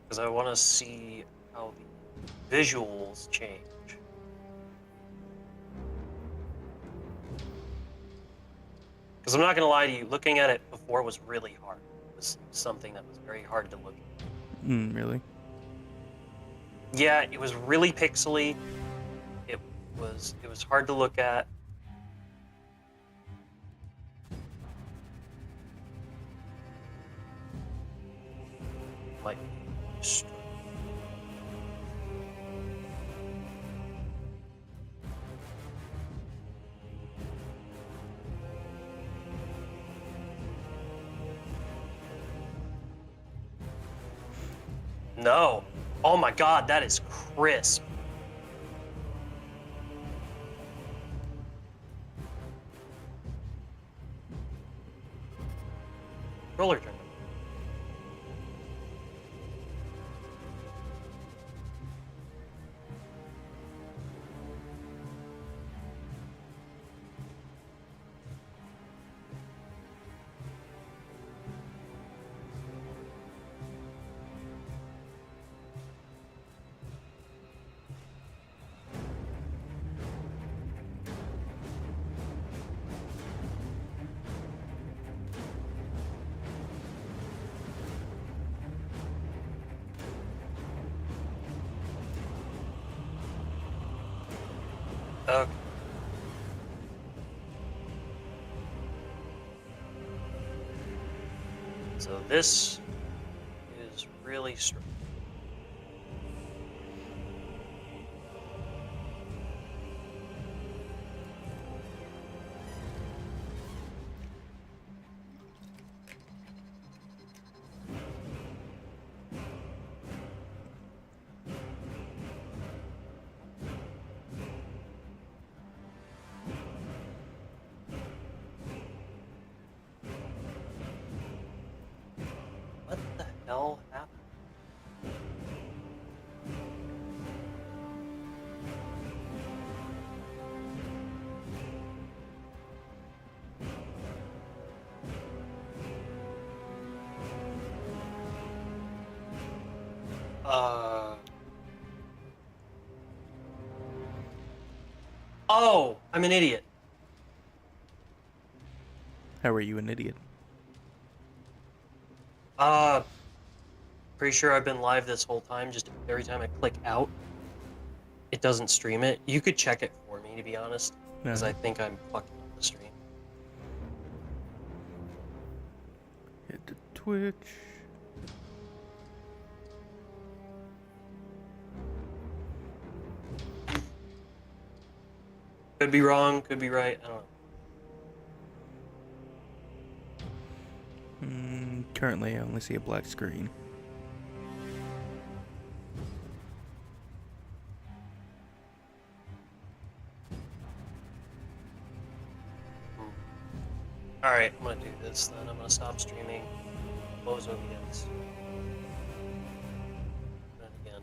because I want to see how the visuals change. Because I'm not going to lie to you, looking at it before was really hard. It was something that was very hard to look at. Really? Yeah, it was really pixely. It was hard to look at. Like, no. Oh my God, that is crisp. Controller turned. Okay. So this is really strong. What the hell happened? Oh, I'm an idiot. How are you an idiot? Pretty sure I've been live this whole time. Just every time I click out, it doesn't stream it. You could check it for me, to be honest, because I think I'm fucking up the stream. Hit the Twitch. Could be wrong, could be right. I don't know. Currently, I only see a black screen. Alright, I'm gonna do this then. I'm gonna stop streaming. Close OBS. And again.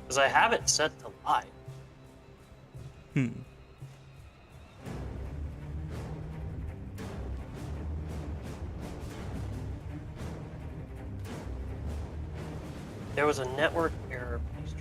Because I have it set to live. There was a network error. Please try.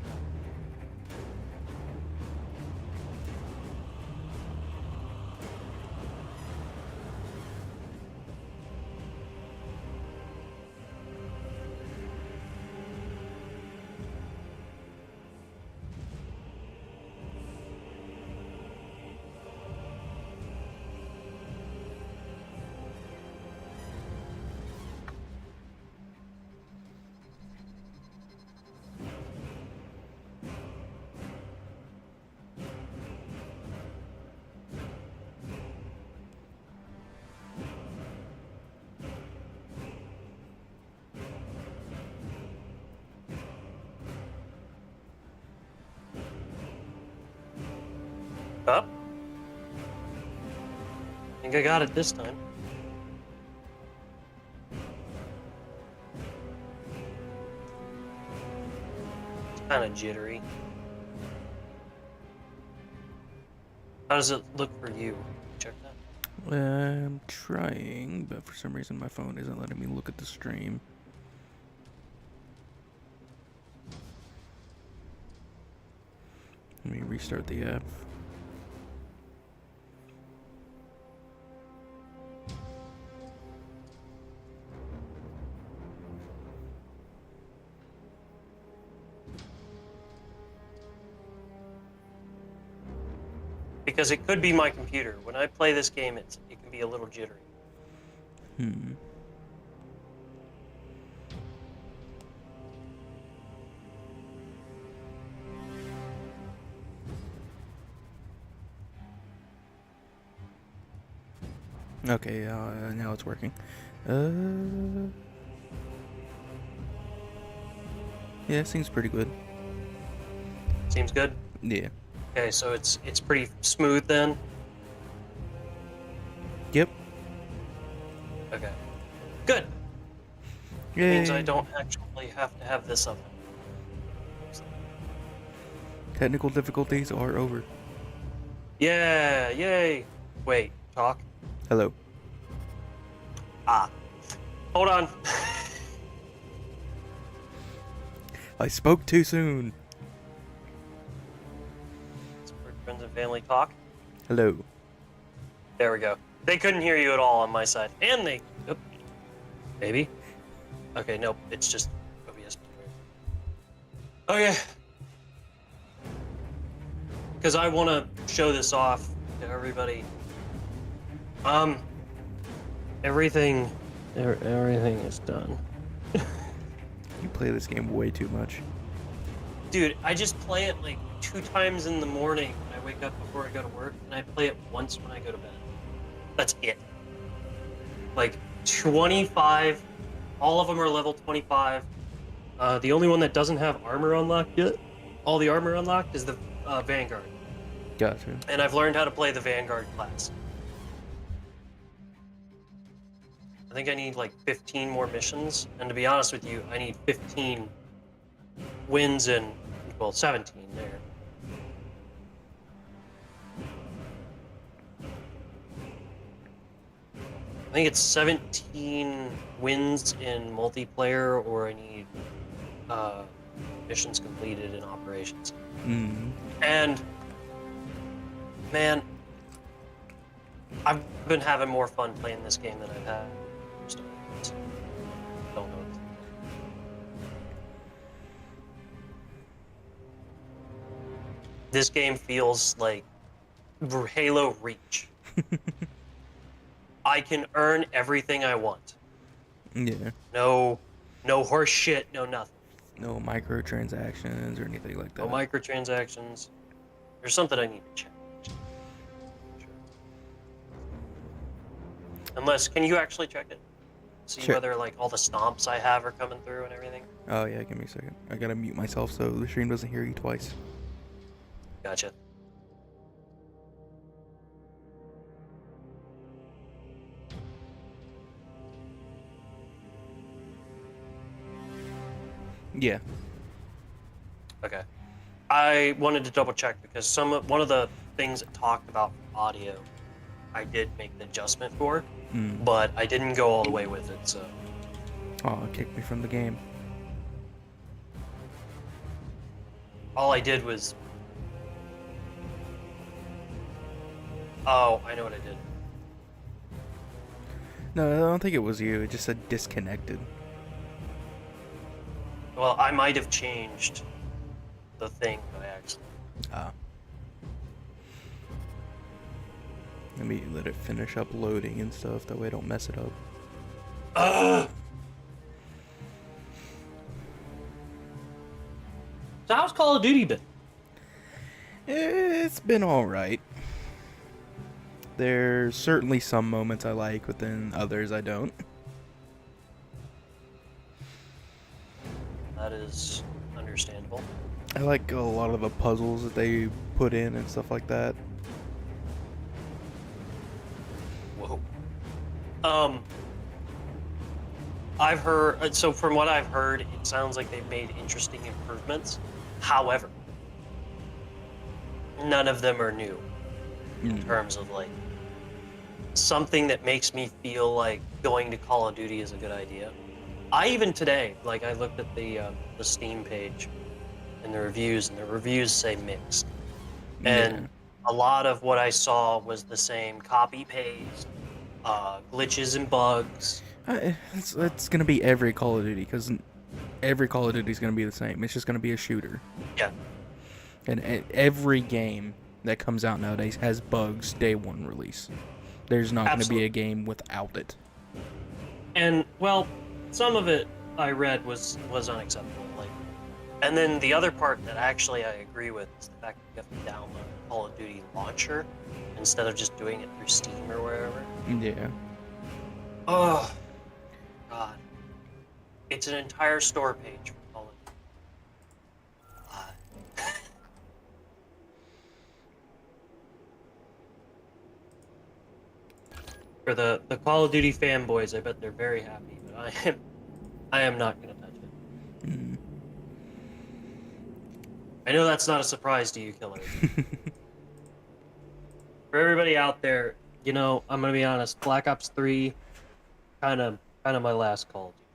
Up. I think I got it this time. It's kind of jittery. How does it look for you? Check that. I'm trying, but for some reason my phone isn't letting me look at the stream. Let me restart the app. Because it could be my computer. When I play this game, it can be a little jittery. Okay, now it's working. Yeah, seems pretty good. Seems good? Yeah. Okay, so it's pretty smooth then? Yep. Okay. Good. Yay. Means I don't actually have to have this up. Technical difficulties are over. Yeah, yay. Wait, talk. Hello. Hold on. I spoke too soon. Friends and family talk. Hello. There we go. They couldn't hear you at all on my side. And they... Oop. Maybe? Okay, nope. It's just OBS. Okay. Because I want to show this off to everybody. Everything is done. You play this game way too much. Dude, I just play it like 2 times in the morning when I wake up before I go to work, and I play it once when I go to bed. That's it. Like 25, all of them are level 25. The only one that doesn't have armor unlocked yet, all the armor unlocked, is the Vanguard. Gotcha. And I've learned how to play the Vanguard class. I think I need like 15 more missions, and to be honest with you, I need 15 wins and, well, 17 there. I think it's 17 wins in multiplayer, or I need missions completed in operations. And man, I've been having more fun playing this game than I've had. Don't know. This game feels like Halo Reach. I can earn everything I want. Yeah. No horse shit, no nothing. No microtransactions or anything like that. No microtransactions. There's something I need to check. Unless, can you actually check it? See Sure. whether like all the stomps I have are coming through and everything? Oh yeah, give me a second. I gotta mute myself so the stream doesn't hear you twice. Gotcha. Yeah. Okay. I wanted to double check because one of the things it talked about audio, I did make the adjustment for, but I didn't go all the way with it, so. Oh, it kicked me from the game. All I did was... Oh, I know what I did. No, I don't think it was you. It just said disconnected. Well, I might have changed the thing by accident. Ah. Let me let it finish uploading and stuff. That way I don't mess it up. So how's Call of Duty been? It's been alright. There's certainly some moments I like, but then others I don't. That is understandable. I like a lot of the puzzles that they put in and stuff like that. Um, I've heard, so from what I've heard, it sounds like they've made interesting improvements. However, none of them are new in terms of like something that makes me feel like going to Call of Duty is a good idea. I even today, like I looked at the Steam page and the reviews say mixed. Yeah. And a lot of what I saw was the same copy paste, glitches and bugs. It's gonna be every Call of Duty because every Call of Duty is gonna be the same. It's just gonna be a shooter, Yeah, and every game that comes out nowadays has bugs day one release. There's not gonna be absolutely. a game without it. And well, some of it I read was unacceptable. Like, and then the other part that actually I agree with is the fact that you have to download the Call of Duty launcher instead of just doing it through Steam or wherever. Yeah. Oh God, it's an entire store page for Call of Duty. For the Call of Duty fanboys, I bet they're very happy, but I am not gonna touch it. I know that's not a surprise to you, killers. For everybody out there, you know, I'm gonna be honest. Black Ops 3, kind of my last Call of Duty.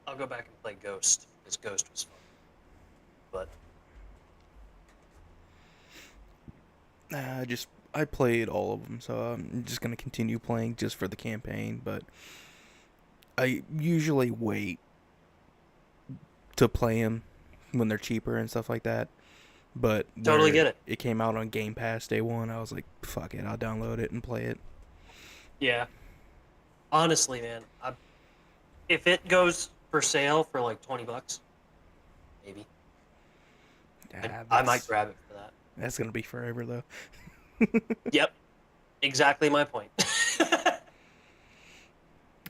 I'll go back and play Ghost because Ghost was fun. But I played all of them, so I'm just gonna continue playing just for the campaign. But I usually wait to play them when they're cheaper and stuff like that. But totally get where it. it came out on Game Pass day one, I was like, fuck it, I'll download it and play it. Yeah. Honestly, man, if it goes for sale for like $20, maybe I might grab it for that. That's gonna be forever though. Yep, exactly my point.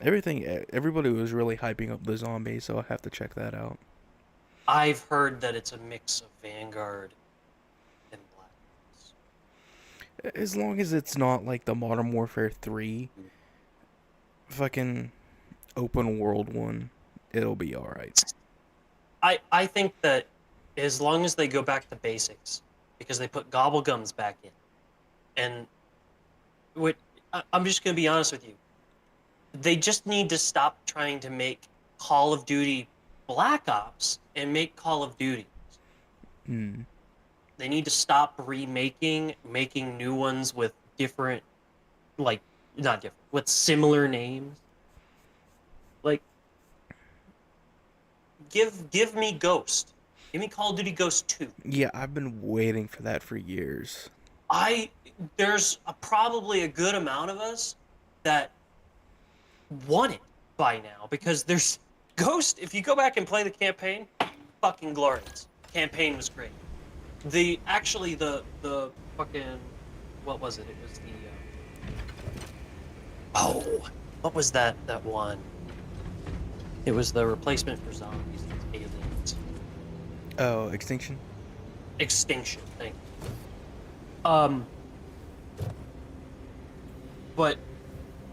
Everybody was really hyping up the zombies, so I'll have to check that out. I've heard that it's a mix of Vanguard and Black Ops. As long as it's not like the Modern Warfare 3 fucking open world one, it'll be alright. I think that as long as they go back to basics, because they put gobblegums back in, and what I'm just gonna be honest with you, they just need to stop trying to make Call of Duty Black Ops and make Call of Duty. Hmm. They need to stop making new ones with different, like, not different, with similar names. Like, give me Ghost. Give me Call of Duty Ghost 2. Yeah, I've been waiting for that for years. There's probably a good amount of us that want it by now because there's Ghost. If you go back and play the campaign, fucking glorious. Campaign was great. The fucking, what was it? It was what was that one? It was the replacement for zombies. Aliens. Oh, Extinction? Extinction. Thank you. But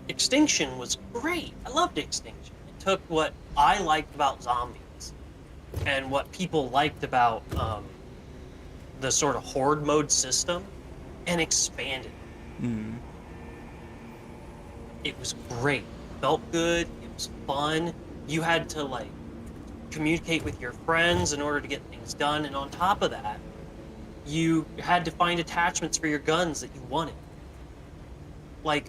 Extinction was great. I loved Extinction. It took what I liked about zombies and what people liked about the sort of horde mode system and expanded it. Hmm. It was great. Felt good. It was fun. You had to like communicate with your friends in order to get things done, and on top of that, you had to find attachments for your guns that you wanted. Like,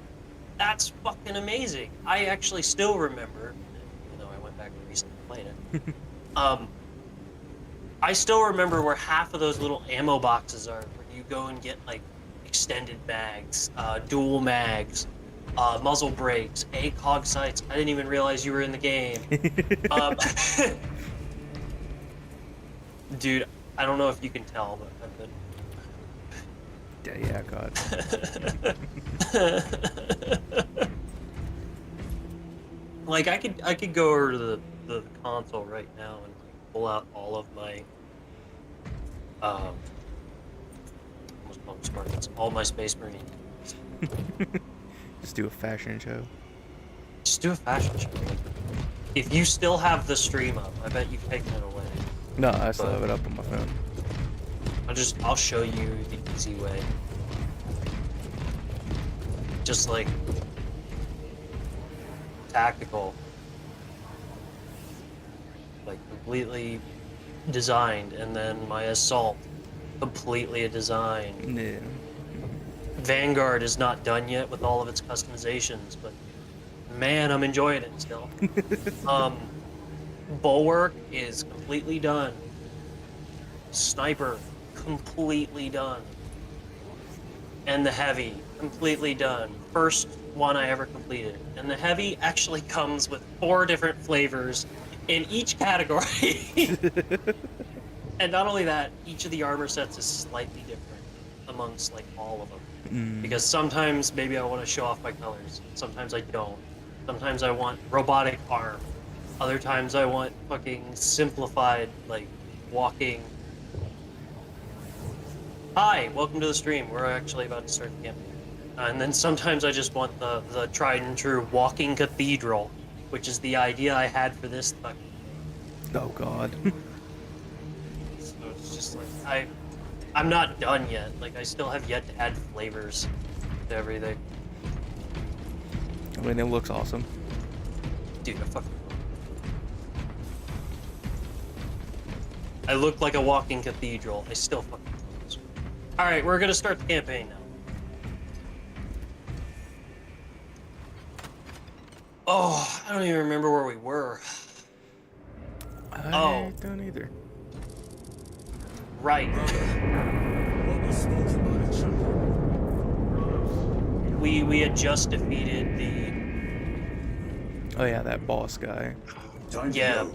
that's fucking amazing. I actually still remember, even though I went back and recently played it. I still remember where half of those little ammo boxes are, where you go and get like extended mags, dual mags, muzzle brakes, ACOG sights. I didn't even realize you were in the game. Dude, I don't know if you can tell, but I've been... Yeah, God. Like, I could go over to the console right now and like, pull out all of my almost call them Spartans, all my Space Marines. Just do a fashion show. Just do a fashion show. Like, if you still have the stream up, I bet you've taken it away. No, I still have it up on my phone. I'll show you the easy way. Just like tactical, like completely designed, and then my assault completely a design. Yeah. Vanguard is not done yet with all of its customizations, but man, I'm enjoying it still. Bulwark is completely done. Sniper completely done. And the heavy completely done. First one I ever completed. And the heavy actually comes with 4 different flavors in each category. And not only that, each of the armor sets is slightly different amongst like all of them. Because sometimes maybe I want to show off my colors. Sometimes I don't. Sometimes I want robotic arm. Other times I want fucking simplified, like, walking. Hi, welcome to the stream. We're actually about to start the campaign. And then sometimes I just want the tried and true walking cathedral, which is the idea I had for this fucking. Oh god. So it's just like I'm not done yet. Like I still have yet to add flavors to everything. I mean, it looks awesome. Dude, I look like a walking cathedral. I still fucking close. Alright, we're gonna start the campaign now. Oh, I don't even remember where we were. I don't either. Right. We had just defeated the... Oh yeah, that boss guy. Yeah.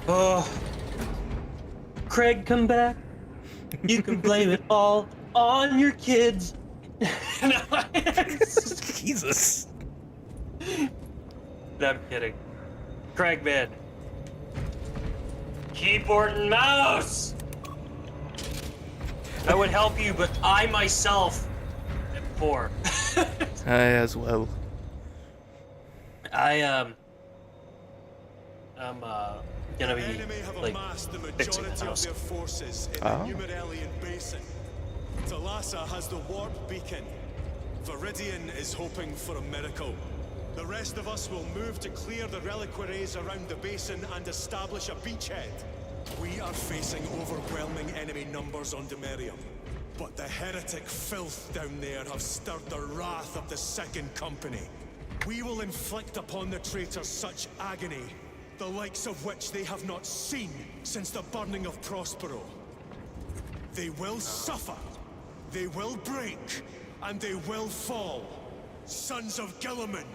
Oh, Craig, come back. You can blame it all on your kids. Jesus. No, I'm kidding. Craig, man. Keyboard and mouse. I would help you, but I myself am poor. I as well. I'm gonna be like fixing the house. Their forces in Oh. the Numeralian Basin. Thalassa has the warp beacon. Viridian is hoping for a miracle. The rest of us will move to clear the reliquaries around the basin and establish a beachhead. We are facing overwhelming enemy numbers on Demerium. But the heretic filth down there have stirred the wrath of the Second Company. We will inflict upon the traitors such agony, the likes of which they have not seen since the burning of Prospero. They will suffer, they will break, and they will fall. Sons of Gilliman,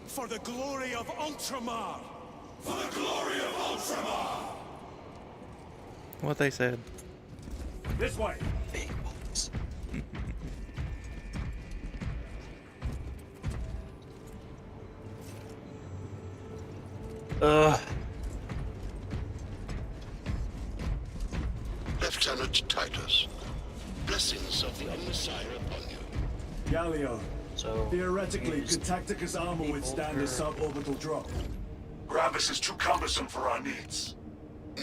for the glory of Ultramar! For the glory of Ultramar! What they said. This way! Big boys. Lieutenant Titus, blessings of the Messiah upon you. Galio, So theoretically, use could Tacticus armor the withstand a older- suborbital drop? Gravis is too cumbersome for our needs.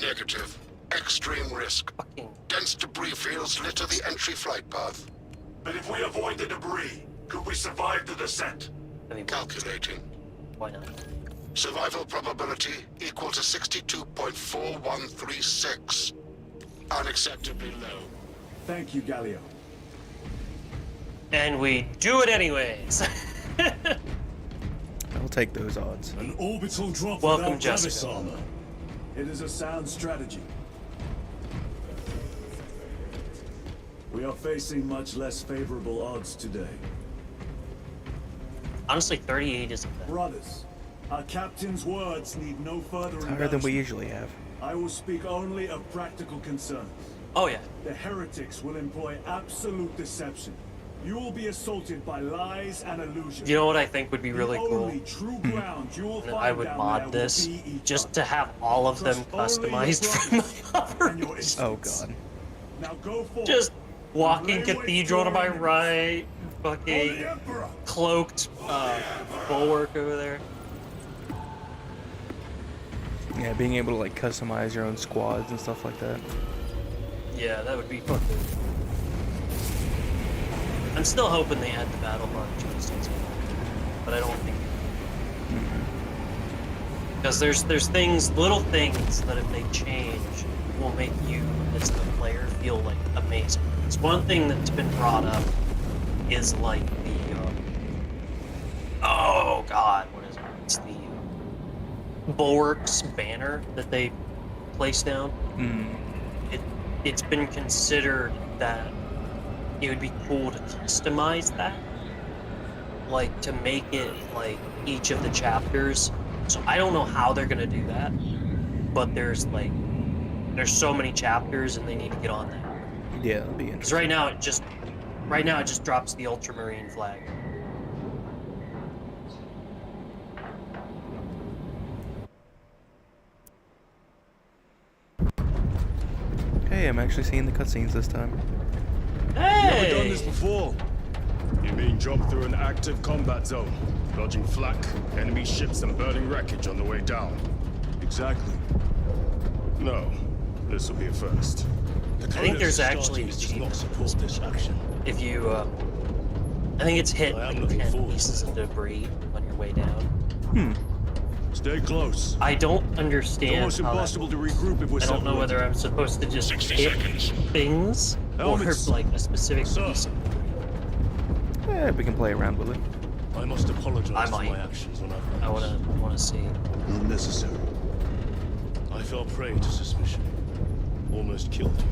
Negative. Extreme risk. fucking Dense debris fields litter the entry flight path. But if we avoid the debris, could we survive the descent? heavy boys. Calculating. Why not? Survival probability equal to 62.4136. Unacceptably low. Thank you, Galio. And we do it anyways. I'll take those odds. An orbital drop Welcome, without Gravis Jessica. armor. It is a sound strategy. We are facing much less favorable odds today. Honestly, 38 isn't bad. Brothers, our captain's words need no further Higher than we embellishment. usually have. I will speak only of practical concerns. Oh yeah. The heretics will employ absolute deception. You will be assaulted by lies and illusions. You know what I think would be really the cool? only true ground you will And find I would down mod there this will be each just other. to have all of them Trust only your customized for brothers my and your operations. Oh instincts. god. Now go forward. Just walking Lay waste cathedral to to my our right, For the fucking Emperor. cloaked bulwark over there. Yeah, being able to like customize your own squads and stuff like that. Yeah, that would be fucking. I'm still hoping they add the battle bar adjustments, but I don't think. Because there's things, little things that if they change, will make you as the player feel like amazing. It's one thing that's been brought up is like the oh god, what is it? It's the bulwarks banner that they place down. It's been considered that it would be cool to customize that, like to make it like each of the chapters. So I don't know how they're gonna do that, but there's so many chapters and they need to get on that. Yeah, that'd be Because interesting. right now it just drops the ultramarine flag. Hey, I'm actually seeing the cutscenes this time. Never done Hey! this before. You mean jump through an active combat zone, dodging flak, enemy ships and burning wreckage on the way down? Exactly. No, this will be a first. I think there's actually an achievement support this action. if you I think it's hit I am like looking 10 forward to pieces of debris on your way down. Stay close. I don't It's understand almost how that impossible to works. regroup if we're I don't know separated. whether I'm supposed to just 60 hit seconds. things Helmets. or like a specific Sir. piece of Yeah, we can play around with it. I must apologize I for might. my actions when I wanna see. Unnecessary. I fell prey to suspicion. Almost killed you.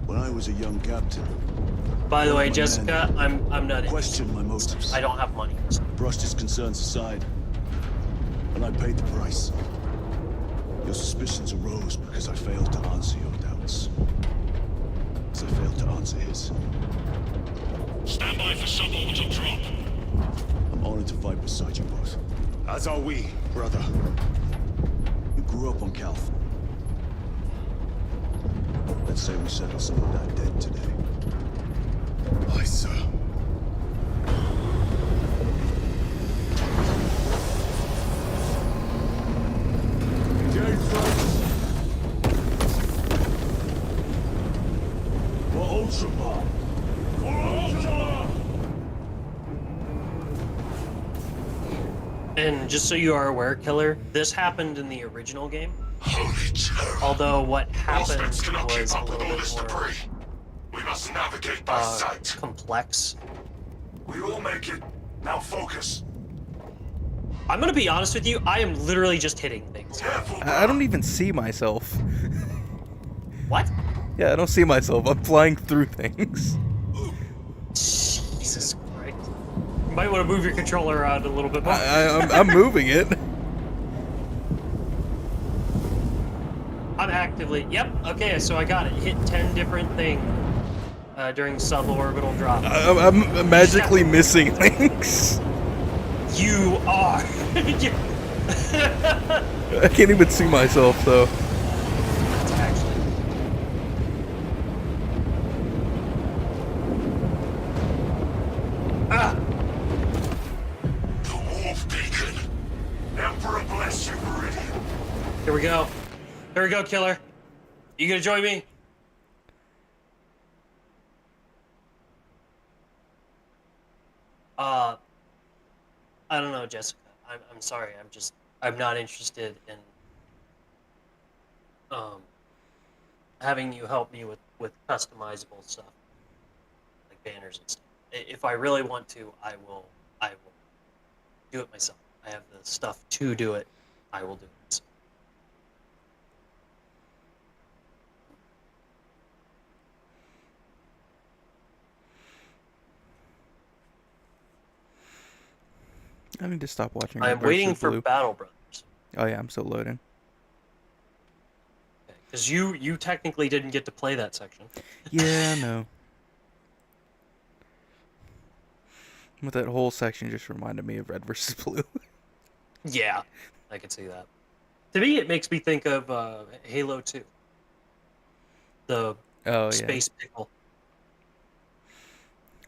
When I was a young captain, By the way, my Jessica, I'm not interested. questioned my motives, I don't have money. brushed his concerns aside, and I paid the price. Your suspicions arose because I failed to answer your doubts. As I failed to answer his. Stand by for suborbital drop. I'm honored to fight beside you both. As are we. Brother, you grew up on Calth. Let's say we settle some of that debt today. Aye, sir. Engage first. For Ultramar. For Ultramar! And just so you are aware, Killer, this happened in the original game. Holy terror. Although what happened Auspex cannot was keep a up with little all bit this more debris. We must navigate by sight. complex. We will make it. Now focus. I'm gonna be honest with you. I am literally just hitting things. Careful, I don't even see myself. What? Yeah, I don't see myself. I'm flying through things. Jesus Christ! You might want to move your controller around a little bit more. I'm moving it. I'm actively. Yep. Okay, so I got it. Hit 10 different things during suborbital drop. I'm magically missing things. You are. I can't even see myself though. That's actually. Ah! The warp beacon. Emperor bless you, Meridian. Here we go. Here we go, Killer. You gonna join me? I don't know, Jessica. I'm sorry. I'm not interested in having you help me with customizable stuff like banners and stuff. If I really want to, I will do it myself. I have the stuff to do it. I will do it myself. I need to stop watching. I am Red waiting versus for Blue. Battle Brothers. Oh yeah, I'm still loading. Because you technically didn't get to play that section. Yeah, no. But that whole section just reminded me of Red versus Blue. Yeah, I can see that. To me, it makes me think of Halo 2. The Oh, yeah. space pickle.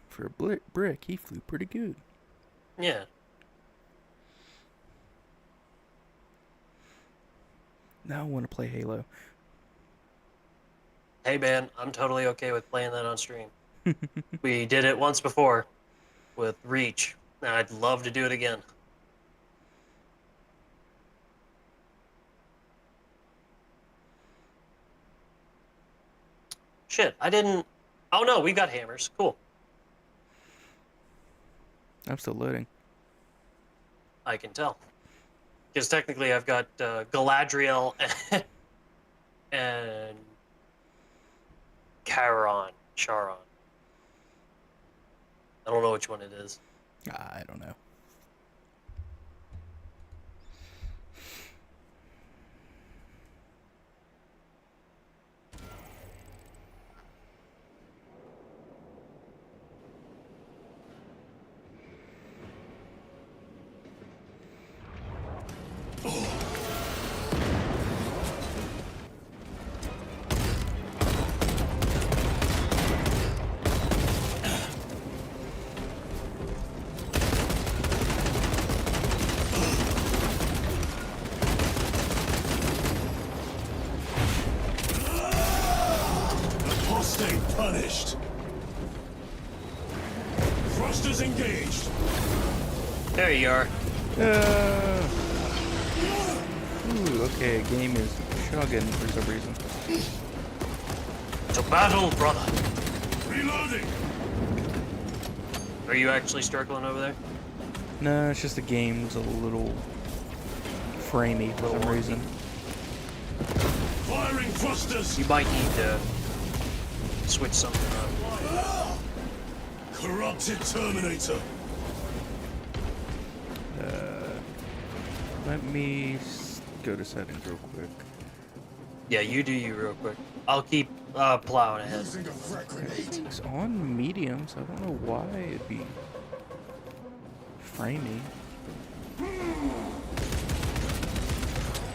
For a brick, he flew pretty good. Yeah. Now I want to play Halo. Hey man, I'm totally okay with playing that on stream. We did it once before with Reach, and I'd love to do it again. Shit, I didn't... Oh no, we got hammers. Cool. I'm still loading. I can tell. Because technically I've got Galadriel and Charon. I don't know which one it is. I don't know. Apostate punished. Thrusters engaged. There you are. Ooh, okay, game is chugging for some reason. To battle, brother. Reloading. Are you actually struggling over there? No, it's just the game's a little framey for some reason. Firing thrusters. You might need to switch something up. Corrupted Terminator. Let me go to settings real quick. Yeah, you do you real quick. I'll keep plowing ahead. Using a frag grenade. It's on medium, so I don't know why it'd be framey.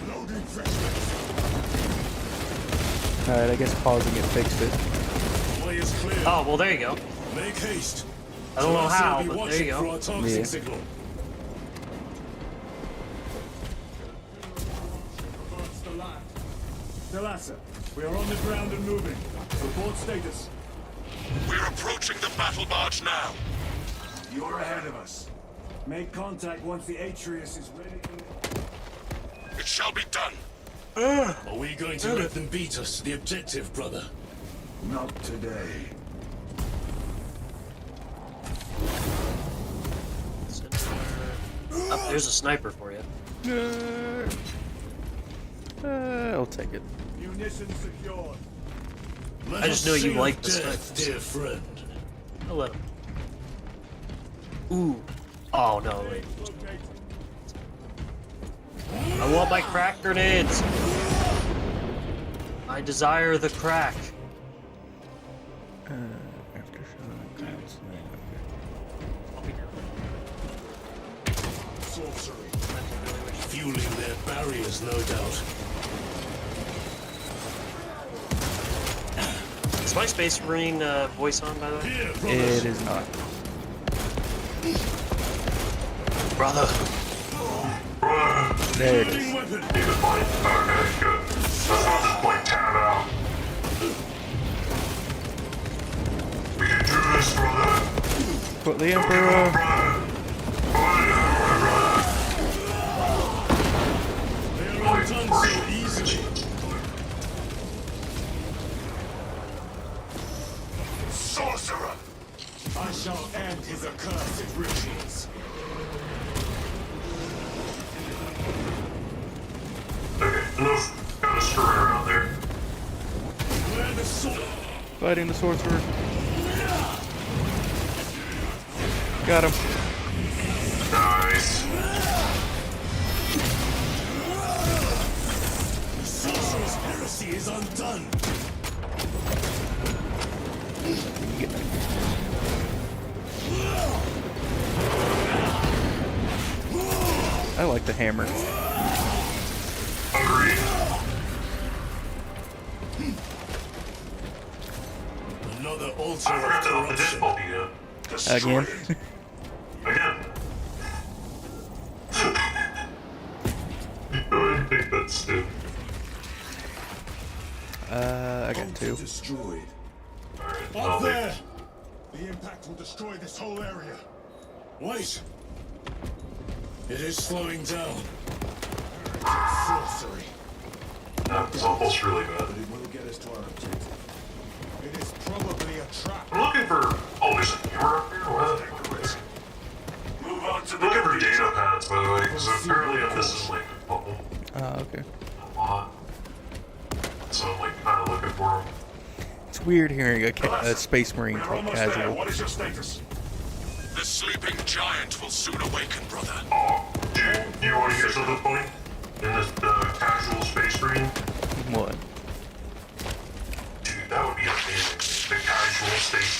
Loading freshman. Alright, I guess pausing it fixed it. Way is clear. Oh, well, there you go. Make haste. I don't know Celestia how, will be but there watching you for go. our targeting Yeah. signal. Delassa, we are on the ground and moving. Report status. We're approaching the battle barge now. You're ahead of us. Make contact once the Atreus is ready. It shall be done. Are we going to let them beat us to the objective, brother? Not today. Oh, there's a sniper for you. I'll take it. Munitions secured. I just know you like the death, snipers. dear friend. I'll let him. Ooh. Oh, no, wait. I want my crack grenades. I desire the crack. Aftershock, ground slam, I'll be down. Sorcery. Fueling their barriers, no doubt. Is my Space Marine voice on, by the way? Here, okay. brothers. It is not. Brother. There it is. Loading weapon. Okay, good. Let's not just play tab out. We can do this, brother. Put the Emperor. They are undone so easily. Sorcerer. I shall end his accursed rituals. Okay, enough. Got a screwing around there. Where the sword? Fighting the sorcerer. Got him. Nice. The sorcerer's heresy is undone. I like the hammer. Agreed. altar I of forgot to up the corruption. difficulty again. Destroy Again? it. Again. I think that's stupid. I got Altar two. destroyed. Alright, Up well, there! The impact will destroy this whole area. Wait! It is slowing down, Sorcery. that was almost really bad. but it will get us to our objective. It is probably a trap. I'm looking for. Oh, there's a camera up here? What the heck is it? Move on to the Looking for enemy. data pads, by the way, because apparently I'm missing like a couple. Okay. A lot. So I'm like kind of looking for them. It's weird hearing a Space Marine We're talk almost there. casual. What is your status? The sleeping giant will soon awaken, brother. Oh, dude, you want to hear something funny? In this casual space marine? What? Dude, that would be amazing. The casual space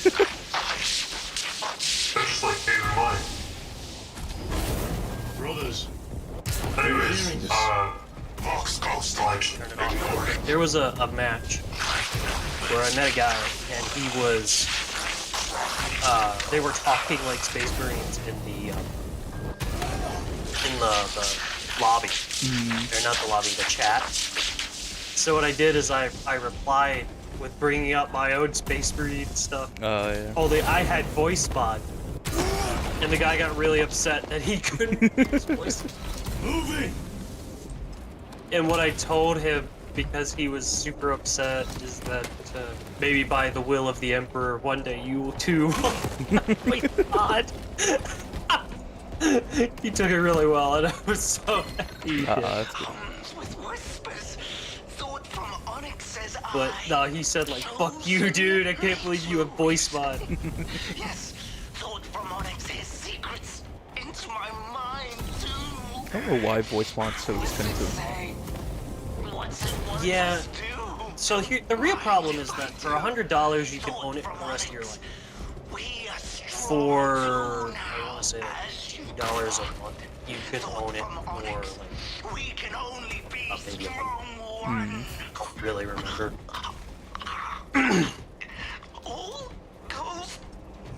marine. That's just like came to mind. Brothers, Anyways, Vox Ghost, ignore it. There was a match where I met a guy, and he was. They were talking like Space Marines in the lobby. Or not the lobby, the chat. So what I did is I replied with bringing up my own Space Marine stuff. Oh, yeah. Only I had voice mod. And the guy got really upset that he couldn't use voice mod. moving! And what I told him, because he was super upset, is that maybe by the will of the Emperor, one day you will too. Wait, God. He took it really well, and I was so happy. That's good. With whispers, thought from Onyx says But no, he said like, "Fuck you, dude! I can't believe you have voice mod." Yes, thought from Onyx his secrets into my mind too. I don't know why voice mod's so expensive. Say, what's it want Yeah. us to do? So here, the real problem is that for $100 you can own it for the rest of your life. We are strong For now, I want to say like as you $2 a month, you can own it for Onyx, like we can only be maybe a strong one. I don't really remember. All goes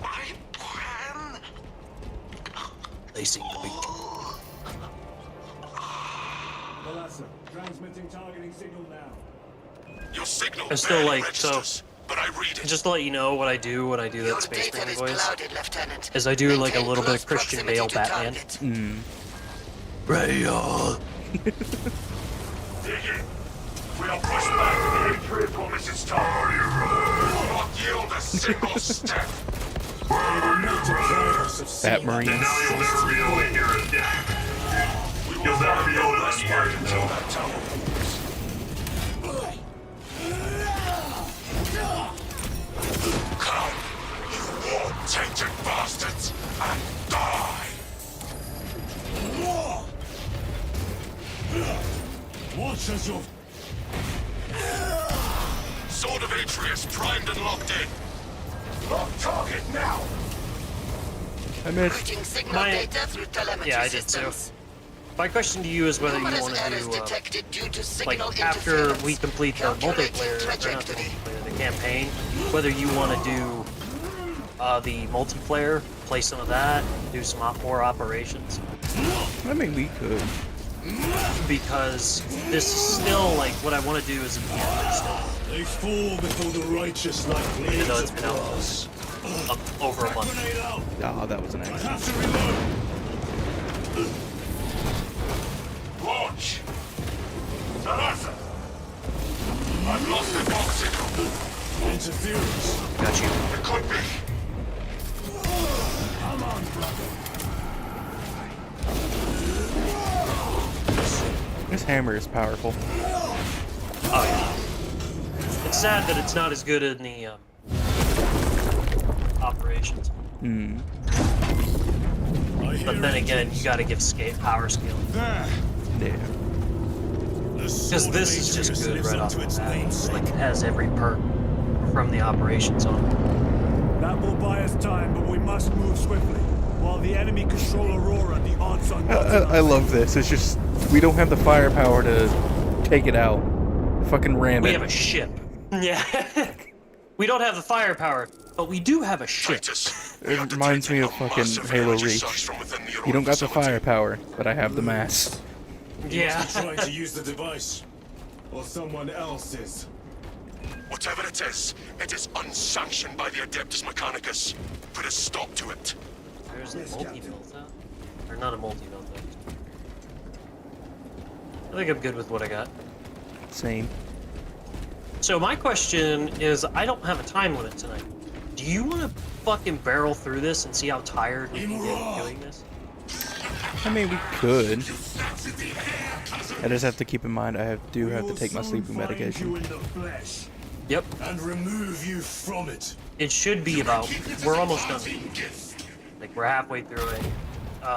by plan. They seem to be. Melissa, transmitting targeting signal now. Your signal I'm still barely like, so- registers, but I read it. Just to let you know what I do when I do Your that Space data Marine is voice, clouded, Lieutenant. is I do like a Maintain little bit close of Christian proximity Bale to Batman. target. Rayon. Dig it. We'll push back. The Imperial promise its time. We will not yield a single step. Bat Marine. And now you'll never be able to hear it. Yeah. You'll never be able to unhear it until that tower. Come, you war-tainted bastards, and die! Watch as your Sword of Atreus primed and locked in. Lock target now. I missed. Routing signal My- data through telemetry Yeah, I did too. systems. My question to you is whether you Numerous want to errors do detected due to like signal after interference. we complete the Calculating multiplayer, or not the trajectory. multiplayer, the campaign, whether you want to do the multiplayer, play some of that, do some more operations, I mean, we could. because this is still like what I want to do is in the end still, They fall before the righteous like even leaves though it's of been out grass. over a month. Grenade out! Ah, that was an I accident. have to reload! Launch. Sarasa. I've lost the box signal. Interference. Got you. It could be. Come on, brother. This hammer is powerful. Oh yeah. It's sad that it's not as good in the operations. Hmm. I hear But then again, engines. you got to give power scale. There. Yeah. Because this is just good right off the bat. Like, it has every perk from the operations on it. That will buy us time, but we must move swiftly. While the enemy control Aurora, the odds are not I love this. It's just we don't have the firepower to take it out. Fucking ram We it. have a ship. Yeah. We don't have the firepower, but we do have a ship. Titus, It reminds me of fucking Halo Reach. You don't got the firepower, but I have the mass. Yeah. Trying to use the device. Or someone else's. Whatever it is unsanctioned by the Adeptus Mechanicus. Put a stop to it. There's a multi-filter. Or not a multi-filter. I think I'm good with what I got. Same. So my question is, I don't have a time limit tonight. Do you want to fucking barrel through this and see how tired we can get doing this? I mean, we could. I just have to keep in mind I do have to take my sleeping medication. Yep. And remove you from it. It should be about... We're almost done. Like, we're halfway through it.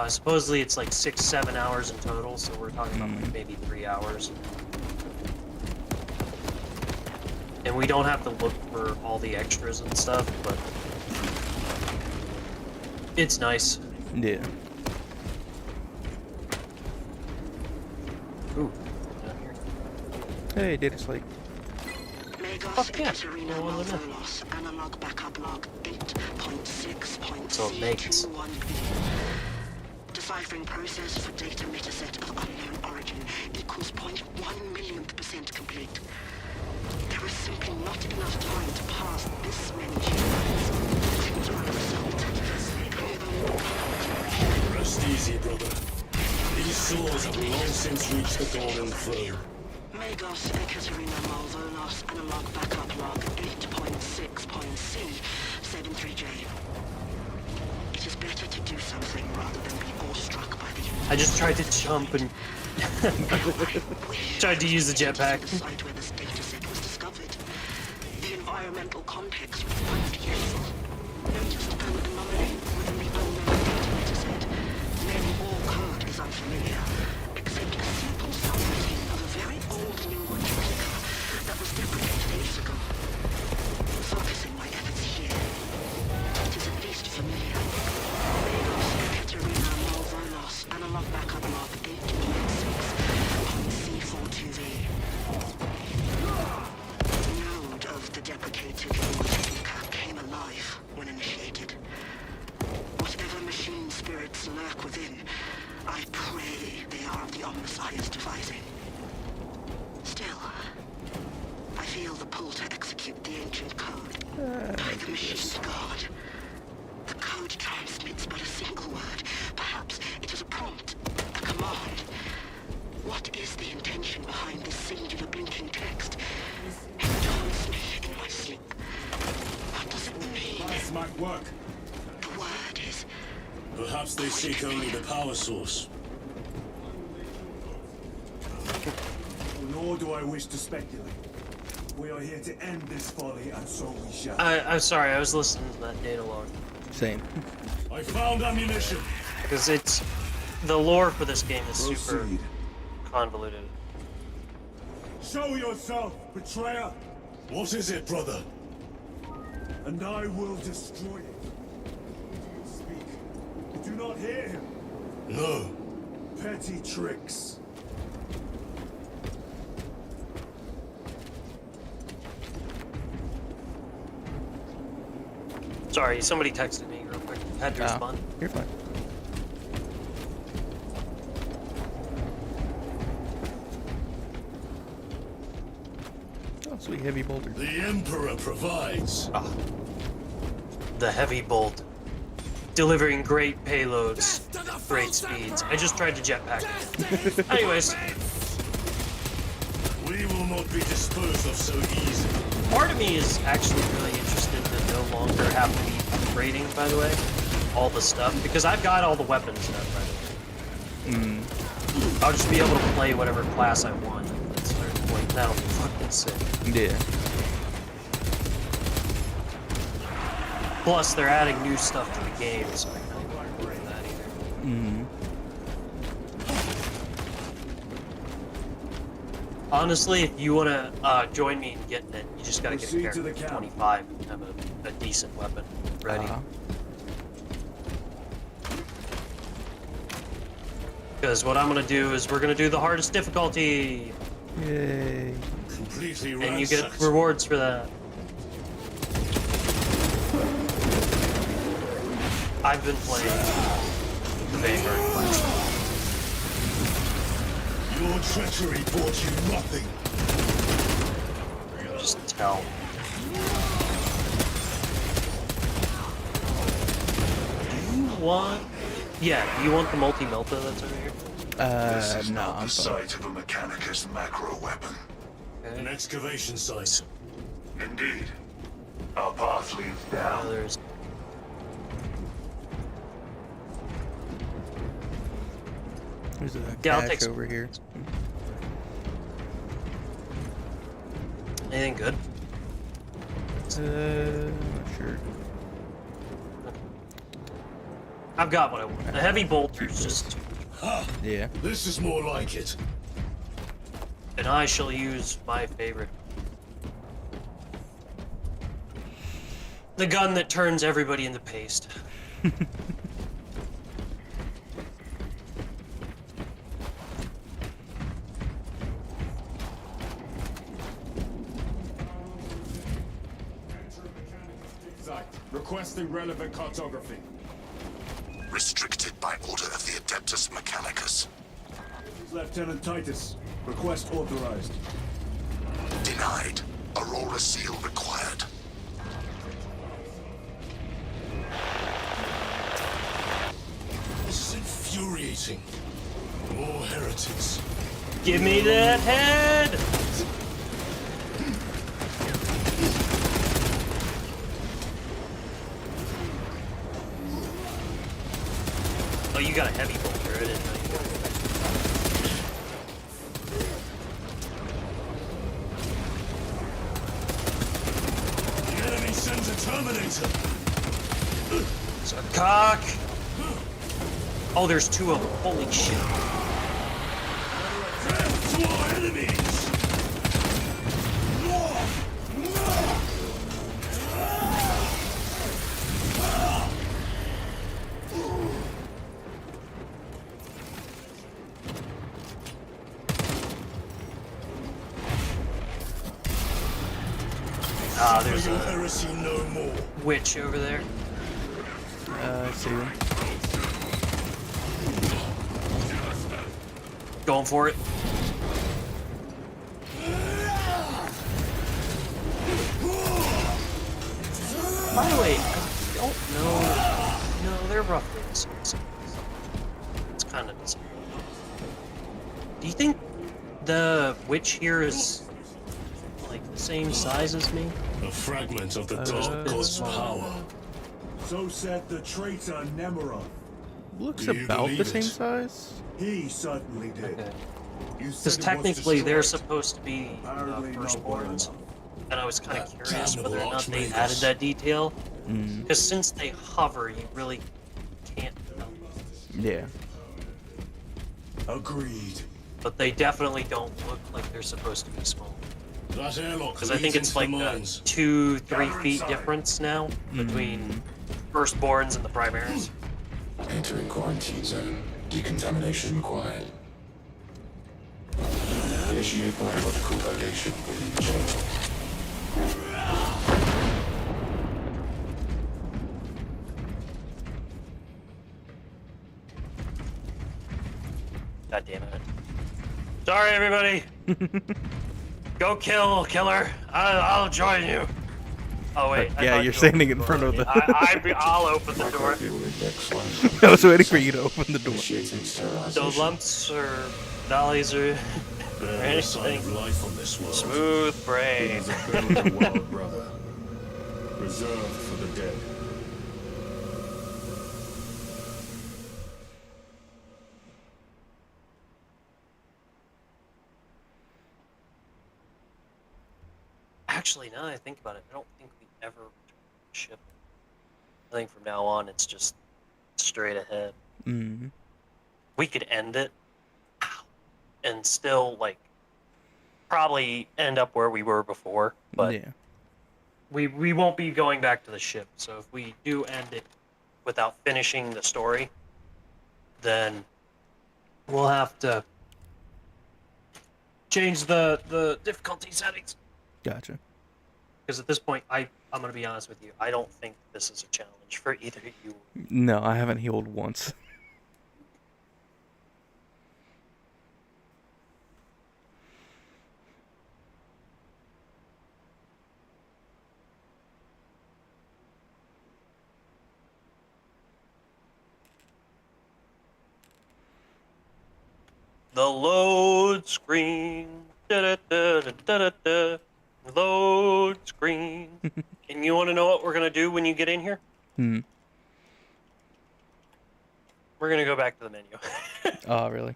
Supposedly it's like 6-7 hours in total, so we're talking about like maybe 3 hours. And we don't have to look for all the extras and stuff, but... It's nice. Yeah. Ooh. Down here. Hey, data sleep. Fuck yeah. No one limit. Analog backup log 8.6.C21B. So it makes. Deciphering process for data metaset of unknown origin equals 0.1 millionth % complete. There is simply not enough time to pass this many humans. To a result. Rest easy, brother. These souls have long since reached the golden throne. Magos Ekaterina Malvolos analog backup log 8.6.C 73J. It is better to do something rather than be awestruck by the... I just tried to jump and... tried to use the jetpack. The site where this data set was discovered. The environmental context was quite useful. Noticed an anomaly within the unknown data metaset. Nearly all code is unfamiliar, except a simple subroutine of a very old language replica that was deprecated ages ago. Focusing my efforts here, it is at least familiar. Magos Ekaterina Malvolos analog backup log 8.6.C42V. Node of the deprecated language replica came alive when initiated. Whatever machine spirits lurk within, I pray they are of the Omnissiah's devising. Still, I feel the pull to execute the ancient code. By the machine's god. The code transmits but a single word. Perhaps it is a prompt, a command. What is the intention behind this singular blinking text? It haunts me in my sleep. What does it mean? This might work. The word is... Perhaps they seek only the power source. Nor do I wish to speculate. We are here to end this folly, and so we shall. I'm sorry, I was listening to that data log. Same. I found ammunition. Because it's... The lore for this game is super Proceed. convoluted. Show yourself, betrayer. What is it, brother? And I will destroy it. Speak. You do not hear him. No. Petty tricks. Sorry, somebody texted me real quick. Had to respond. You're fine. Oh, sweet heavy boulder. The Emperor provides. The heavy bolt. Delivering great payloads. Great speeds. I just tried to jetpack. Anyways, We will not be disposed of so easily. part of me is actually really interested to no longer have to be upgrading, by the way, all the stuff, because I've got all the weapons now, by the way. I'll just be able to play whatever class I want at a certain point. That'll be fucking sick. Yeah. Plus, they're adding new stuff to the game, so I kind of want to do that either. Honestly, if you want to join me in getting it, you just got to get a Proceed to character the of camp. 25 and have a decent weapon ready. Because what I'm going to do is we're going to do the hardest difficulty, Yay. Completely and you get ransacked. rewards for that. I've been playing the Vanguard class. Your treachery brought you nothing. Just tell. Do you want? Yeah. Do you want the multi-melta that's over here? This is No, not I'm the fine. site of a Mechanicus macro weapon. An excavation site. Indeed. Our path leads down. There's. There's a Yeah, I'll cache take some. over here. Anything good? Not sure. I've got what I want. The heavy bolter's just, Yeah. This is more like it. and I shall use my favorite. The gun that turns everybody into paste. Site. Requesting relevant cartography. Restricted by order of the Adeptus Mechanicus. Lieutenant Titus. Request authorized. Denied. Aurora seal required. This is infuriating. More heretics. Give me that head! Oh, you got a heavy bolter, I didn't know you got The enemy sends a Terminator. It's a cock! Oh, there's two of them. Holy shit. To our enemies. Ah, there's Your a heresy no more. witch over there. I see one. Going for it. By the way, I don't know. No, they're roughly the same size. It's kind of the same. Do you think the witch here is like the same size as me? A fragment of the dark god's power. So said the traitor Nemeroth. Looks Do you about the believe same it? size. He certainly did. Okay. You Because said it was technically they're destroyed. supposed to be Apparently not firstborns, well and I was kind of That curious damnable whether or not they Archmagus. added that detail. Mm. Because since they hover, you really can't tell. Yeah. Agreed. But they definitely don't look like they're supposed to be small. That airlock Because I think it's like a mines. 2-3 feet difference now between firstborns and the primaries. Entering quarantine zone. Decontamination required. Initiate biological validation within the chamber. God damn it. Sorry, everybody. Go kill killer. I'll join you. Oh wait. I Yeah, thought you're you standing in opened front the of door. the. I'll open the door. I was waiting for you to open the door. Initiating sterilization. No lumps or dollies or Bear the sign of anything. life on this world. Smooth brain. It is a bone of the world, brother. Reserved for the dead. Actually, now that I think about it, I don't think we ever returned the ship. I think from now on it's just straight ahead. Mm. We could end it and still like probably end up where we were before, but Yeah. we won't be going back to the ship. So if we do end it without finishing the story, then we'll have to change the difficulty settings. Gotcha. Because at this point, I'm going to be honest with you, I don't think this is a challenge. much for either of you. No, I haven't healed once. The load screen. Da-da-da-da-da-da. Load screen. And you want to know what we're going to do when you get in here? Hmm. We're going to go back to the menu. Oh, really?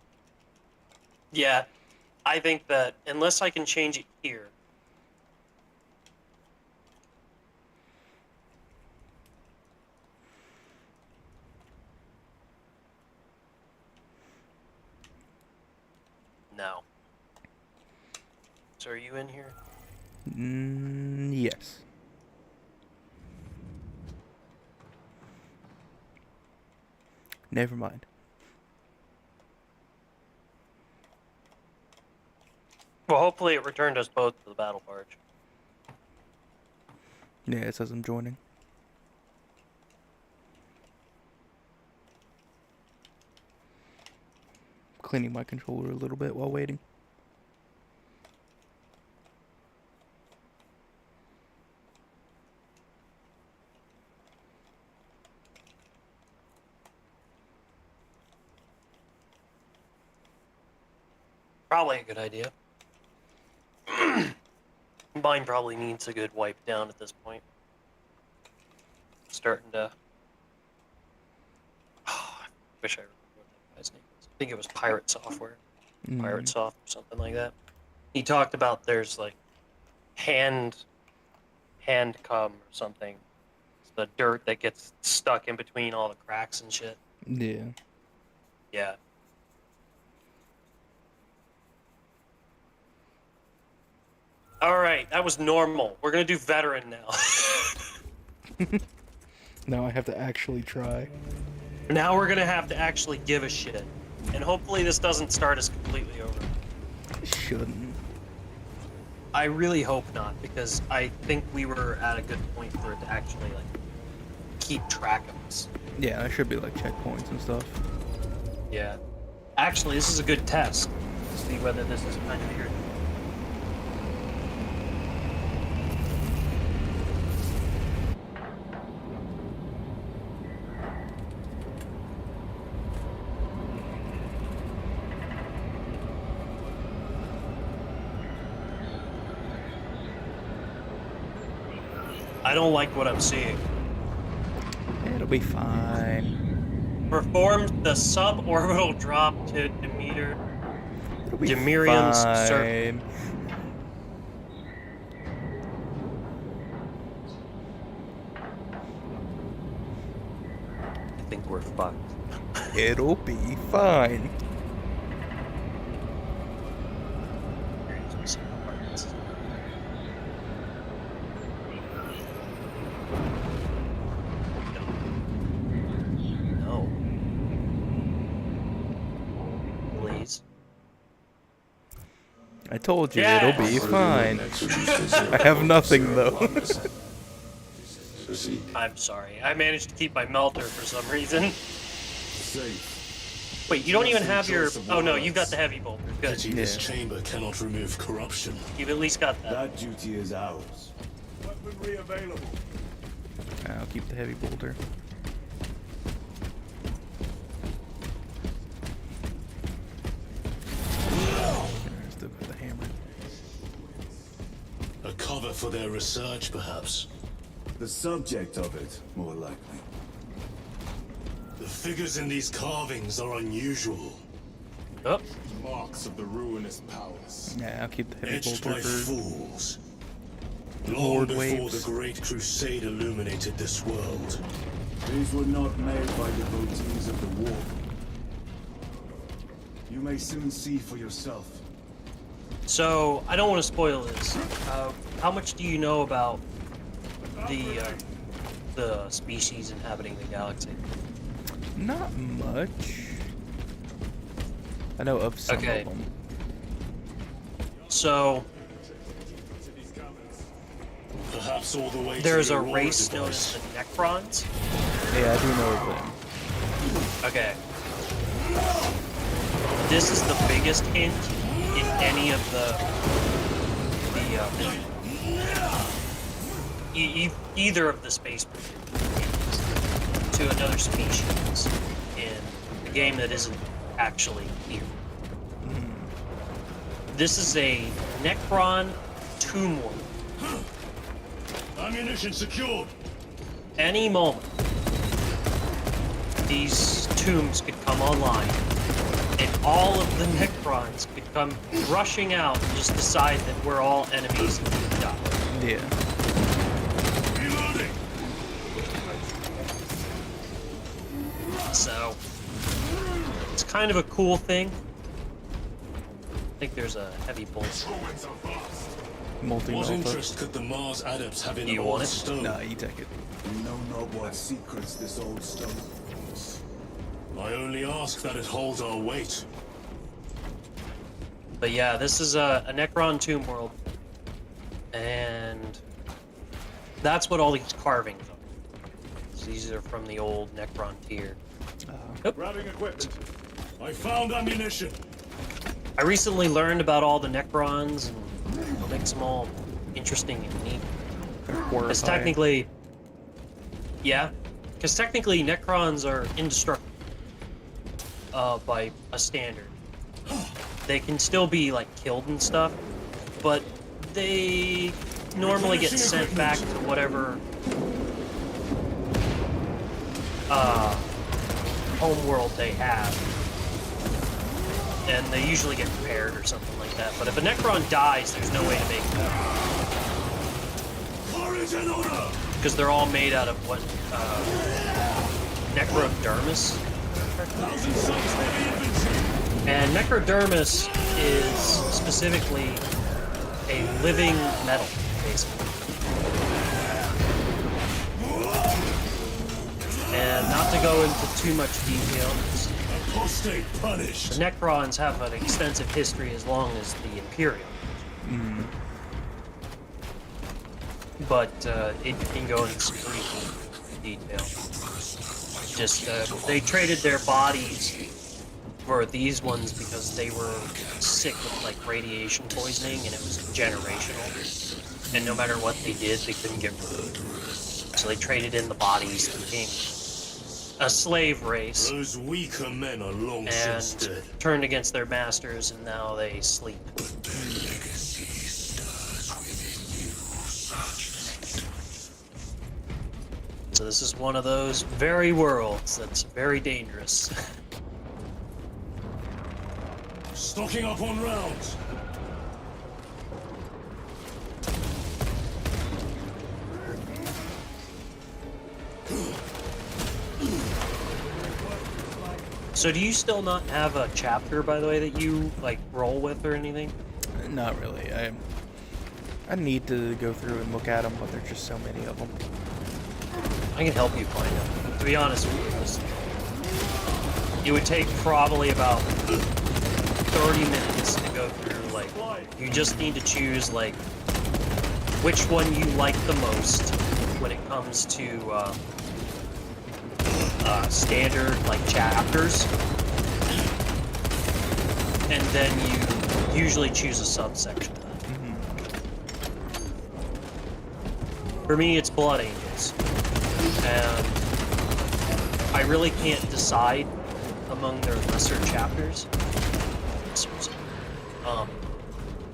Yeah. I think that unless I can change it here. No. So are you in here? Yes. Never mind. Well, hopefully it returned us both to the battle barge. Yeah, it says I'm joining. Cleaning my controller a little bit while waiting. Probably a good idea. Mine probably needs a good wipe down at this point. Starting to... Oh, I wish I remember what that guy's name was. I think it was Pirate Software. Pirate Soft or something like that. He talked about there's like hand cum or something. It's the dirt that gets stuck in between all the cracks and shit. Yeah. Yeah. All right, that was normal. We're gonna do veteran now. Now I have to actually try. Now we're gonna have to actually give a shit, and hopefully this doesn't start us completely over. It shouldn't. I really hope not, because I think we were at a good point for it to actually like keep track of us. Yeah, there should be like checkpoints and stuff. Yeah. Actually, this is a good test to see whether this is kind of your. I don't like what I'm seeing. It'll be fine. Performed the suborbital drop to Demeter. It'll be Demirian's fine. I think we're fucked. It'll be fine. No. Please. I told you Yes! it'll be fine. I have nothing though. I'm sorry. I managed to keep my melter for some reason. Safe. Wait, you don't even have your... Oh no, you've got the heavy bolter. Good. Pity this Yeah. chamber cannot remove corruption. You've at least got that. That duty is ours. Weaponry available. I'll keep the heavy bolter. Still got the hammer. A cover for their research, perhaps. The subject of it, more likely. The figures in these carvings are unusual. Oh, Marks of the ruinous powers. Yeah, I'll keep the heavy Etched bolter by for fools. Long Lord before waves. the Great Crusade illuminated this world. These were not made by devotees of the war. You may soon see for yourself. so I don't want to spoil this. How much do you know about the species inhabiting the galaxy? Not much. I know of some Okay. of them. So Perhaps all the way there's to a the Aurora race known device. as the Necrons. Yeah, I do know of them. Okay. This is the biggest hint in any of either of the space games to another species in a game that isn't actually here. This is a Necron tomb world. Ammunition secured. Any moment, these tombs could come online, and all of the Necrons could come rushing out and just decide that we're all enemies and we die. Yeah. Reloading. So, it's kind of a cool thing. I think there's a heavy bolt. What Multi-melter. interest could the Mars adepts have in You old want it? stone? Nah, you take it. We know not what secrets this old stone holds. I only ask that it holds our weight. But yeah, this is a Necron tomb world. And that's what all these carvings are. So these are from the old Necron tier. Grabbing equipment. I found ammunition. I recently learned about all the Necrons, and it makes them all interesting and neat. Because Horrifying. technically, yeah, because technically Necrons are indestructible by a standard. They can still be like killed and stuff, but they normally get sent back to whatever home world they have. And they usually get repaired or something like that. But if a Necron dies, there's no way to make it up. Courage and honor. Because they're all made out of what? Necrodermis? Thousand suns heavy infantry. And necrodermis is specifically a living metal, basically. And not to go into too much detail, Apostate punished. the Necrons have an extensive history as long as the Imperial. But it can go into some pretty detail. Just, they traded their bodies for these ones because they were sick with, like, radiation poisoning, and it was generational. And no matter what they did, they couldn't get rid of it. So they traded in the bodies and became a slave race. Those weaker men are long And since dead. turned against their masters, and now they sleep. So this is one of those very worlds that's very dangerous. Stocking up on rounds. So do you still not have a chapter, by the way, that you, like, roll with or anything? Not really. I need to go through and look at them, but there's just so many of them. I can help you find them. To be honest with you, it would take probably about 30 minutes to go through, like, you just need to choose, like, which one you like the most when it comes to, standard, like, chapters. And then you usually choose a subsection. For me, it's Blood Angels. And I really can't decide among their lesser chapters.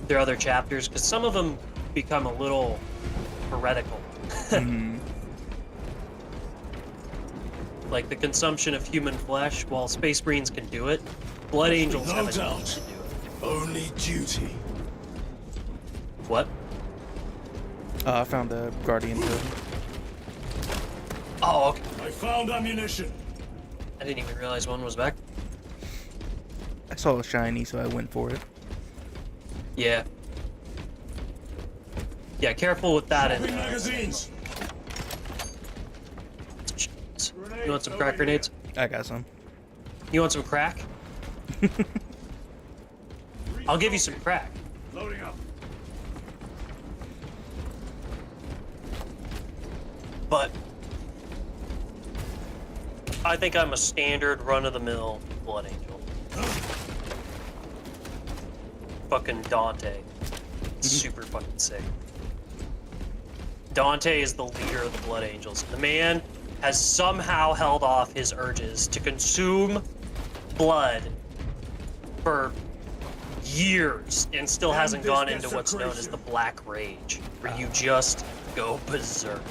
Their other chapters, because some of them become a little heretical. Like the consumption of human flesh, while Space Marines can do it, Blood Angels No have a doubt. need to do it. Only duty. What? I found the Guardian Totem. Oh, okay. I found ammunition. I didn't even realize one was back. I saw a shiny, so I went for it. Yeah. Yeah, careful with that. Dropping And, magazines. you want some crack grenades? I got some. You want some crack? I'll give you some crack. Loading up. But I think I'm a standard run-of-the-mill Blood Angel. Fucking Dante. Super fucking sick. Dante is the leader of the Blood Angels. The man has somehow held off his urges to consume blood for years and still hasn't gone into what's known as the Black Rage, where you just go berserk.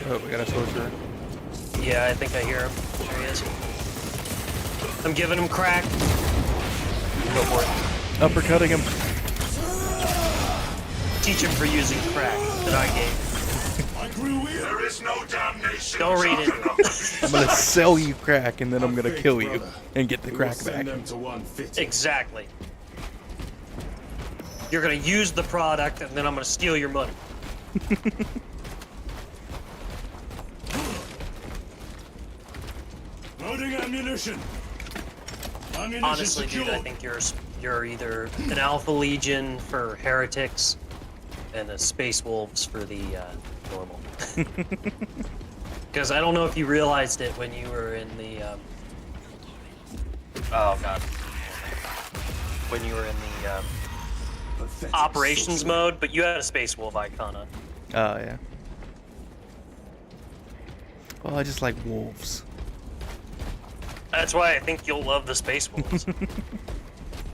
Oh, we got a sorcerer. Yeah, I think I hear him. There he is. I'm giving him crack. Go for it. Uppercutting him. Teach him for using crack that I gave. There is no damnation. Don't read it. I'm gonna sell you crack and then I'm gonna kill you and get the crack back. Exactly. You're gonna use the product and then I'm gonna steal your money. Loading ammunition. Honestly, dude, I think you're either an Alpha Legion for heretics and a Space Wolves for the normal. Because I don't know if you realized it when you were in the oh god, when you were in the operations mode, but you had a Space Wolf icon on. Oh, yeah. Well, I just like wolves. That's why I think you'll love the Space Wolves.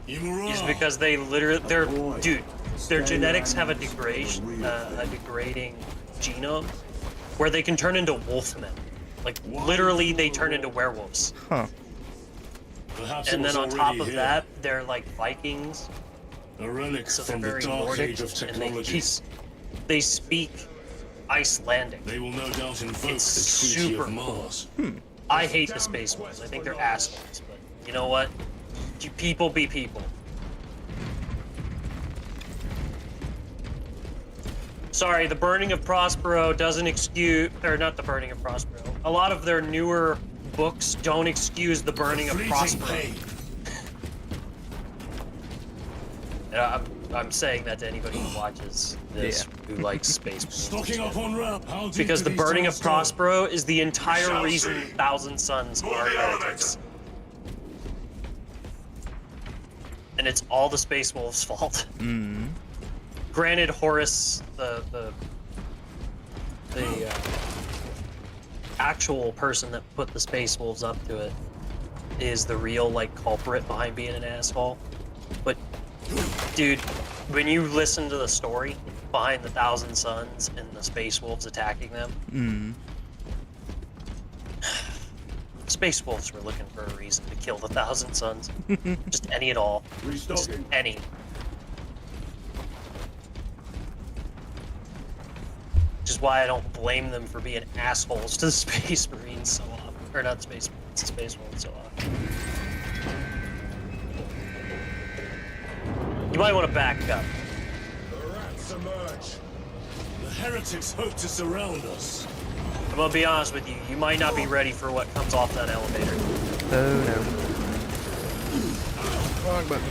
Is because they literally, dude, their genetics have a degrading genome where they can turn into wolfmen. Like, literally, they turn into werewolves. Huh. And then on top of that, they're like Vikings. A relic So they're from the very dark Nordic, age of and technology. they speak Icelandic. They will no doubt invoke It's the Treaty super of Mars. I hate the Space Wolves. I think they're assholes, but you know what? You people be people. Sorry, the burning of Prospero doesn't excuse, or not the burning of Prospero. A lot of their newer books don't excuse the burning of Prospero. And I'm saying that to anybody who watches this, who likes Space Wolves. Stocking up on rap. How deep Because do the these burning of tunnels go? Prospero is the entire shall reason see. Thousand Sons For are the heretics. And it's all the Space Wolves' fault. Granted, Horus, the actual person that put the Space Wolves up to it, is the real like culprit behind being an asshole. But dude, when you listen to the story behind the Thousand Sons and the Space Wolves attacking them, Space Wolves were looking for a reason to kill the Thousand Sons. Just any at all. Just any. Which is why I don't blame them for being assholes to the Space Marines so often. Or not Space Marines, the Space Wolves so often. You might want to back up. The rats emerge. The heretics hope to surround us. I'm gonna be honest with you, you might not be ready for what comes off that elevator. Oh, no. Wrong button.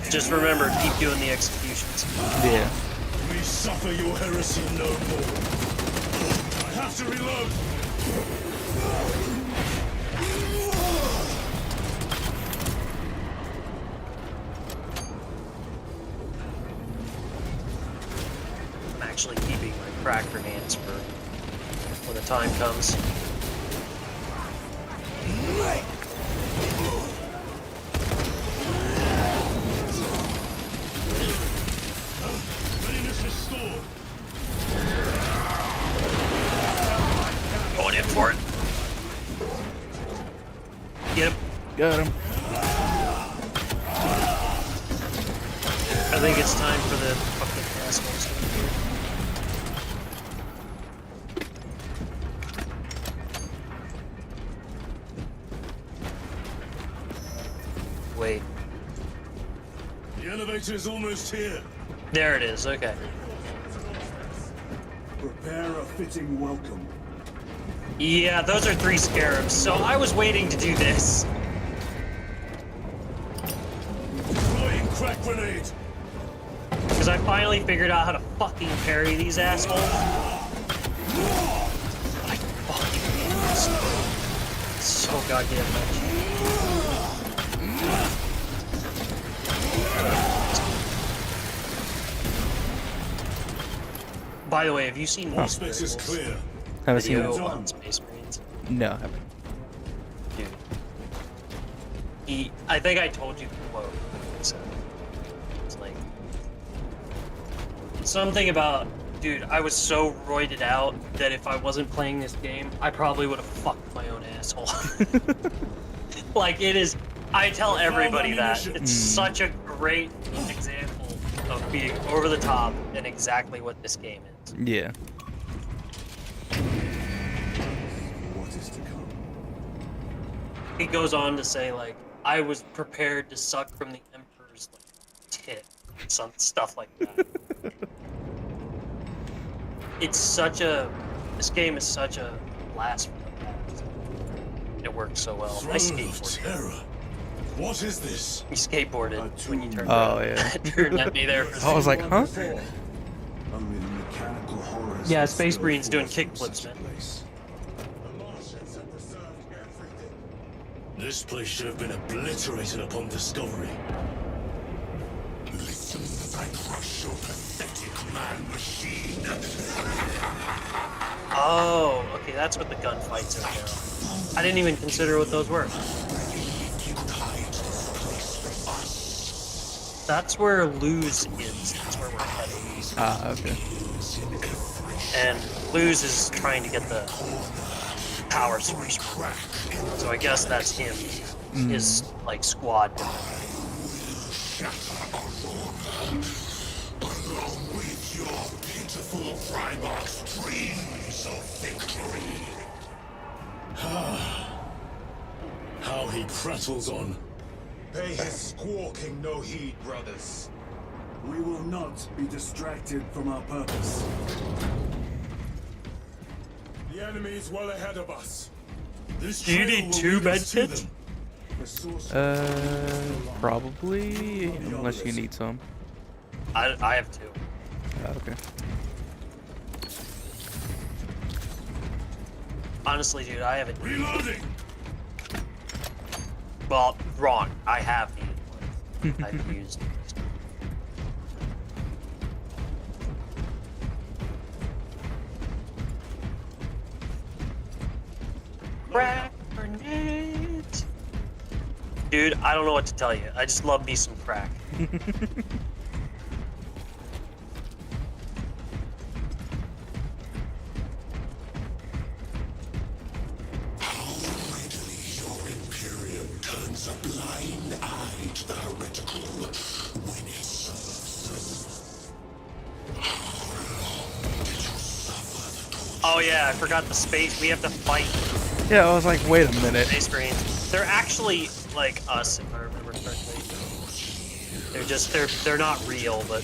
Just remember, keep doing the executions. Yeah. We suffer your heresy no more. I have to reload. I'm actually keeping my crack grenades for when the time comes. Readiness restored. Going in for it. Get him. Got him. I think it's time for the fucking assholes to Wait. The elevator's almost here. There it is. Okay. Prepare a fitting welcome. Yeah, those are 3 scarabs. So I was waiting to do this. Deploying crack grenade. Because I finally figured out how to fucking parry these assholes. I fucking hate this. So goddamn much. By the way, have you seen this Space is clear. Haven't seen video it. on Space Marines? No, I haven't. Dude. I think I told you the quote. So, it's like something about, dude, I was so roided out that if I wasn't playing this game, I probably would have fucked my own asshole. Like, it is, I tell everybody that. It's such a great example of being over the top and exactly what this game is. Yeah. What is to come? He goes on to say, like, I was prepared to suck from the Emperor's, like, tit. Some stuff like that. It's such a... This game is such a blast from the past. It works so well. I skateboarded. Terror. What is this? You skateboarded when you turned Oh, around. yeah. Turned at me there for I was like, huh? Only the mechanical horrors. Yeah, that Space still Marine's doing force from kickflips, such a man. place. The Martians have preserved everything. This place should have been obliterated upon discovery. Listen as I crush your pathetic man machine. Oh, okay, that's what the gunfights are there. I didn't even consider what those were. That's where Luz is. That's where we're heading. Ah, okay. And Luz is trying to get the power source. So I guess that's him. His, like, squad. Along with your pitiful Primarch's dreams of victory. How he prattles on. Pay his squawking no heed, brothers. We will not be distracted from our purpose. The enemy is well ahead of us. This Do you trail need will 2 lead med us to kits? them. The source Probably. Unless you need some. I have 2. Okay. Honestly, dude, I haven't. Reloading. Well, wrong. I have needed one. I've used. Crack grenades. Dude, I don't know what to tell you. I just love me some crack. Your Imperium turns a blind eye to the heretical when it serves Oh yeah, I forgot the space. We have to fight Yeah, I was like, wait a minute. space marines. They're actually like us, if I remember correctly. They're just they're not real, but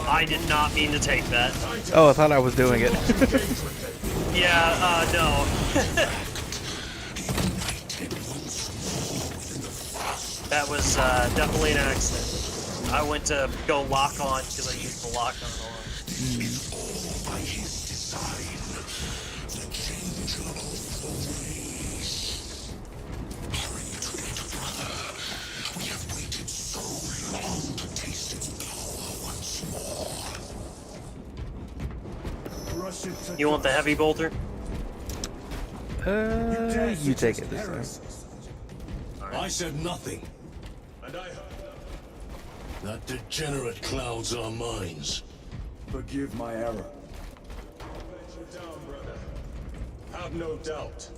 I did not mean to take that. Oh, I thought I was doing it. Yeah, no. That was definitely an accident. I went to go lock on because I used the lock on a lot. by his design. The changeable ways. Hurry to it, brother. We have waited so long to taste its power once more. Rush it to You want the heavy bolter? You take it this time. I said nothing. And I heard That degenerate clouds our minds. Forgive my error. Let you down, brother. Have no doubt.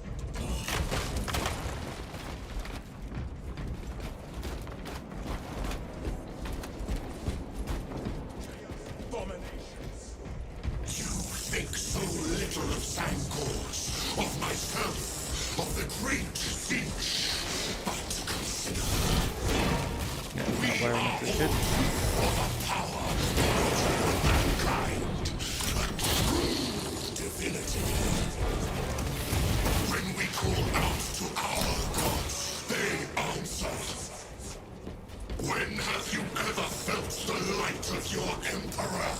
Abominations. You think so little of Sangors, of myself, of the great Finch. But consider, Yeah, not wearing it for shit. for the power of mankind, a true divinity. When we call out to our gods, they answer. When have you ever felt the light of your emperor?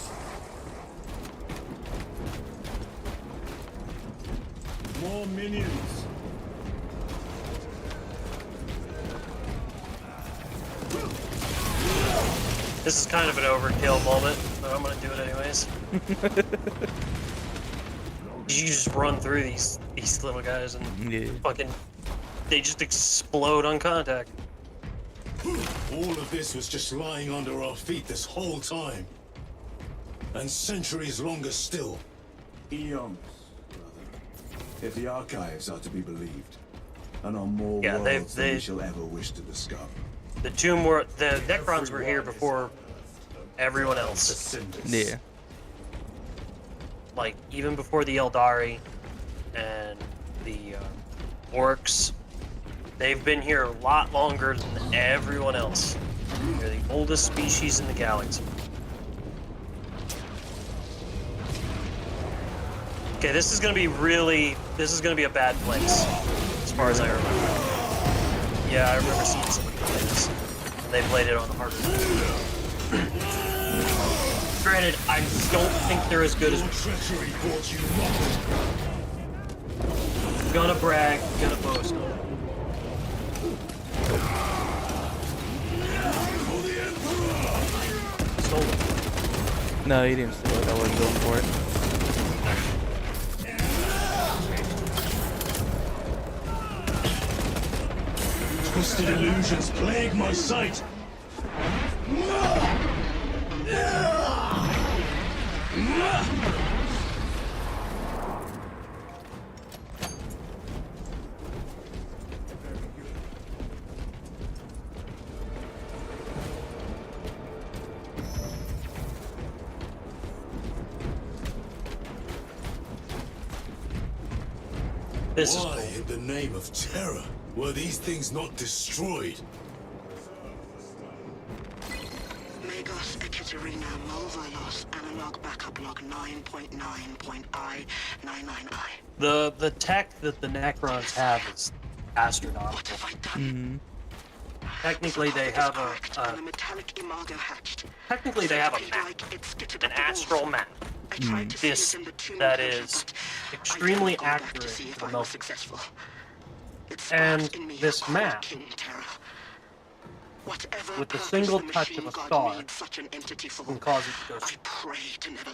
More minions. This is kind of an overkill moment, but I'm gonna do it anyways. You just run through these little guys and Yeah. fucking they just explode on contact. All of this was just lying under our feet this whole time. And centuries longer still. Eons, brother. If the archives are to be believed, and on more Yeah, worlds than they- we shall ever wish to discover. The Necrons were here before everyone else. Yeah. Like even before the Eldari and the Orcs. They've been here a lot longer than everyone else. They're the oldest species in the galaxy. Okay, this is gonna be a bad place, as far as I remember. Yeah, I remember seeing somebody play this. They played it on the harder. Granted, I don't think they're as good as Treachery brought you gonna brag, gonna boast. Stole it. No, he didn't steal it. I wasn't going for it. Twisted illusions plague my sight. This is Why, cool. in the name of terror, were these things not destroyed? Megos Ekaterina Molvilos Analog Backup Log 9.9.I99I. The tech that the Necrons have is astronomical. What have I done? Technically, they have a metallic imago hatched. technically they have a map, Like it skittered an at the walls. astral map. I tried to see This it in the tomb that enclosure, is but extremely I didn't go back accurate to see if for I was most. successful. It And sparked in me this a cold map, king terror. Whatever with the purpose single the touch of machine a god star, made such an entity for, can cause it to go. I pray to never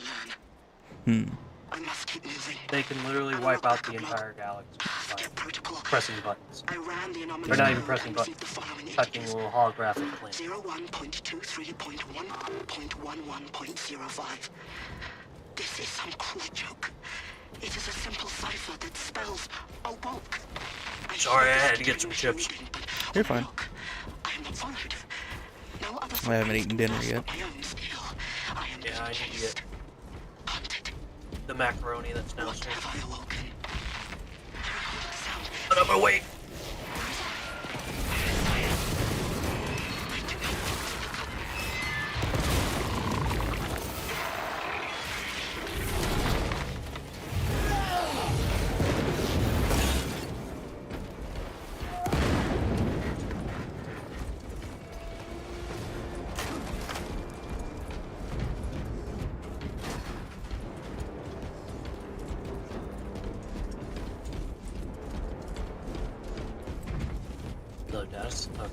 learn. I must keep moving. They can literally wipe out the entire galaxy by Forget protocol. pressing buttons. I ran the anomalous Or not even code pressing and buttons, received the following touching a images. little holographic planet. 01.23.1.11.05. This is some cruel joke. It is a simple cipher that spells awoke. Sorry, I had to get some chips. You're fine. I am not followed. No other I haven't eaten dinner yet. my own skill. I am Yeah, I need to chased, get hunted. the macaroni that's What downstairs. have I awoken? I recall the sound. But I'm gonna wait. No, Dennis? Okay.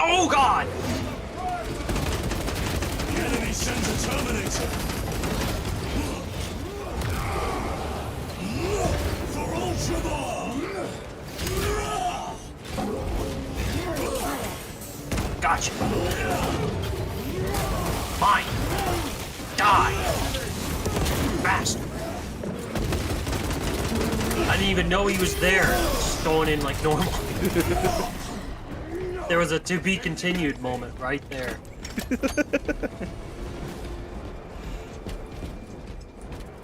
Oh God! The enemy sends a Terminator! didn't even know he was there. Just going in like normal. There was a to be continued moment right there.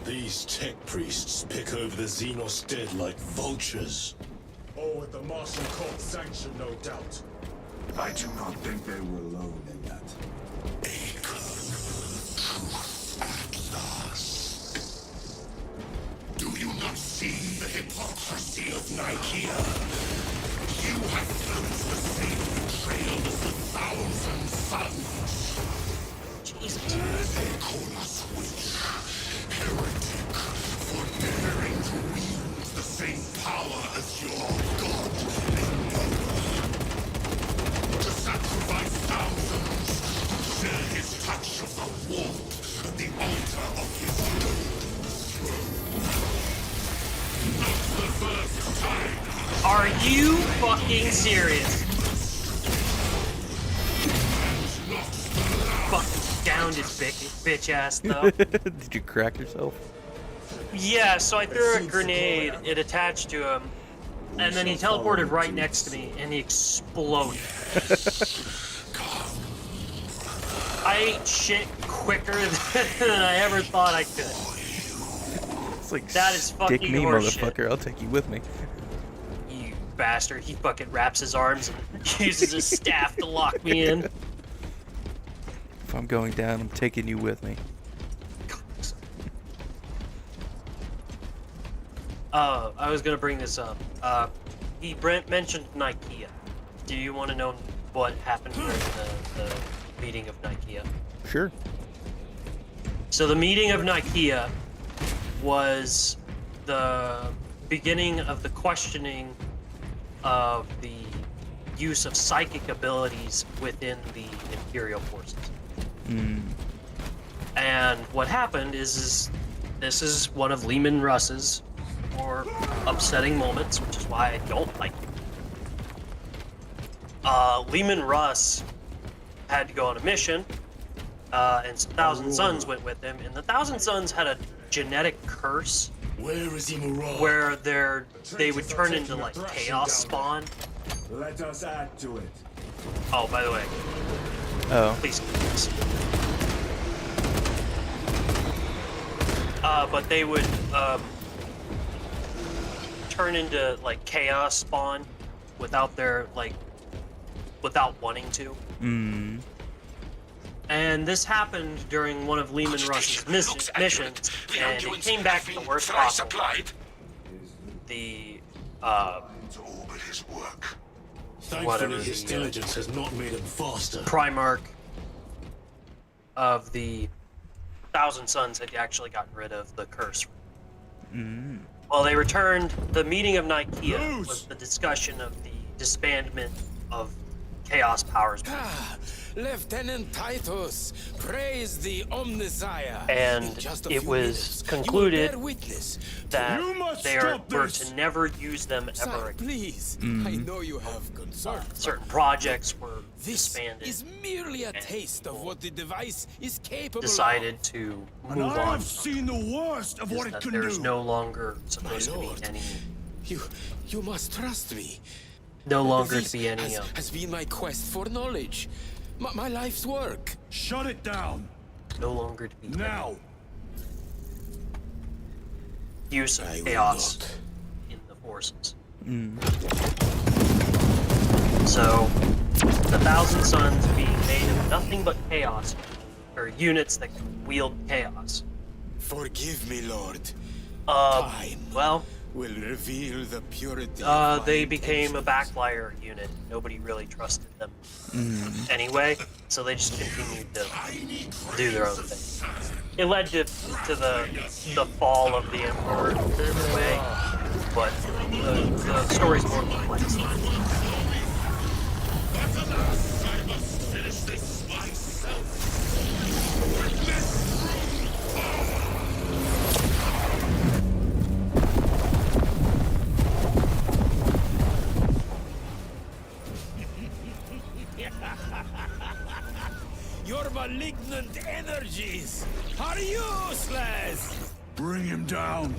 These tech priests pick over the Xenos dead like vultures. All with the Martian cult sanction, no doubt. I do not think they were alone in that. Do you not see the hypocrisy of Nicaea? You have felt the same betrayal as the Thousand Sons. Jesus. They call us witch, heretic, for daring to wield the same power as your god. To sacrifice thousands, to share his touch of the warmth at the altar of his not the first time. Are you fucking serious? Fucking downed his bitch ass though. Did you crack yourself? Yeah, so I threw a grenade, it attached to him, and then he teleported right next to me, and he exploded. I ate shit quicker than I ever thought I could. It's like, That is fucking stick me, horseshit. motherfucker. I'll take you with me. You bastard. He fucking wraps his arms and uses his staff to lock me in. If I'm going down, I'm taking you with me. I was gonna bring this up. He mentioned Nicaea. Do you want to know what happened during the meeting of Nicaea? Sure. So the meeting of Nicaea was the beginning of the questioning of the use of psychic abilities within the Imperial forces. And what happened is this is one of Lehman Russ's more upsetting moments, which is why I don't like him. Lehman Russ had to go on a mission, and some Thousand Sons went with him, and the Thousand Sons had a genetic curse Where is Imura? where they would turn into like chaos spawn. Let us add to it. Oh, by the way, Oh. please. But they would turn into like chaos spawn without without wanting to. And this happened during one of Lehman Russ's missions, and it came back to the worst possible. The To orbit his work. whatever Thankfully, his the intelligence has not made him faster. Primarch of the Thousand Sons had actually gotten rid of the curse. Well, they returned. The meeting of Nicaea was the discussion of the disbandment of Chaos Powers. Lieutenant Titus, praise the Omnissiah. And In just a it few was minutes, concluded you will bear witness that You must they stop were this! to never use them ever Sir, again. please. I know you have concerns. Certain projects were This disbanded. is merely a taste of what the device is capable Decided to And move I on. have seen the worst of Is what it that can there's do. no longer supposed to lord. be any, of. You must trust me. no longer This to be any has been my quest for knowledge. My life's work. Shut it down. no longer to be Now. use of I will chaos not. in the forces. So, the Thousand Sons being made of nothing but chaos, or units that can wield chaos. Forgive me, Lord. Time Well, will reveal the purity of my they became a intentions. backfire unit. Nobody really trusted them anyway, so they just continued to do their own thing. It led to the fall of the Emperor in a way, but the story's more complex. Your malignant energies are useless! Bring him down.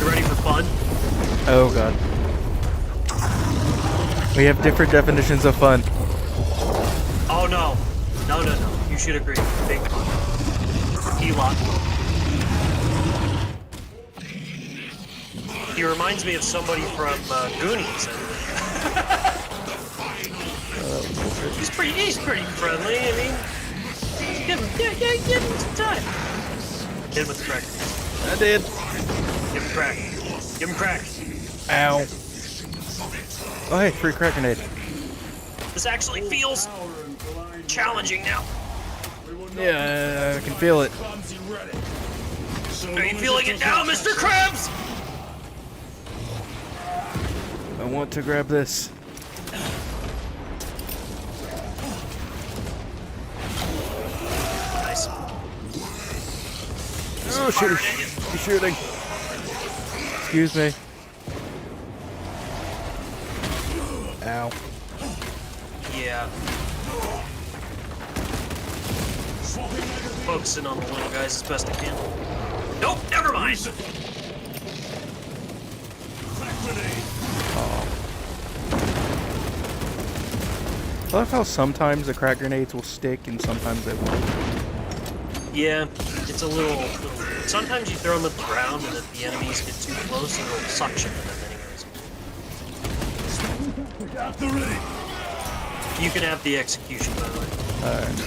You ready for fun? Oh god. We have different definitions of fun. Oh no. No, no, no. You should agree. Big fun. Elon. He reminds me of somebody from Goonies. He's pretty friendly. I mean, give him some time. Hit him with the crack. I did. Give him crack. Give him crack. Ow. Oh hey, free crack grenade. This actually feels challenging now. Yeah, I can feel it. Are you feeling it now, Mr. Krabs? I want to grab this. Nice. Oh shit, he's shooting. Excuse me. Ow. Yeah. Focusing on the little guys as best I can. Nope, never mind. I love how sometimes the crack grenades will stick and sometimes they won't. Yeah, it's a little. Sometimes you throw them at the ground, and if the enemies get too close, it'll suction them anyways. You can have the execution, by the way. Alright.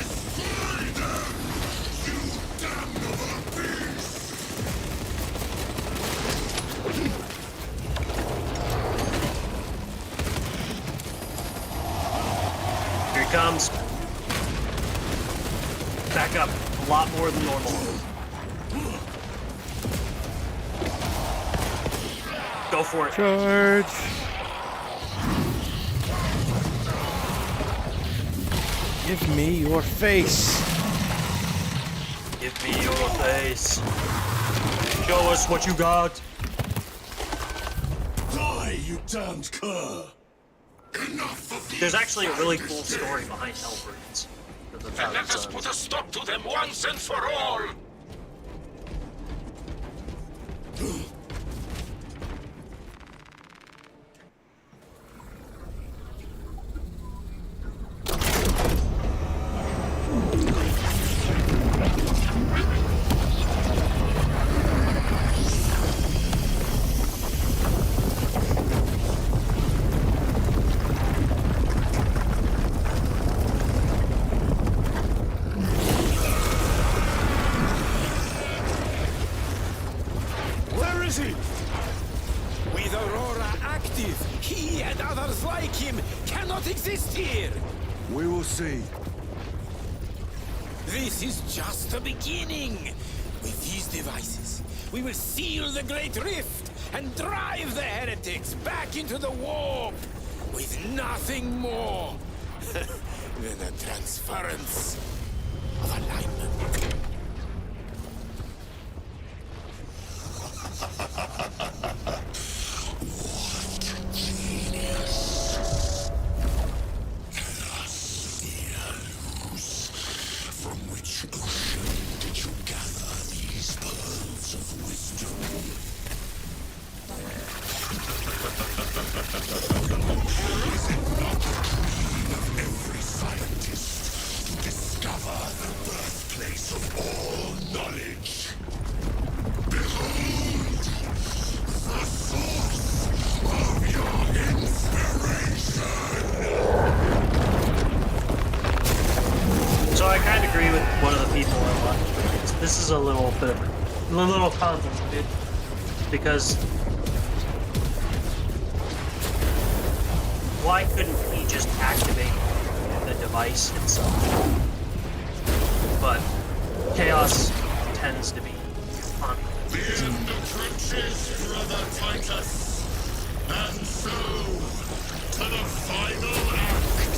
Here he comes. Back up a lot more than normal. Go for it. Charge! Give me your face! Give me your face. Show us what you got. Die, you damned cur! There's actually a really cool story behind Hellbreeds. And let us put a stop to them once and for all! Where is he? With Aurora active, he and others like him cannot exist here. We will see. This is just the beginning. With these devices, we will seal the Great Rift and drive the heretics back into the warp with nothing more than a transference of alignment. From which ocean did you gather these pearls of wisdom? Is it not the dream of every scientist to discover the birthplace of all knowledge? Behold, the source of your inspiration! So I kind of agree with one of the people I watched. This is a little bit of a little complicated because why couldn't he just activate the device itself? But chaos tends to be complicated. In the trenches, brother Titus. And so, to the final act.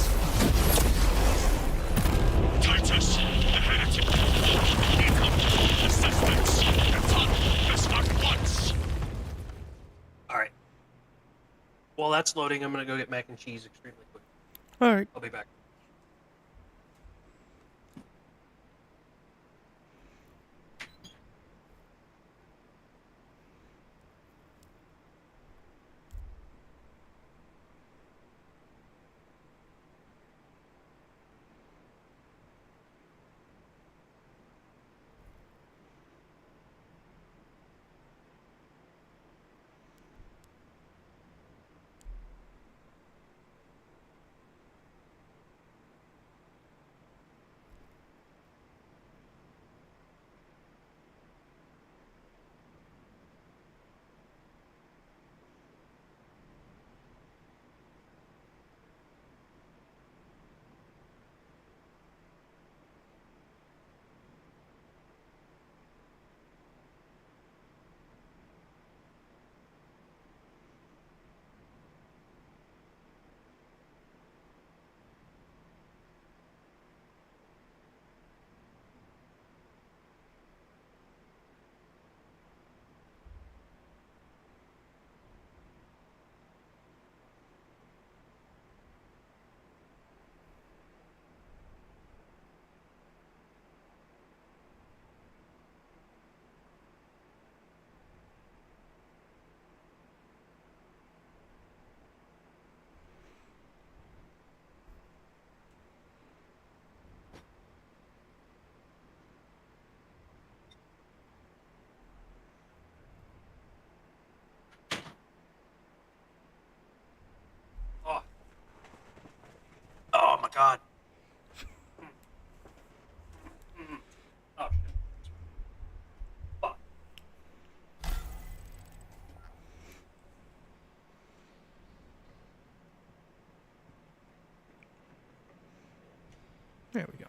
Titus, the heretic. Incomplete assessments. Done. Let's start once. All right. While that's loading, I'm gonna go get mac and cheese extremely quick. Alright. I'll be back. God. Oh, shit. Fuck. There we go.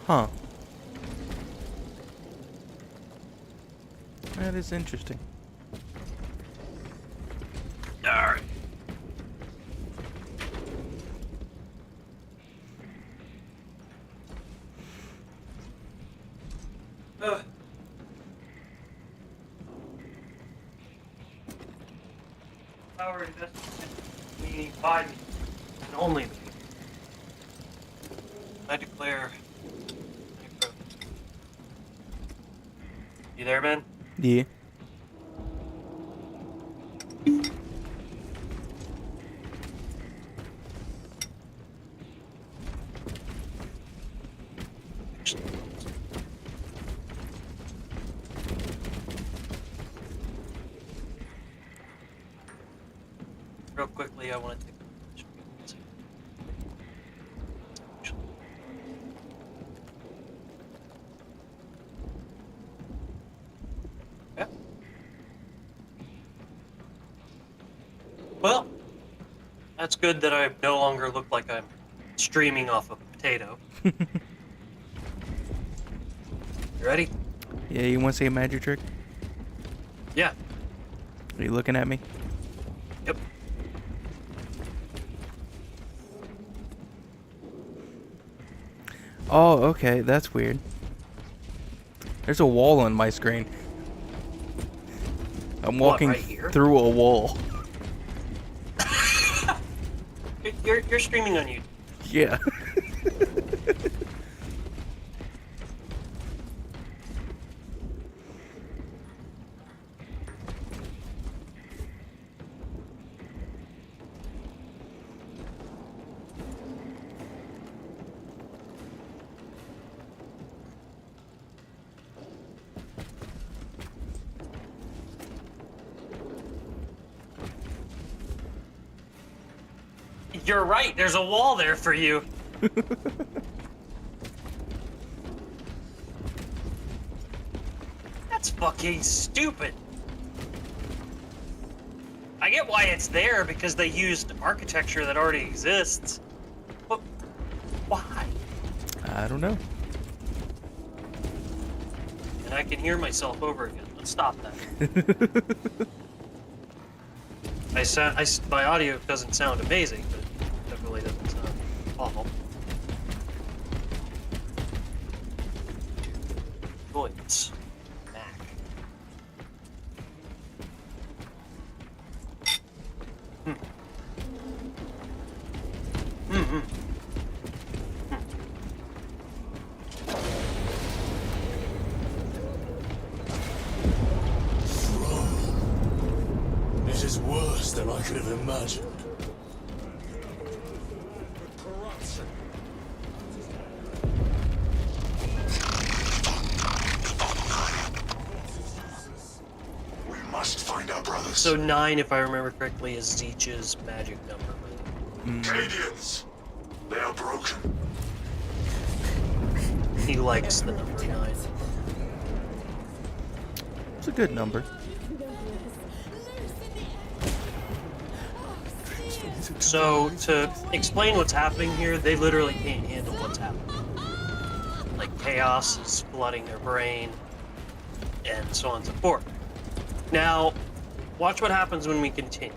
Huh. That is interesting. Alright. Power invested in me by me, and only me. I declare. You there, man? Yeah. Real quickly, I want to take a yeah. Well, that's good that I no longer look like I'm streaming off a potato. You ready? Yeah, you want to see a magic trick? Yeah. Are you looking at me? Yep. Oh, okay, that's weird. There's a wall on my screen. I'm walking right here? through a wall. You're streaming on YouTube. Yeah. You're right, there's a wall there for you. That's fucking stupid. I get why it's there because they used architecture that already exists. But why? I don't know. And I can hear myself over again. Let's stop that. My audio doesn't sound amazing, but it definitely doesn't sound awful. Voids. Mac. This is worse than I could have imagined. We must find our brothers. So 9, if I remember correctly, is Zeech's magic number. Cadians! They are broken. He likes the number 9. It's a good number. So, to explain what's happening here, they literally can't handle what's happening. Like, chaos is flooding their brain, and so on and so forth. Now, watch what happens when we continue.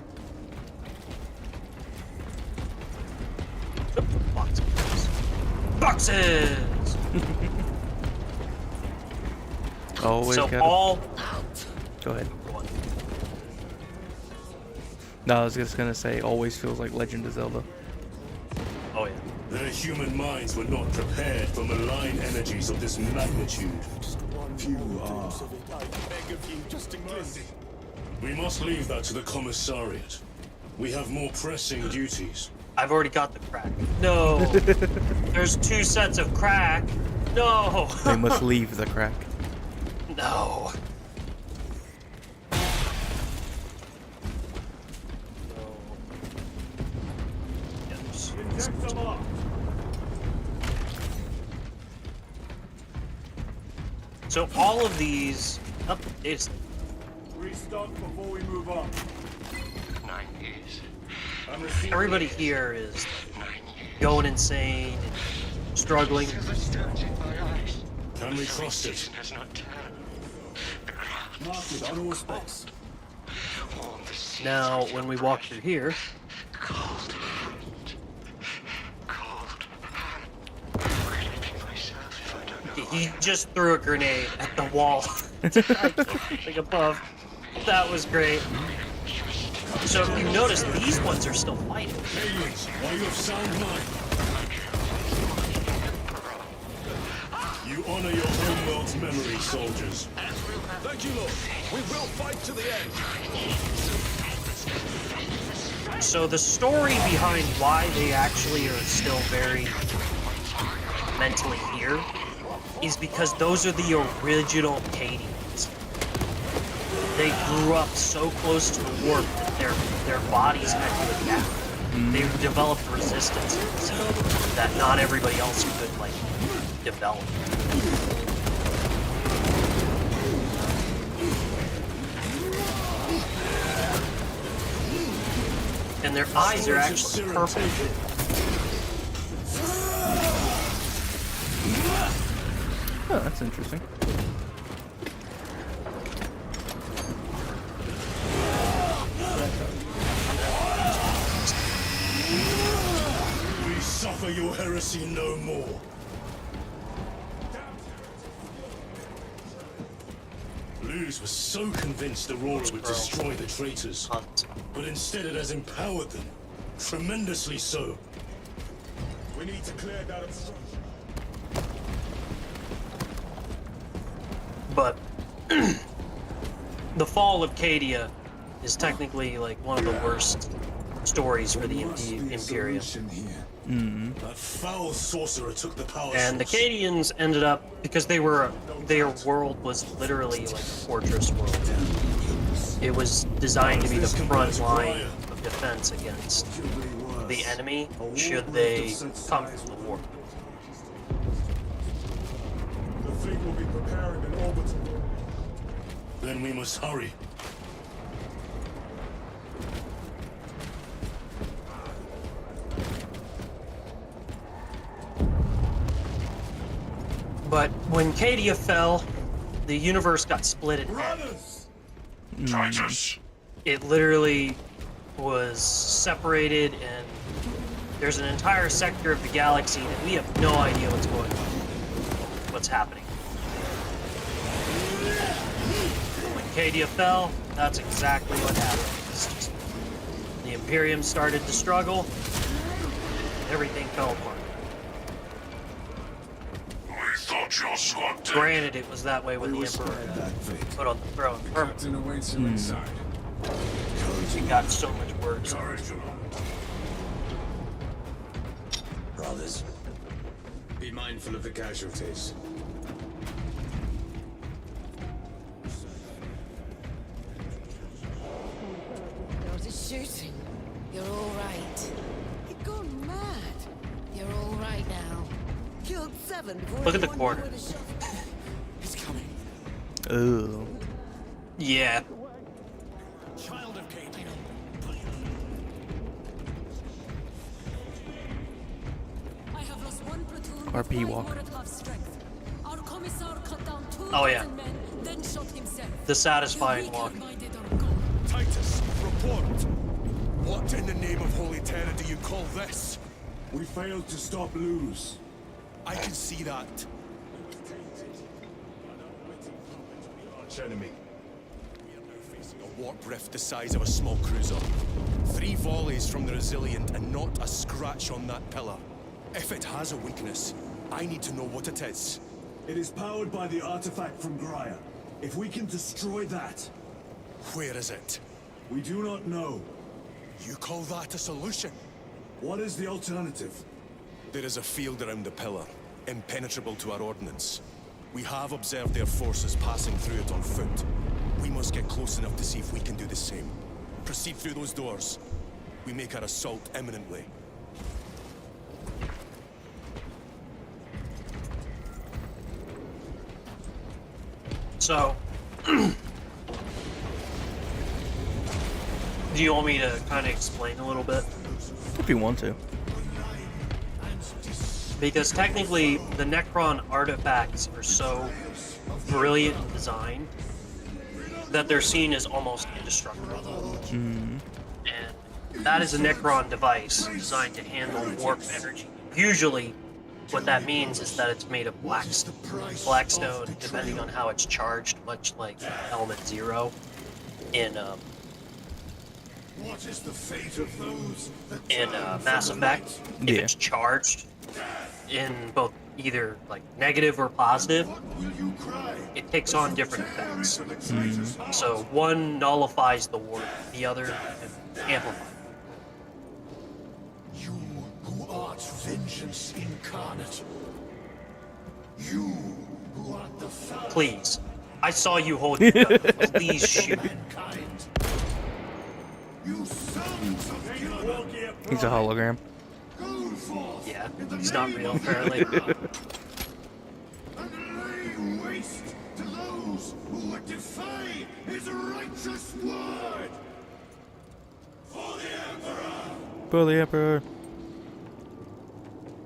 Oop, boxes. Boxes! Always So gotta... all... Go ahead. No, I was just gonna say, always feels like Legend of Zelda. Oh yeah. Their human minds were not prepared for malign energies of this magnitude. Few are. I beg of you, just to mercy. We must leave that to the commissariat. We have more pressing duties. I've already got the crack. No. There's 2 sets of crack. No. They must leave the crack. No. Inject them up. So all of these up is Restock before we move on. 9 years. I'm receiving. everybody here is going insane and struggling. Can we trust it? Has not turned. Mark it on all specs. Now, when we walk through here, Cold hand. Cold hand. Where can I be myself if I don't know? he just threw a grenade at the wall. Like above. That was great. So if you notice, these ones are still fighting. Aliens, are you of sound mind? You honor your homeworld's memory, soldiers. Thank you, Lord. We will fight to the end. So the story behind why they actually are still very mentally here is because those are the original Cadians. They grew up so close to the warp that their bodies had to adapt. They developed resistances that not everybody else could like develop. And their eyes are actually purple. Oh, that's interesting. We suffer your heresy no more. Luz was so convinced Aurora would destroy the traitors, but instead it has empowered them. Tremendously so. We need to clear that obstruction. But the fall of Cadia is technically like one of the worst stories for the Imperium. That foul sorcerer took the power And the source. Cadians ended up because their world was literally like a fortress world. It was designed to be the front line of defense against the enemy should they come from the warp. The fleet will be preparing an orbital. Then we must hurry. But when Cadia fell, the universe got split in half. Titus. It literally was separated, and there's an entire sector of the galaxy that we have no idea what's going on, what's happening. When Cadia fell, that's exactly what happened. It's just, the Imperium started to struggle, everything fell apart. We thought your squad dead. Granted, it was that way when the Emperor got put on the throne permanently. awaits you inside. It got so much worse. Brothers, be mindful of the casualties. Yours is shooting. You're all right. You've gone mad. You're all right now. Killed 7 before Look at the anyone corner. knew where to shove. He's coming. Oh. Yeah. Child of Cadia. I have lost 1 platoon RP with 5 walk. Molotov strength. Our commissar cut down 2,000 Oh, yeah. men, then shot himself. The satisfying You walk. weak-minded are gone. Titus, report. What in the name of Holy Terror do you call this? We failed to stop Luz. I can see that. Arch enemy. We are now facing a warp rift the size of a small cruiser. 3 volleys from the Resilient and not a scratch on that pillar. If it has a weakness, I need to know what it is. It is powered by the artifact from Graia. If we can destroy that, Where is it? we do not know. You call that a solution? What is the alternative? There is a field around the pillar, impenetrable to our ordnance. We have observed their forces passing through it on foot. We must get close enough to see if we can do the same. Proceed through those doors. We make our assault imminently. So, do you want me to kind of explain a little bit? If you want to. Because technically, the Necron artifacts are so brilliant in design that they're seen as almost indestructible. And that is a Necron device designed to handle warp energy. Usually, what that means is that it's made of blackstone, depending on how it's charged, much like Element Zero in What is the fate of those that Mass Effect. If it's charged in both either like negative or positive, it takes on different effects. So one nullifies the warp, the other amplifies. You who art vengeance incarnate. You who art the foul Please, I saw you hold your gun. Please shoot. mankind. You sons of Gilbert. He's a hologram. Yeah, he's not real apparently. And lay waste to those who would defy his righteous word. For the Emperor. For the Emperor.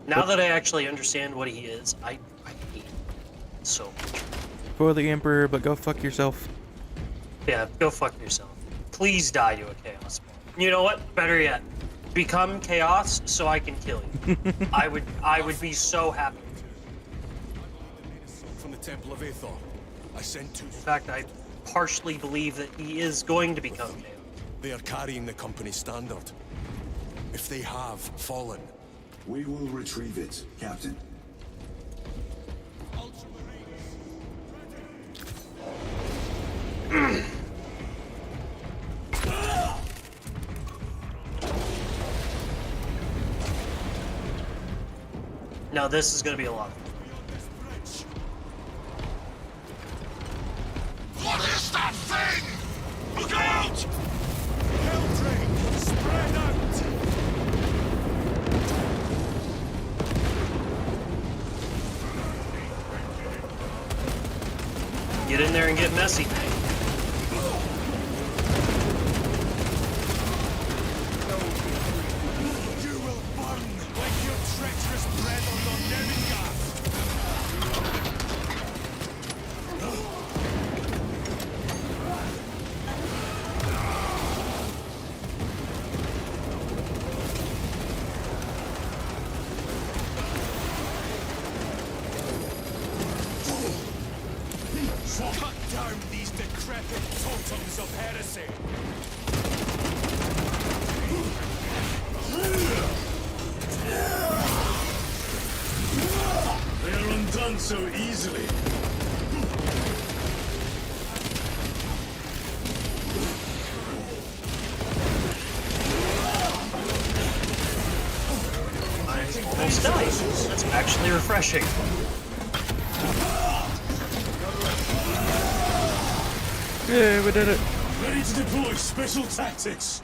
Now that I actually understand what he is, I hate him so much. For the Emperor, but go fuck yourself. Yeah, go fuck yourself. Please die to a chaos ball. You know what? Better yet, become chaos so I can kill you. I would be so happy. From the Temple of Aethor, I sent two. In fact, I partially believe that he is going to become chaos. They are carrying the company's standard. If they have fallen, We will retrieve it, Captain. Now this is going to be a lot of fun. What is that thing? Look out! Helldrake, spread out! Get in there and get messy. You will burn like your treacherous brethren on Nevingath! Cut down these decrepit totems of heresy! They are undone so easily. Almost died. That's actually refreshing. Yeah, we did it. Ready to deploy special tactics.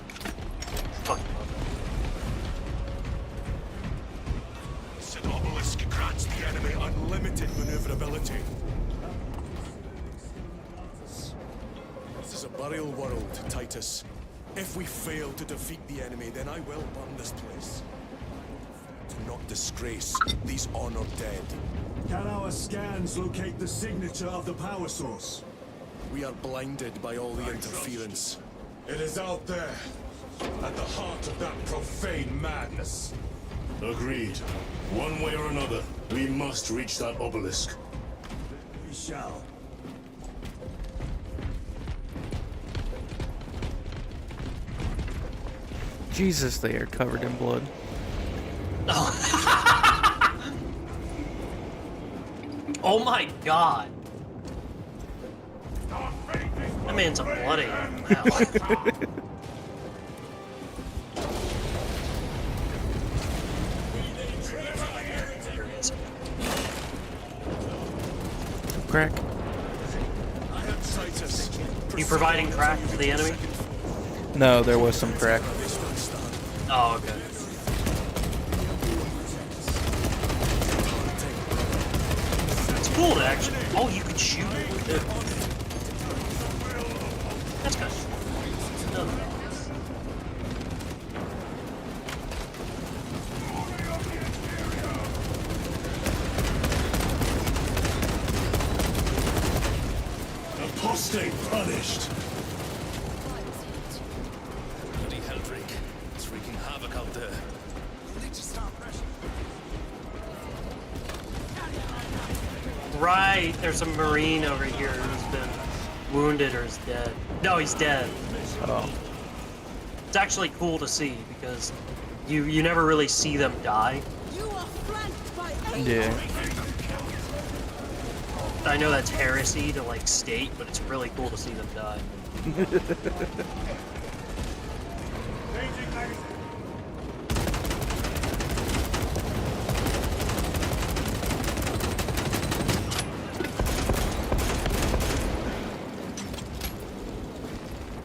Fuck. Said obelisk grants the enemy unlimited maneuverability. This is a burial world, Titus. If we fail to defeat the enemy, then I will burn this place. To not disgrace these honored dead. Can our scans locate the signature of the power source? We are blinded by all the interference. It is out there, at the heart of that profane madness. Agreed. One way or another, we must reach that obelisk. We shall. Jesus, they are covered in blood. Oh my god. That man's a bloody now. Crack. You providing crack to the enemy? No, there was some crack. Oh, okay. It's cool to actually. Oh, you could shoot it too. That's kind of cool. No. Apostate punished. Bloody Heldrick. It's wreaking havoc out there. Right, there's a Marine over here who's been wounded or is dead. No, he's dead. Oh. It's actually cool to see because you never really see them die. You are flanked by Yeah. I know that's heresy to like state, but it's really cool to see them die.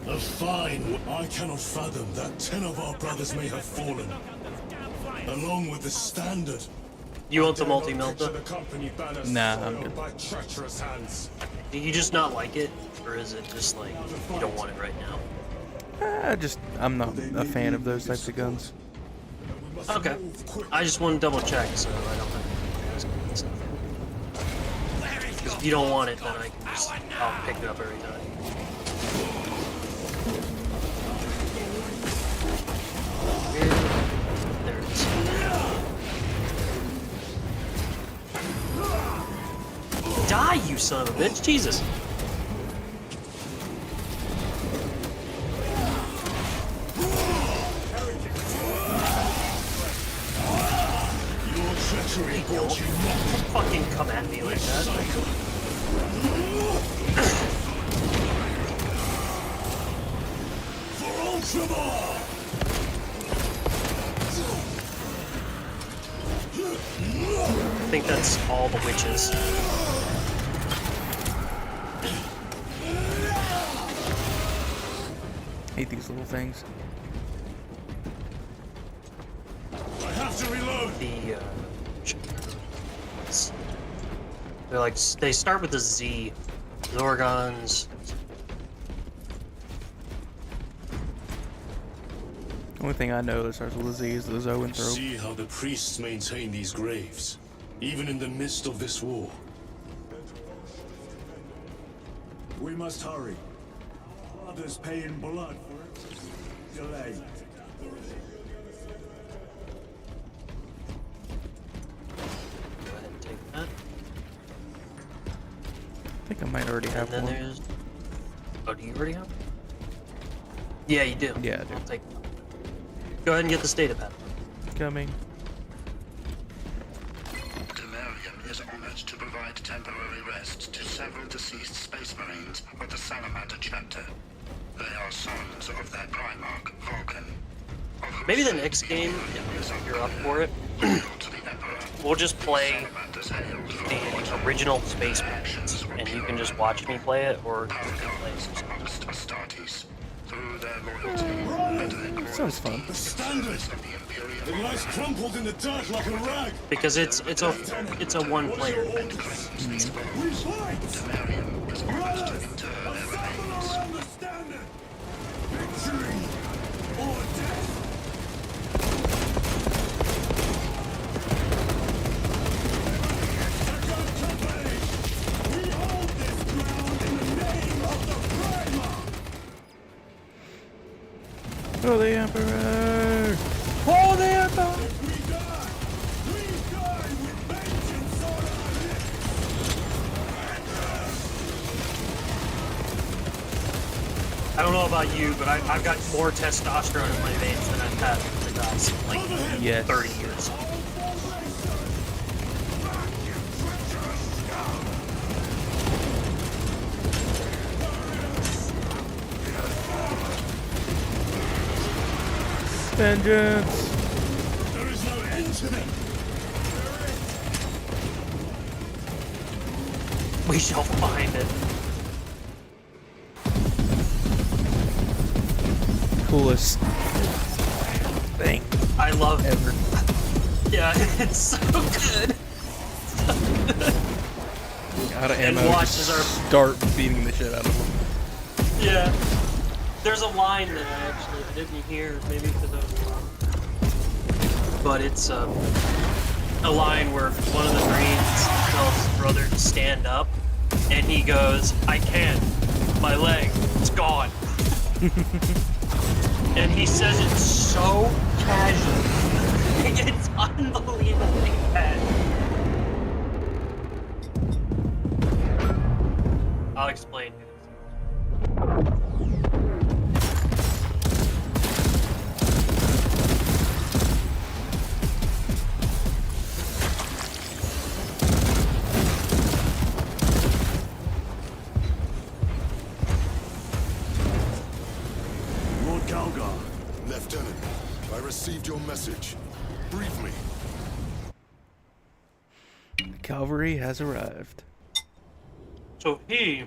A fine. I cannot fathom that 10 of our brothers may have fallen. Along with the standard. You want the multi-melta? Nah, I'm good. Do you just not like it? Or is it just like you don't want it right now? I'm not a fan of those types of guns. Okay. I just want to double check so I don't have to. Because if you don't want it, then I can just I'll pick it up every time. There it is. Die, you son of a bitch! Jesus. Your treachery Hey, don't fucking come at me like that. for Ultramar! I think that's all the witches. Hate these little things. I have to reload! The they're like they start with the Z. Zorgons. Only thing I know that starts with a Z is the Zoan throat. See how the priests maintain these graves, even in the midst of this war. We must hurry. Others pay in blood for it. Delay. Go ahead and take that. I think I might already have And then one. there's. Oh, do you already have? Yeah, you do. Yeah, I do. I'll take. Go ahead and get this data pad. Coming. Demarium is honored to provide temporary rest to several deceased space marines of the Salamander chapter. They are sons of their Primarch, Vulcan. Maybe the next game, if you're up for it, we'll just play the original Space Marines, and you can just watch me play it, or you can play it. amongst Astartes. Through their loyalty, and their Sounds fun. The standard! It lies crumpled in the dirt like a rag! Because it's a one player. We fight! Demarium is honored to inter their remains. Understanding! Victory or death! Second company! We hold this ground in the name of the Primarch! Oh, the Emperor! Oh, the Emperor! If we die with vengeance on our lips! I don't know about you, but I've got more testosterone in my veins than I've had for the last like Yes. 30 years. Vengeance! There is no end to them! We shall find it. Coolest thing I love it. ever. Yeah, it's so good. Out of And ammo, watches just our- start beating the shit out of them. Yeah. There's a line that I didn't hear, maybe because I was wrong. But it's a line where one of the Marines tells his brother to stand up, and he goes, "I can't. My leg, it's gone." And he says it so casually. It's unbelievably bad. I'll explain. Lord Calgar. Lieutenant, I received your message. Brief me. The cavalry has arrived. So he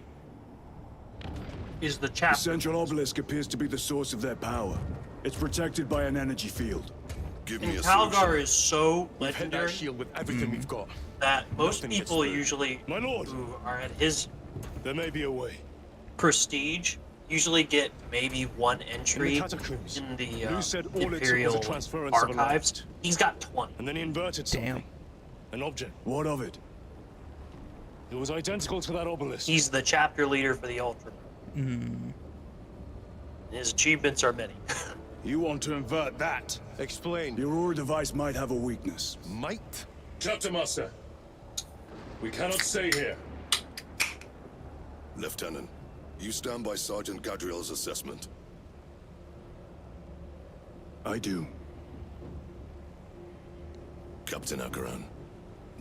is the The chap. central obelisk appears to be the source of their power. It's protected by an energy field. Give me And a Calgar solution. is so Hit that legendary shield with everything we've got. that most Nothing gets people through. usually My lord. who are at his There may be a way. prestige usually get maybe one entry In the catacombs, in the Lou said all it took was a Imperial transference of a archives. loft. He's got 20. And then he inverted something. Damn. An object. What of it? It was identical to that obelisk. He's the chapter leader for the Ultramarine. Mm. His achievements are many. You want to invert that? Explain. Your Aurora device might have a weakness. Might? Chapter Master, we cannot stay here. Lieutenant, you stand by Sergeant Gadriel's assessment. I do. Captain Akaran,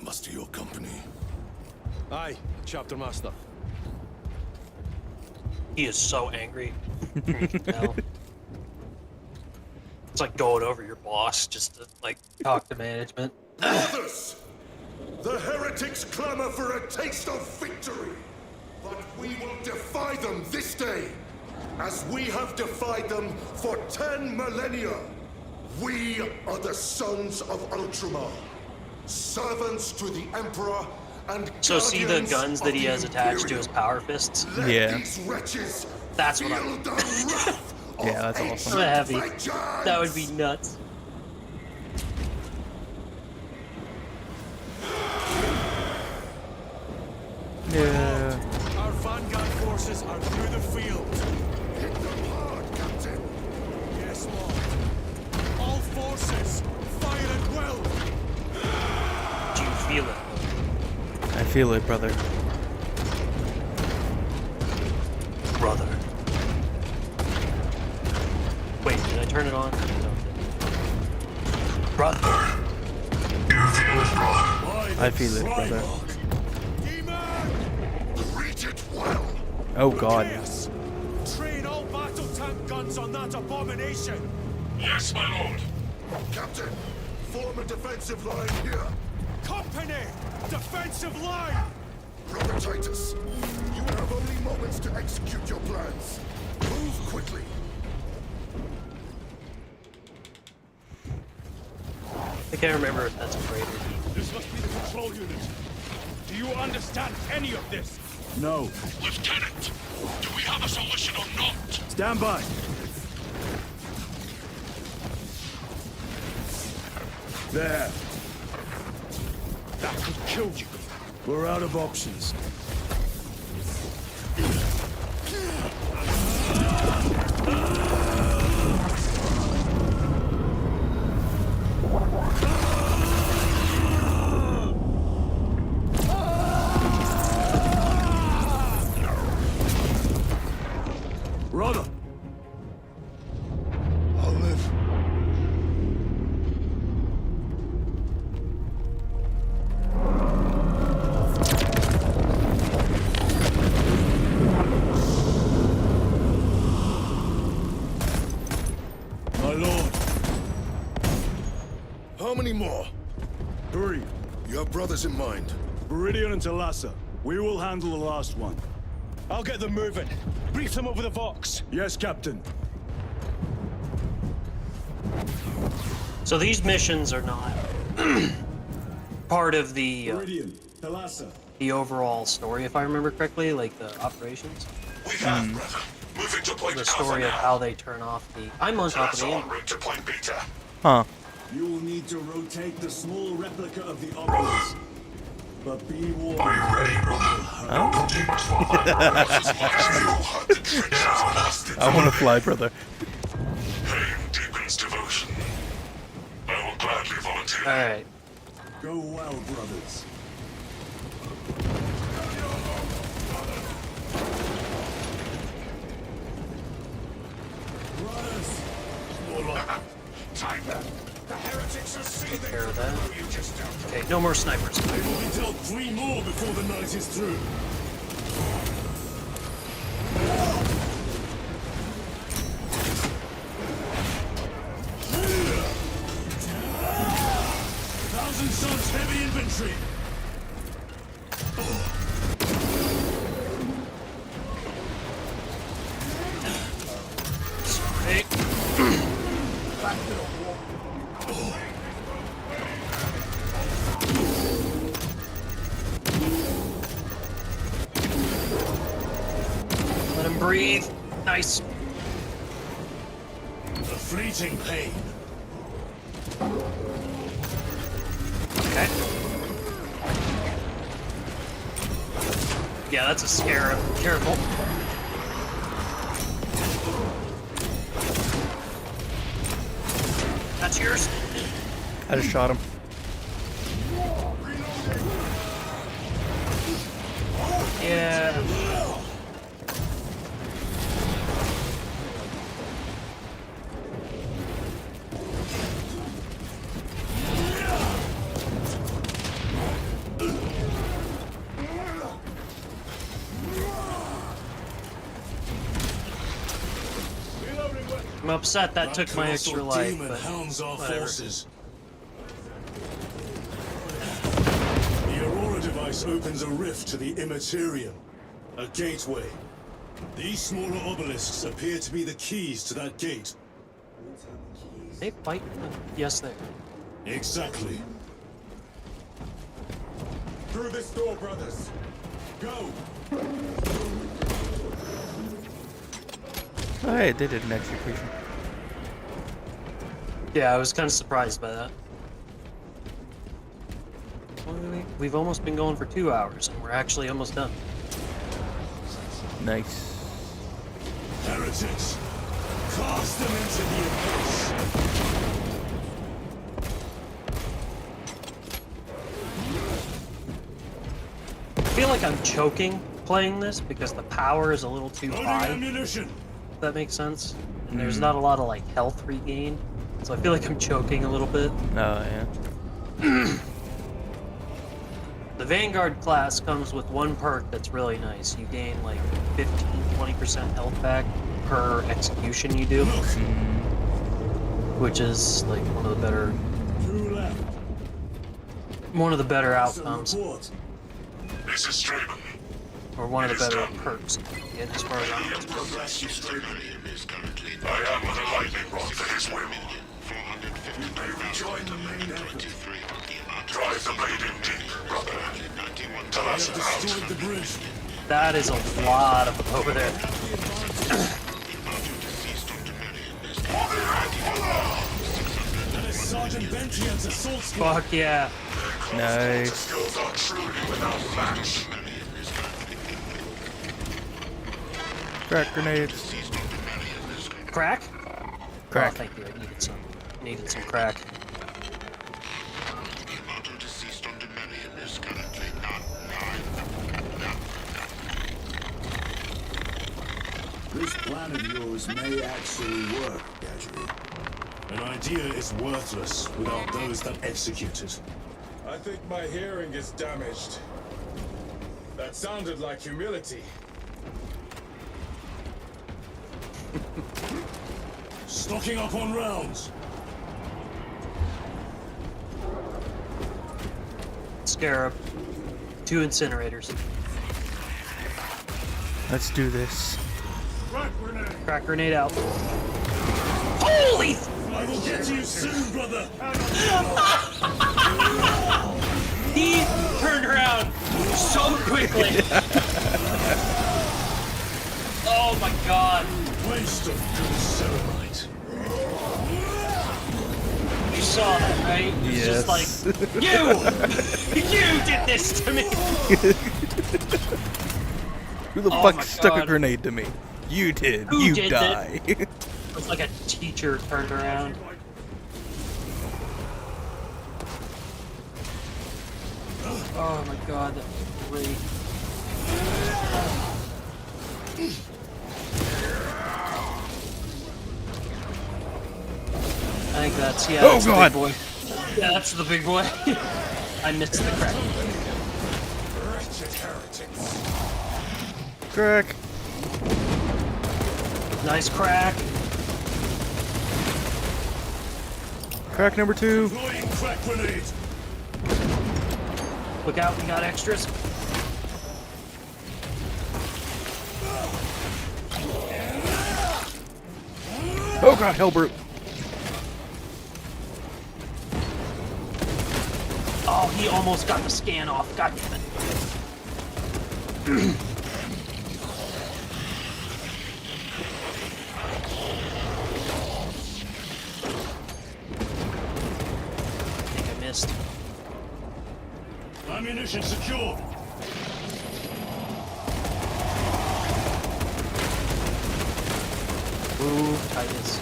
muster your company. Aye, Chapter Master. He is so angry. You can tell. It's like going over your boss just to like talk to management. Brothers! The heretics clamor for a taste of victory! But we will defy them this day, as we have defied them for 10 millennia. We are the sons of Ultramar, servants to the Emperor and So see the guardians guns that of he the has attached to his Imperium. power fists? Let Yeah. these wretches That's what feel I- the wrath of Yeah, that's awesome. ancient Heavy. vengeance. That would be nuts. Yeah. Our vanguard forces are through the field. Hit them hard, Captain. Yes, Lord. All forces, fire at will. Do you feel it, I feel it, brother. brother? Wait, did I turn it on? No. Brother. You feel it, brother. I feel it, brother. Read it well. Oh god. Yes. Train all battle tank guns on that abomination. Yes, my lord. Captain, form a defensive line here. Company, defensive line. Brother Titus, you have only moments to execute your plans. Move quickly. I can't remember if that's a great or not. This must be the control unit. Do you understand any of this? No. Lieutenant, do we have a solution or not? Stand by. There. That could kill you. We're out of options. Brother. I'll live. My lord. How many more? 3. You have brothers in mind. Viridian and Talassa. We will handle the last one. I'll get them moving. Brief them over the Vox. Yes, Captain. So these missions are not part of the Meridian, Thalassa. the overall story, if I remember correctly, like the operations. We have, brother. Moving to point The Alpha story of now. how they turn off the. I'm on top of the Thalassa en end. route to point Beta. Huh. You will need to rotate the small replica of the obelisk. But be warned. Are you ready, brother? No continuous flight. This is like fuel hunt and tricks out bastards. I want to fly, brother. Pain deepens devotion. I will gladly volunteer. All right. Go well, brothers. Time. The heretics are seething. Take care of that. You just don't. Okay, no more snipers. I will be dealt 3 more before the night is through. Thousand Suns heavy infantry. Hey. Let him breathe. Nice. A fleeting pain. Okay. Yeah, that's a scarab. Careful. That's yours. I just shot him. Yeah. I'm upset that took my extra life, demon but hounds our whatever. forces. The Aurora device opens a rift to the Immaterium, a gateway. These smaller obelisks appear to be the keys to that gate. They fight? Yes, they are. Exactly. Through this door, brothers. Go. Oh, hey, they did an execution. Yeah, I was kind of surprised by that. We've almost been going for 2 hours, and we're actually almost done. Nice. Heretics, cast them into the abyss. I feel like I'm choking playing this because the power is a little too Loading high. ammunition. If that makes sense. And there's not a lot of like health regain, so I feel like I'm choking a little bit. Oh, yeah. The Vanguard class comes with one perk that's really nice. You gain like 15-20% health back per execution you do, which is like one of the better 2 left. Outcomes, Report. This is Straben. or one of the better perks. Yeah, as far as I'm concerned. Progress you, Straben. I am but a lightning rod for his will. You may rejoin the main effort. Drive the blade in deep, brother. Tell us about Destroyed the bridge. That is a lot of them over there. That is Sergeant Bentian's assault squad. Fuck yeah. Nice. skills are truly without match. Crack grenades. Crack? Crack. Oh, thank you. I needed some crack. This plan of yours may actually work, Gadget. An idea is worthless without those that execute it. I think my hearing is damaged. That sounded like humility. Stocking up on rounds. Scarab. 2 incinerators. Let's do this. Crack grenade out. Holy! I will get to you soon, brother. He turned around so quickly. Oh my god. Waste of good ceramite. You saw that, right? It's just like, you did this to me. Who the Oh fuck my stuck a God. grenade to me? You did. Who you did die. It was like a teacher turned around. Oh my god, that was great. I think that's, yeah, Oh, that's God. the big boy. Yeah, that's the big boy. I missed the crack. Crack. Nice crack. Crack number 2. Deploying crack grenade. Look out, we got extras. Oh god, Hellbrute. Oh, he almost got the scan off. God damn it. I think I missed. Ammunition secured. Ooh, Titus.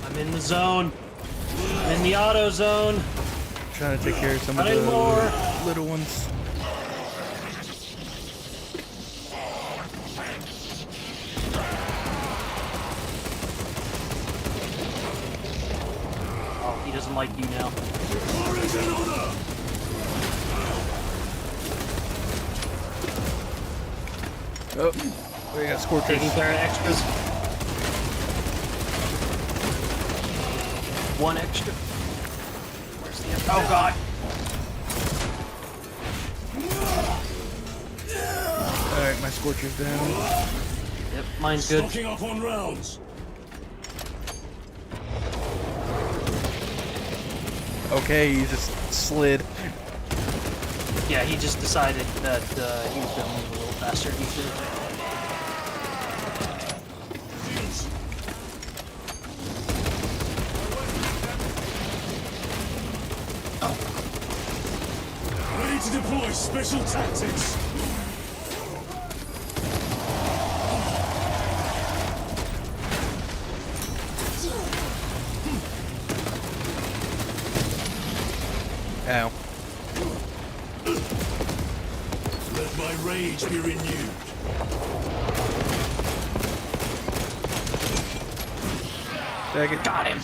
I'm in the zone. I'm in the auto zone. Trying to take care of some Not of the anymore. little ones. Oh, he doesn't like you now. Oh, we got scorchers. Taking care of extras. One extra. Where's the other? Oh god. Alright, my scorcher's down. Yep, mine's good. Stocking up on rounds. Okay, he just slid. Yeah, he just decided that he was going to move a little faster than he should. Ready to deploy special tactics. Ow. Let my rage be renewed. Tag it. Got him.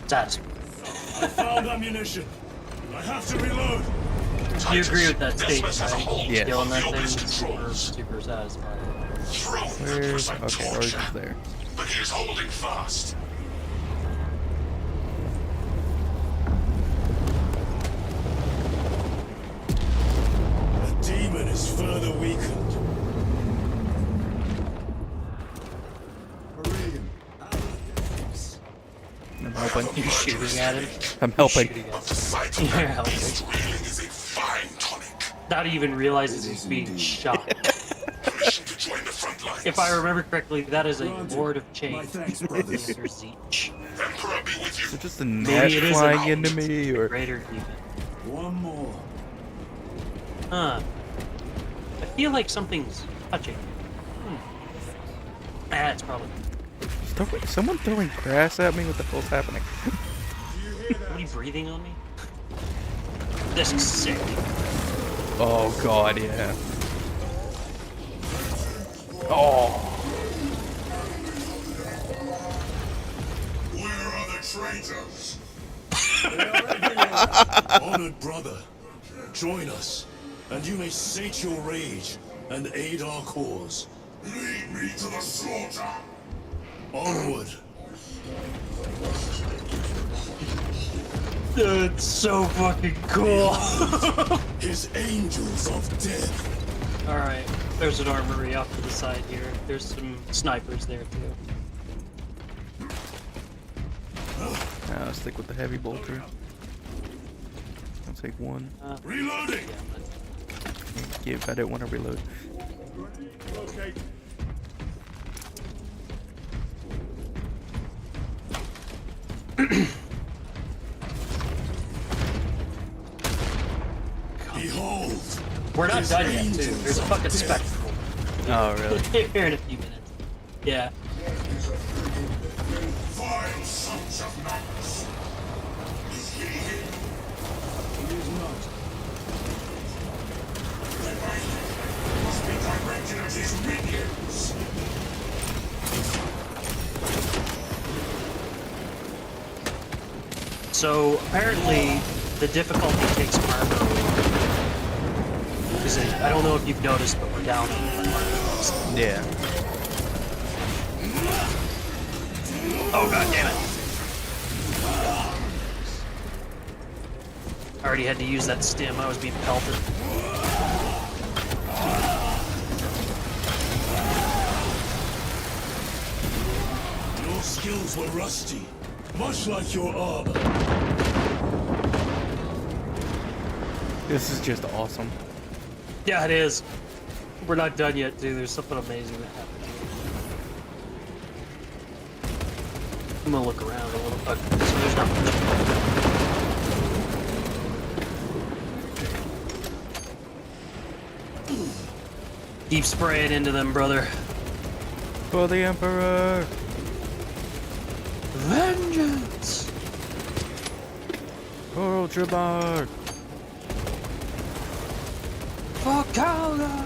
That's. I found ammunition. I have to reload. You agree with that statement, right? Yeah. Killing that thing is super satisfying. Where's... Okay, Orange is there. But he's holding fast. The demon is further weakened. I'm helping. You're shooting at him. I'm helping. Shooting at The sight him. of You're that helping. beast reeling is a fine tonic. Not even realizes he's being shot. Permission to join the front lines. If I remember correctly, that is a Lord of My Change. thanks, brothers. Mr. Zeech. Emperor be with Is you. it just a gnat it is flying an into me, or... Greater demon. One more. Huh. I feel like something's touching. Ah, it's probably. Is someone throwing grass at me? What the hell's happening? Are you breathing on me? This is sick. Oh god, yeah. Oh, Where are the traitors? Honored brother, join us, and you may sate your rage and aid our cause. Lead me to the slaughter! Onward. It's so fucking cool. His angels of death. Alright, there's an armory off to the side here. There's some snipers there too. I'll stick with the heavy bolter. I'll take one. Reloading. Give. I didn't want to reload. Okay. Behold. We're not his done yet, too. angels There's a of fucking death. spectacle. Oh, really? Here in a few minutes. Yeah. Vile sons of Magnus! Is he here? He is not. The lightning must be directed at his minions! So, apparently, the difficulty takes armor. Because I don't know if you've noticed, but we're down on armor. Yeah. Oh, god damn it. I already had to use that stim. I was being pelted. Your skills were rusty, much like your armor. This is just awesome. Yeah, it is. We're not done yet, dude. There's something amazing that happened here. I'm gonna look around a little bit. So there's not much. Keep spraying into them, brother. For the Emperor! Vengeance! For Ultramark! For Calgar!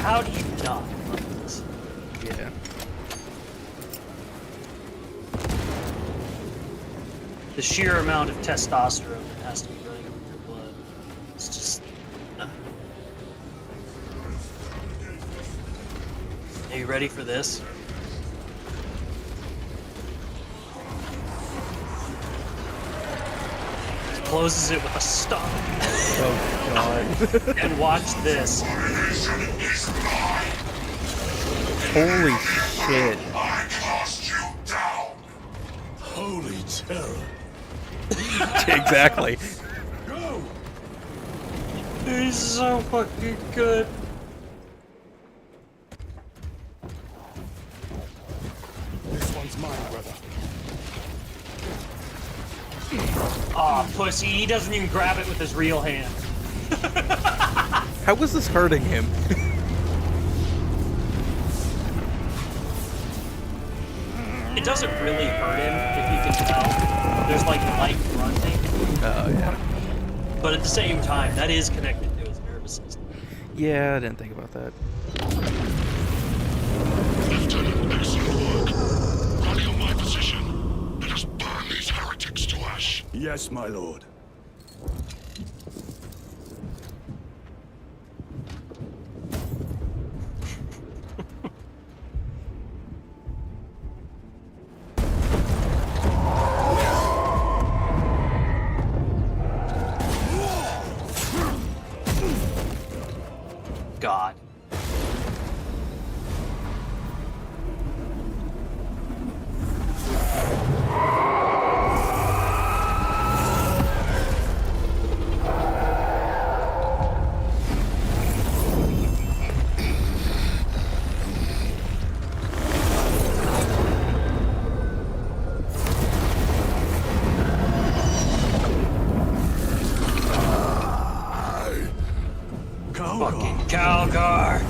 How do you not love this? Yeah. The sheer amount of testosterone that has to be running through your blood. It's just... Are you ready for this? Closes it with a stomp. Oh, God. And watch this. Holy shit. I cast you down! Holy terror. Exactly. Go! He's so fucking good. This one's mine, brother. Aw, pussy. He doesn't even grab it with his real hand. How was this hurting him? It doesn't really hurt him, if you can tell. There's like light grunting. Oh, yeah. But at the same time, that is connected to his nervous system. Yeah, I didn't think about that. Lieutenant, excellent work. Rally on my position. Let us burn these heretics to ash. Yes, my lord. God. Fucking Calgar.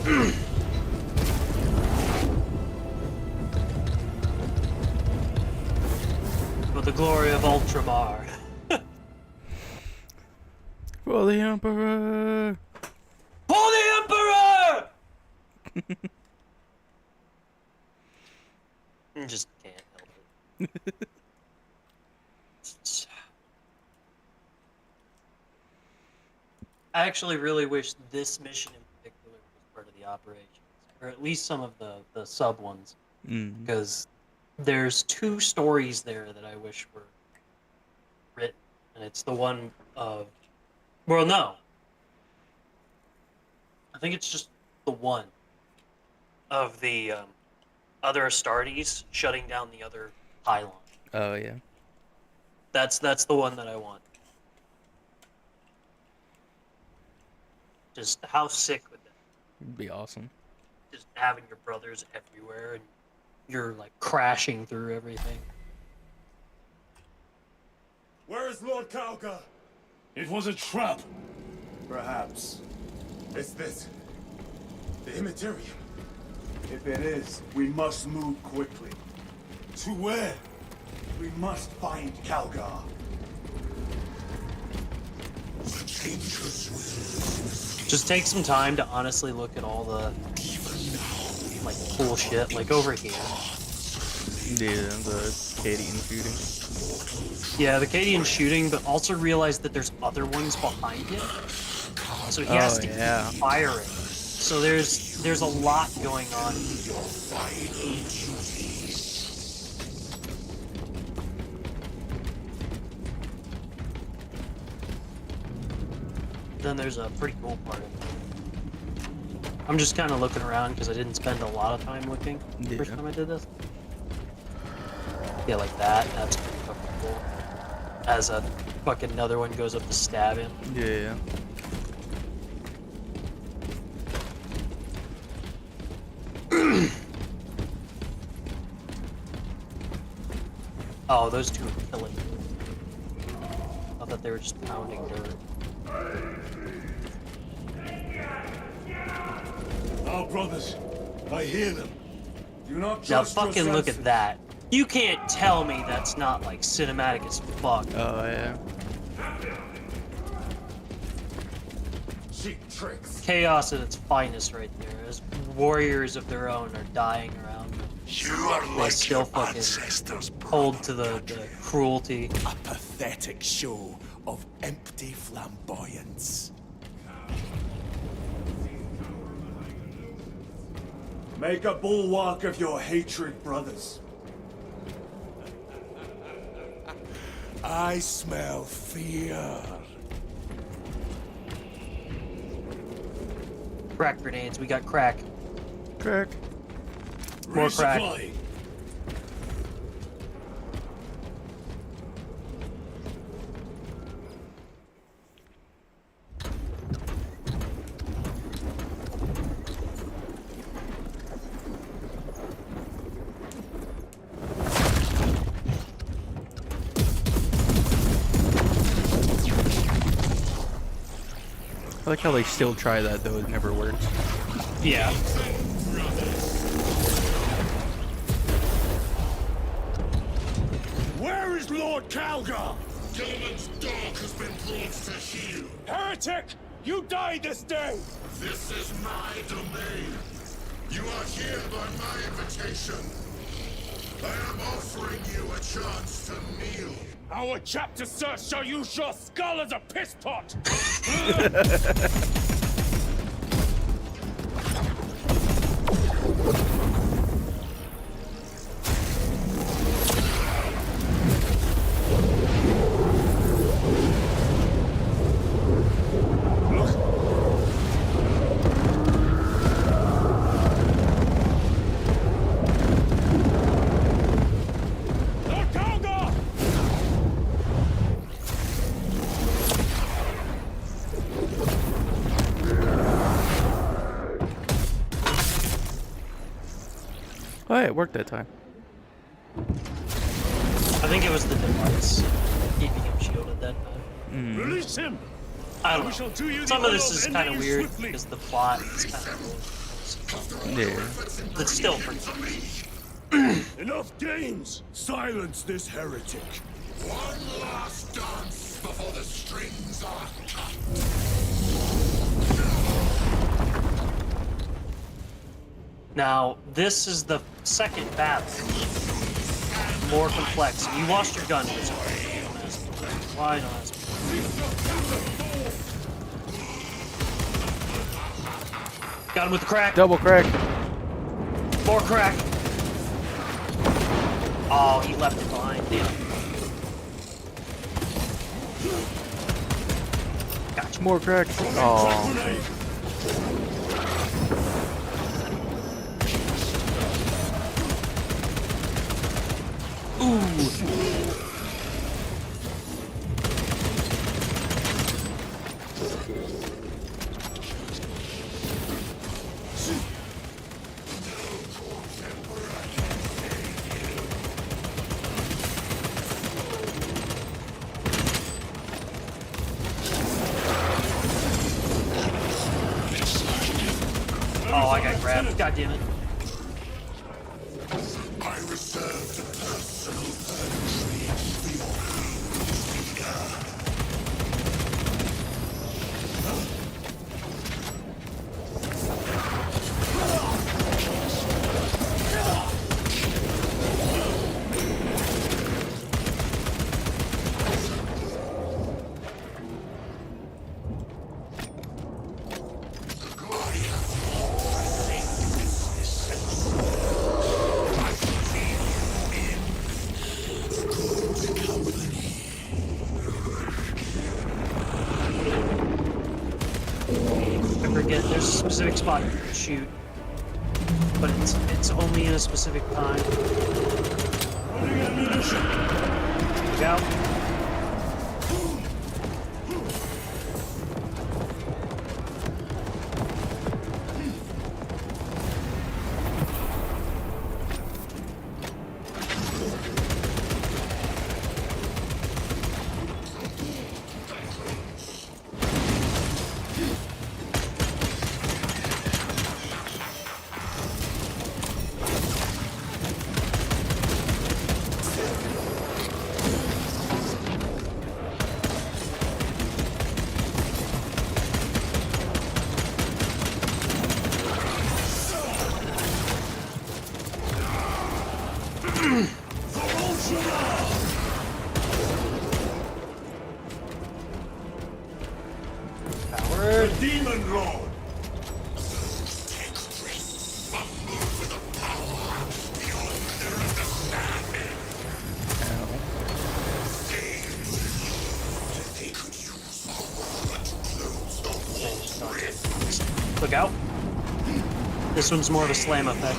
For the glory of Ultramar. For the Emperor! For the Emperor! I just can't help it. I actually really wish this mission in particular was part of the operations, or at least some of the sub ones, because there's 2 stories there that I wish were written, and it's the one of, well, no, I think it's just the one of the other Astartes shutting down the other pylon. Oh, yeah. That's the one that I want. Just how sick would that It'd be awesome. just having your brothers everywhere and you're like crashing through everything. Where is Lord Kalga? It was a trap. Perhaps. Is this the Immaterium? If it is, we must move quickly. To where? We must find Kalgar. Just take some time to honestly look at all the like cool shit, like over here. Yeah, the Cadian shooting. Yeah, the Cadian shooting, but also realize that there's other ones behind it. So he has to keep firing. So there's a lot going on. Then there's a pretty cool part of it. I'm just kind of looking around because I didn't spend a lot of time looking the first time I did this. Yeah, like that. That's pretty fucking cool. As a fucking another one goes up to stab him. Yeah. Oh, those 2 are killing me. I thought they were just pounding dirt. Our brothers. I hear them. Do not Now trust your fucking look senses. at that. You can't tell me that's not like cinematic as fuck. Oh, yeah. Cheap tricks. Chaos at its finest right there. As warriors of their own are dying around them. You are They like still your fucking ancestors, hold to the cruelty. A pathetic show of empty flamboyance. Make a bulwark of your hatred, brothers. I smell fear. Crack grenades. We got crack. Crack. More crack. Resupplying. I like how they still try that, though it never works. Yeah. Where is Lord Kalgar? Gilliman's dog has been brought to heel. Heretic! You die this day! This is my domain. You are here by my invitation. I am offering you a chance to kneel. Our chapter, sir, shall use your skull as a piss pot! Lord Kalgar! Oh, yeah, it worked that time. I think it was the device keeping him shielded that time. Release him! I don't We know. shall do you the Some of honor this of is ending kind of you weird swiftly. because the plot is kind of cool. is. Yeah. That's still pretty good. Enough games! Silence this heretic! One last dance before the strings are cut. Now, this is the second battle. More complex. You lost your gun. Why not? Got him with the crack. Double crack. More crack. Oh, he left it behind. Damn. Gotcha. More crack. Oh. Ooh. Oh, I got grabbed. God damn it. I reserved a personal purgatory for your I forget, there's a specific spot you can shoot, but it's only in a specific time. Look out. Coward. Demon Lord! Look out. This one's more of a slam effect.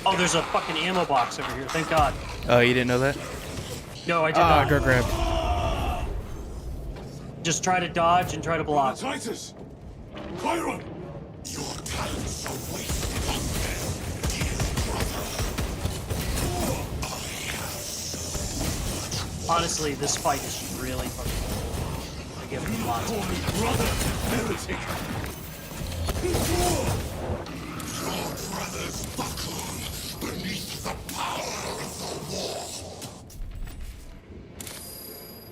Oh, there's a fucking ammo box over here. Thank God. Oh, you didn't know that? No, I did Ah, not. go grab. Just try to dodge and try to block. Titus! Byron! Your talents are wasted on them, dear brother. Honestly, this fight is really fucking cool. I give it lots of Brother! Heretic! Your brothers buckle beneath the power of the warp.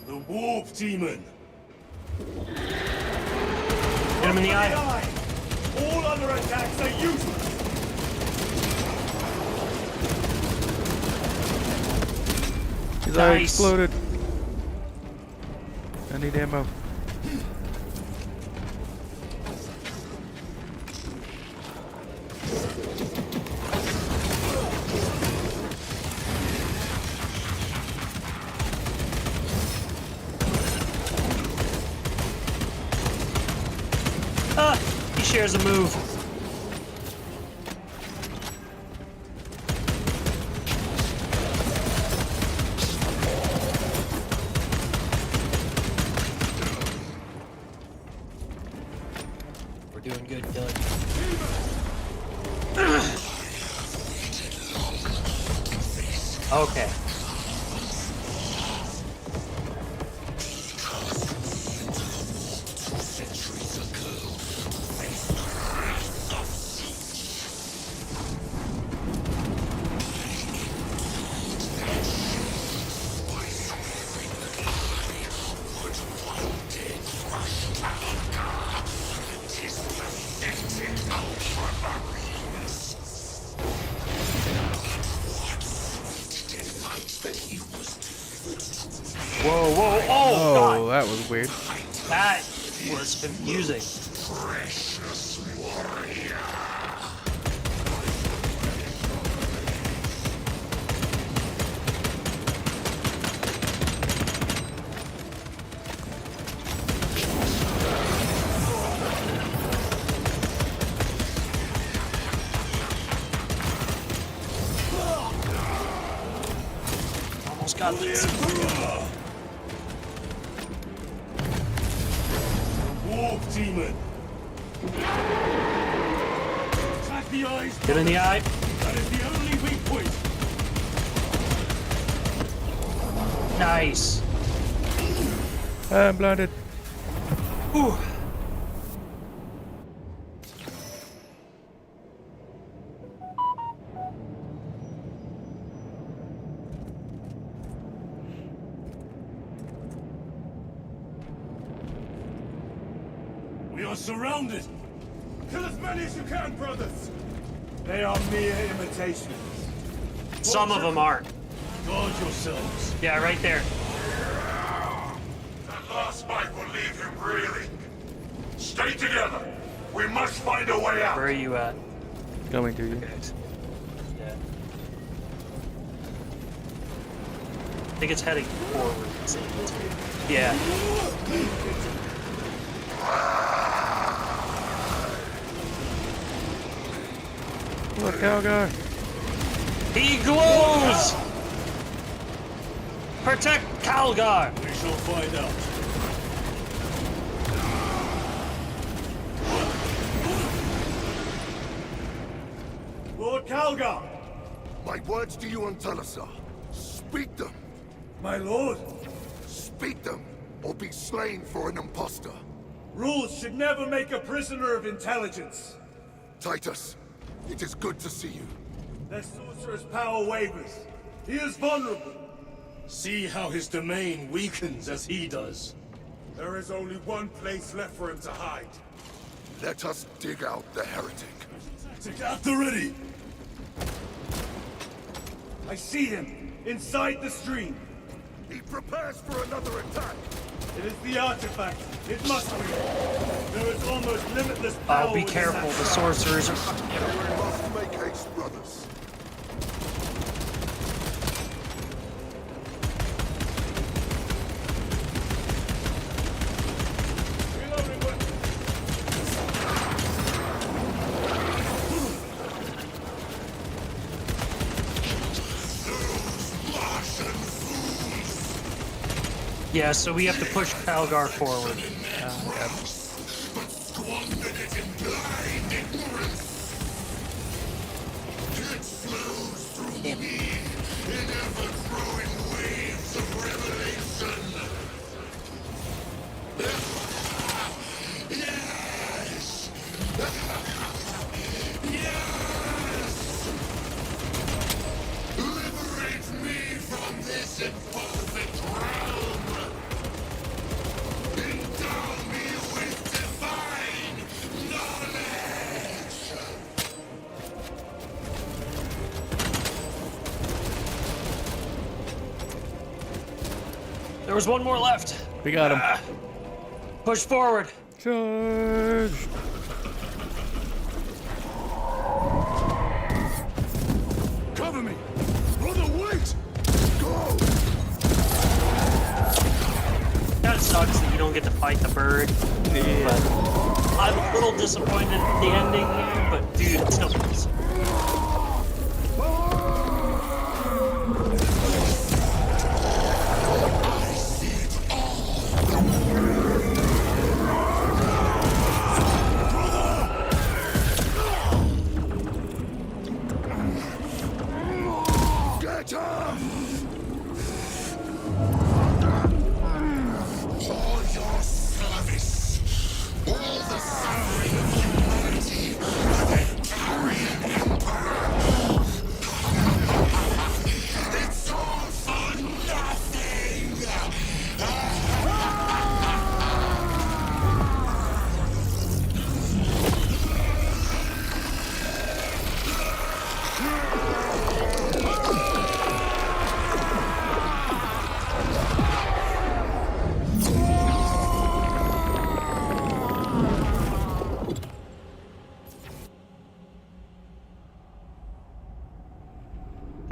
The Warp Demon! Hit him in the eye. All other attacks are useless! His eye Nice. exploded. I need ammo. Ah, he shares a move. doing good, Dylan. Okay. Whoa, whoa, oh, God. that was weird. That was confusing. Almost got this. Warp demon. Attack the eyes. Get in the eye. That is the only weak point. Nice. I'm blinded. Ooh. We are surrounded. Kill as many as you can, brothers! They are mere imitations. Some of them aren't. Guard yourselves. Yeah, right there. That last fight will leave him reeling. Stay together. We must find a way out. Where are you at? Coming to you. Okay. Yeah. I think it's heading forward. Yeah. Look, Calgar. He glows! Protect Calgar! We shall find out. Lord Calgar! My words to you on Talasar. Speak them. My lord! Speak them, or be slain for an impostor. Rules should never make a prisoner of intelligence. Titus, it is good to see you. Their sorcerer's power wavers. He is vulnerable. See how his domain weakens as he does. There is only one place left for him to hide. Let us dig out the heretic. At the ready! I see him, inside the stream. He prepares for another attack. It is the artifact. It must be. There is almost limitless power. Oh, be within careful. that The power. sorcerers are... We must make haste, brothers. Yeah, so we have to push Calgar forward. There was one more left. We got him. Push forward. Charge. Cover me! Brother, wait! Go! That sucks that you don't get to fight the bird. Yeah. But I'm a little disappointed at the ending here, but dude, it's still awesome.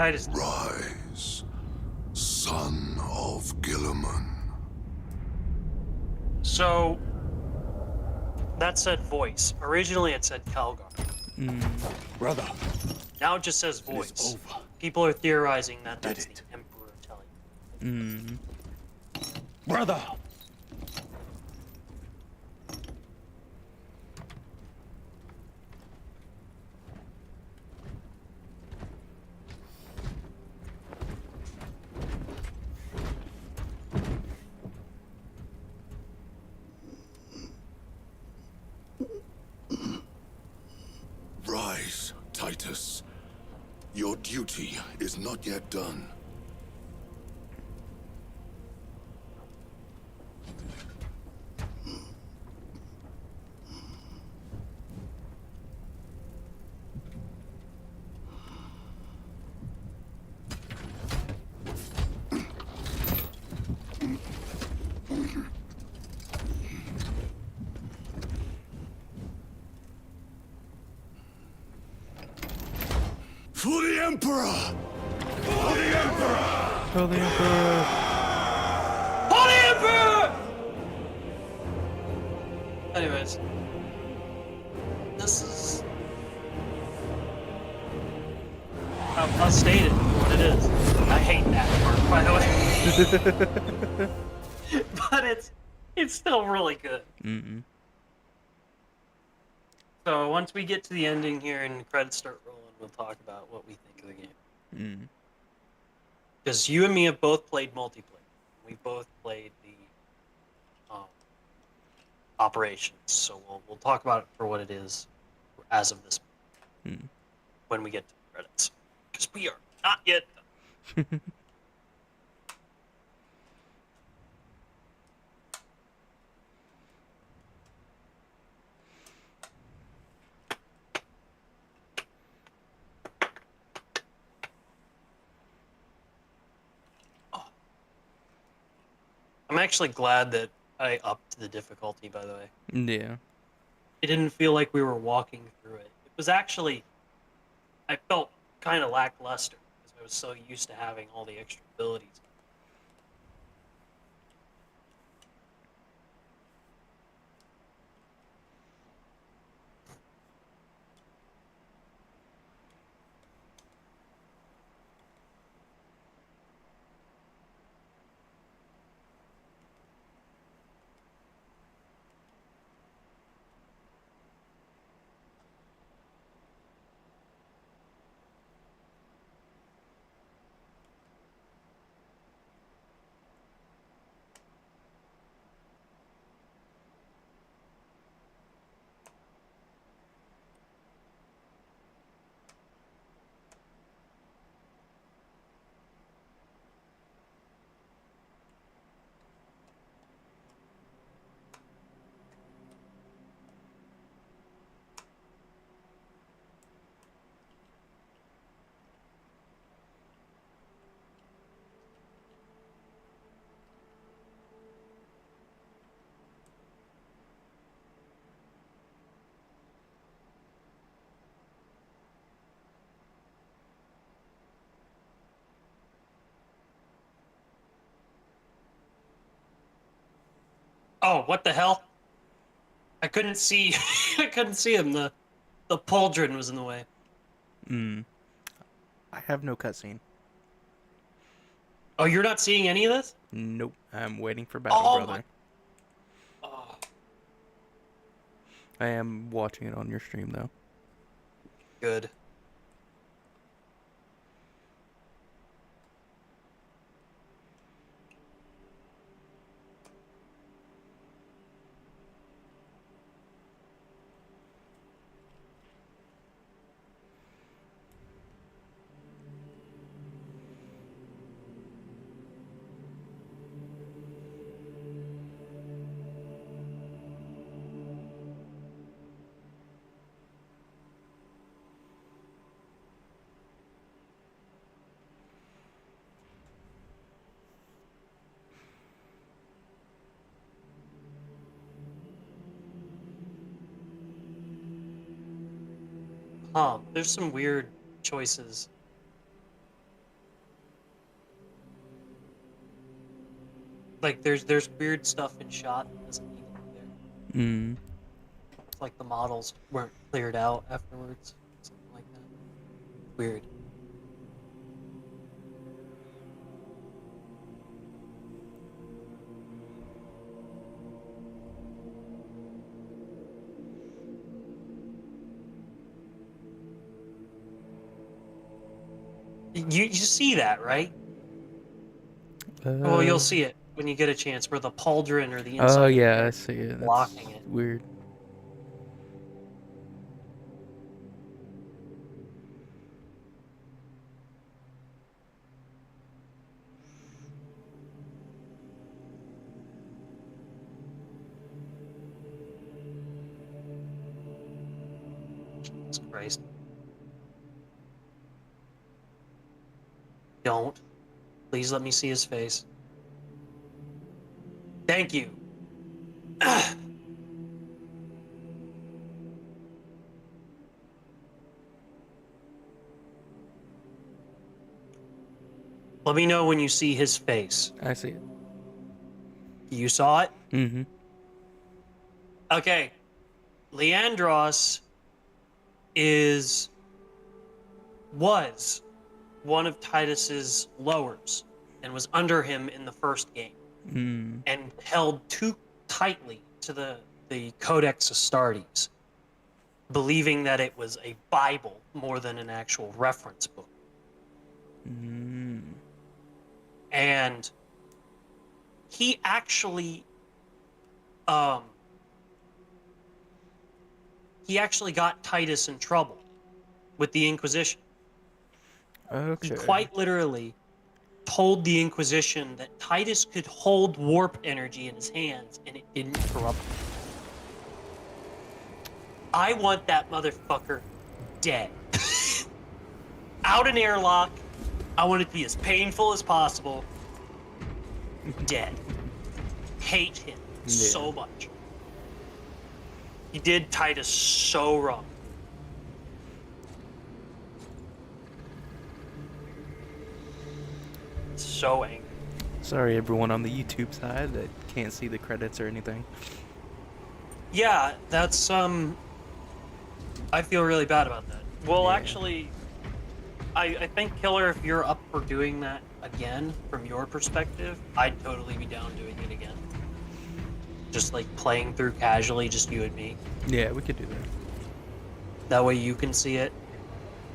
Titus. Rise, son of Gilliman. So that said voice. Originally it said Calgar. Brother, Now it just says it is voice. over. People are theorizing that Did that's it. the Emperor telling. Brother! Rise, Titus. Your duty is not yet done. For the Emperor! For the Emperor! Kill the Emperor! Holy Emperor! Anyways. This is... I'll state it for what it is. I hate that part, by the way. But it's still really good. So once we get to the ending here and the credits start rolling, we'll talk about what we think of the game. Because you and me have both played multiplayer. We both played the operations, so we'll talk about it for what it is as of this when we get to the credits. Because we are not yet done. I'm actually glad that I upped the difficulty, by the way. Yeah. It didn't feel like we were walking through it. It was actually, I felt kind of lackluster because I was so used to having all the extra abilities. Oh, what the hell? I couldn't see. I couldn't see him. The pauldron was in the way. I have no cutscene. Oh, you're not seeing any of this? Nope. I'm waiting for battle, Oh brother. my. Oh, I am watching it on your stream, though. good. There's some weird choices Like there's weird stuff in shot that doesn't need to be there. Mm. It's like the models weren't cleared out afterwards, something like that. Weird. You see that, right? Well, you'll see it when you get a chance, where the pauldron or the inside Oh of the yeah, I barrel see it. That's blocking it. weird. Jesus Christ. Don't. Please let me see his face. Thank you. Let me know when you see his face. I see it. You saw it? Mm-hmm. Okay. Leandros was one of Titus's lowers and was under him in the first game and held too tightly to the Codex Astartes, believing that it was a Bible more than an actual reference book. And he actually got Titus in trouble with the Inquisition. Okay. He quite literally told the Inquisition that Titus could hold warp energy in his hands and it didn't corrupt him. I want that motherfucker dead. Out an airlock. I want it to be as painful as possible. Dead. Hate him so much. He did Titus so wrong. So angry. Sorry, everyone on the YouTube side that can't see the credits or anything. Yeah, that's I feel really bad about that. Well, actually, I think, Killer, if you're up for doing that again from your perspective, I'd totally be down doing it again. Just like playing through casually, just you and me. Yeah, we could do that. That way you can see it.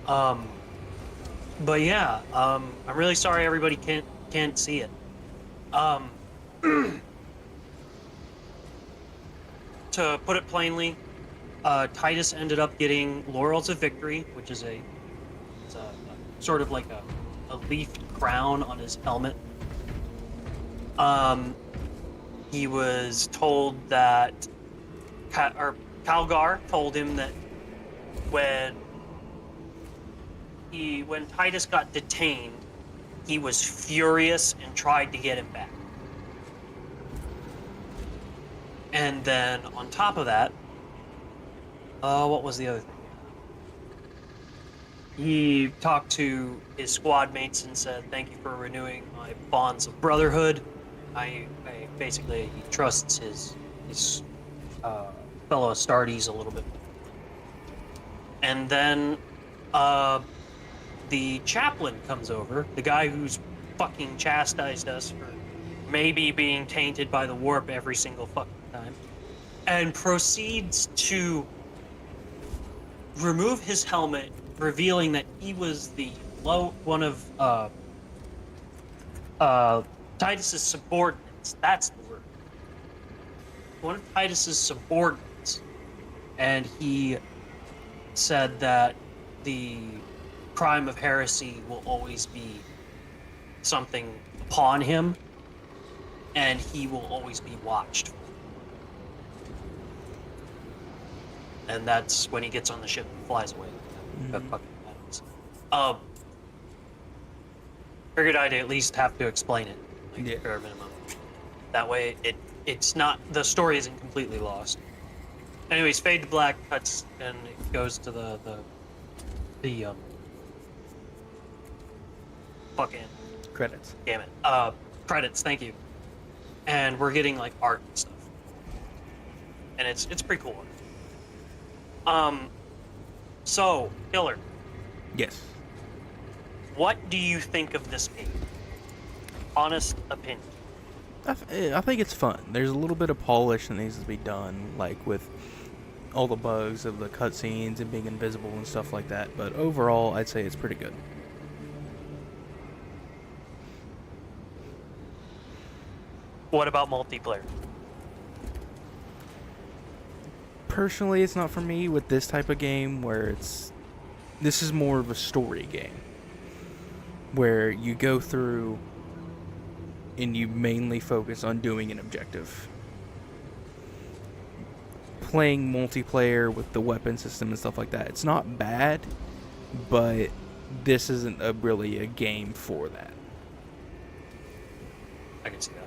But yeah, I'm really sorry everybody can't see it. To put it plainly, Titus ended up getting Laurels of Victory, which is a sort of like a leafed crown on his helmet. He was told that Calgar told him that when Titus got detained, he was furious and tried to get him back. And then on top of that, what was the other thing? He talked to his squad mates and said, "Thank you for renewing my bonds of brotherhood." I basically, he trusts his fellow Astartes a little bit. And then the chaplain comes over, the guy who's fucking chastised us for maybe being tainted by the warp every single fucking time, and proceeds to remove his helmet, revealing that he was one of Titus's subordinates. That's the word. One of Titus's subordinates. And he said that the crime of heresy will always be something upon him, and he will always be watched. And that's when he gets on the ship and flies away. That fucking happens. Figured I'd at least have to explain it, like, bare minimum. That way, it's not, the story isn't completely lost. Anyways, fade to black cuts and it goes to the fucking credits. Damn it. Credits. Thank you. and we're getting like art and stuff, and it's pretty cool. So Killer, Yes. what do you think of this game? Honest opinion. I think it's fun. There's a little bit of polish that needs to be done, like with all the bugs of the cutscenes and being invisible and stuff like that. But overall, I'd say it's pretty good. What about multiplayer? Personally, it's not for me with this type of game where this is more of a story game where you go through and you mainly focus on doing an objective. Playing multiplayer with the weapon system and stuff like that, it's not bad, but this isn't really a game for that. I can see that.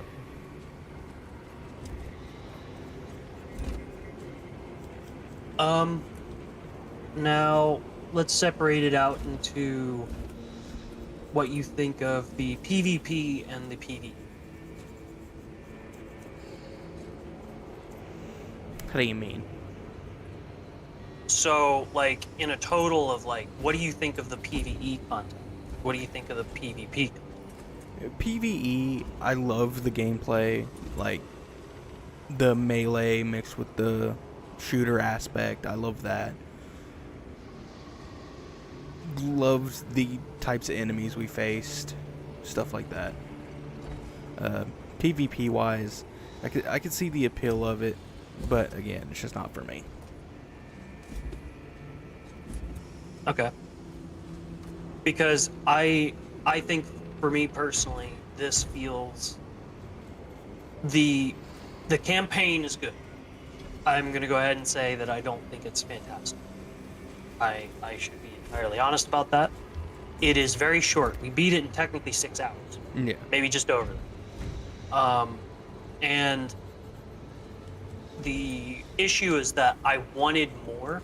Now let's separate it out into what you think of the PvP and the PvE. How do you mean? So, like, in a total of, like, what do you think of the PvE content? What do you think of the PvP? PvE, I love the gameplay, like the melee mixed with the shooter aspect. I love that. Loved the types of enemies we faced, stuff like that. PvP wise, I could see the appeal of it, but again, it's just not for me. Okay. Because I think for me personally, this feels the campaign is good. I'm gonna go ahead and say that I don't think it's fantastic. I should be entirely honest about that. It is very short. We beat it in technically 6 hours. Yeah. Maybe just over that. And the issue is that I wanted more,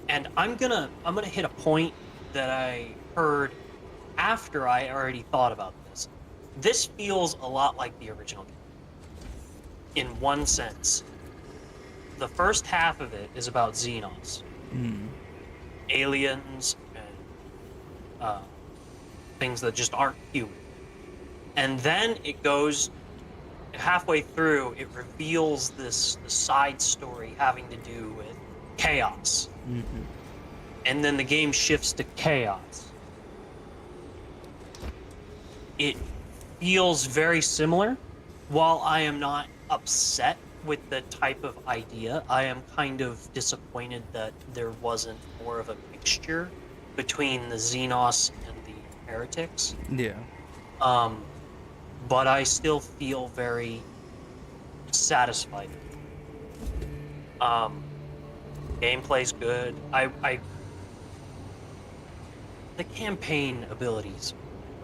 and I'm gonna hit a point that I heard after I already thought about this. This feels a lot like the original game. In one sense. The first half of it is about Xenos. Aliens and things that just aren't human. And then it goes halfway through, it reveals this side story having to do with chaos. And then the game shifts to chaos. It feels very similar. While I am not upset with the type of idea, I am kind of disappointed that there wasn't more of a mixture between the Xenos and the heretics. Yeah. But I still feel very satisfied. Gameplay's good. The campaign abilities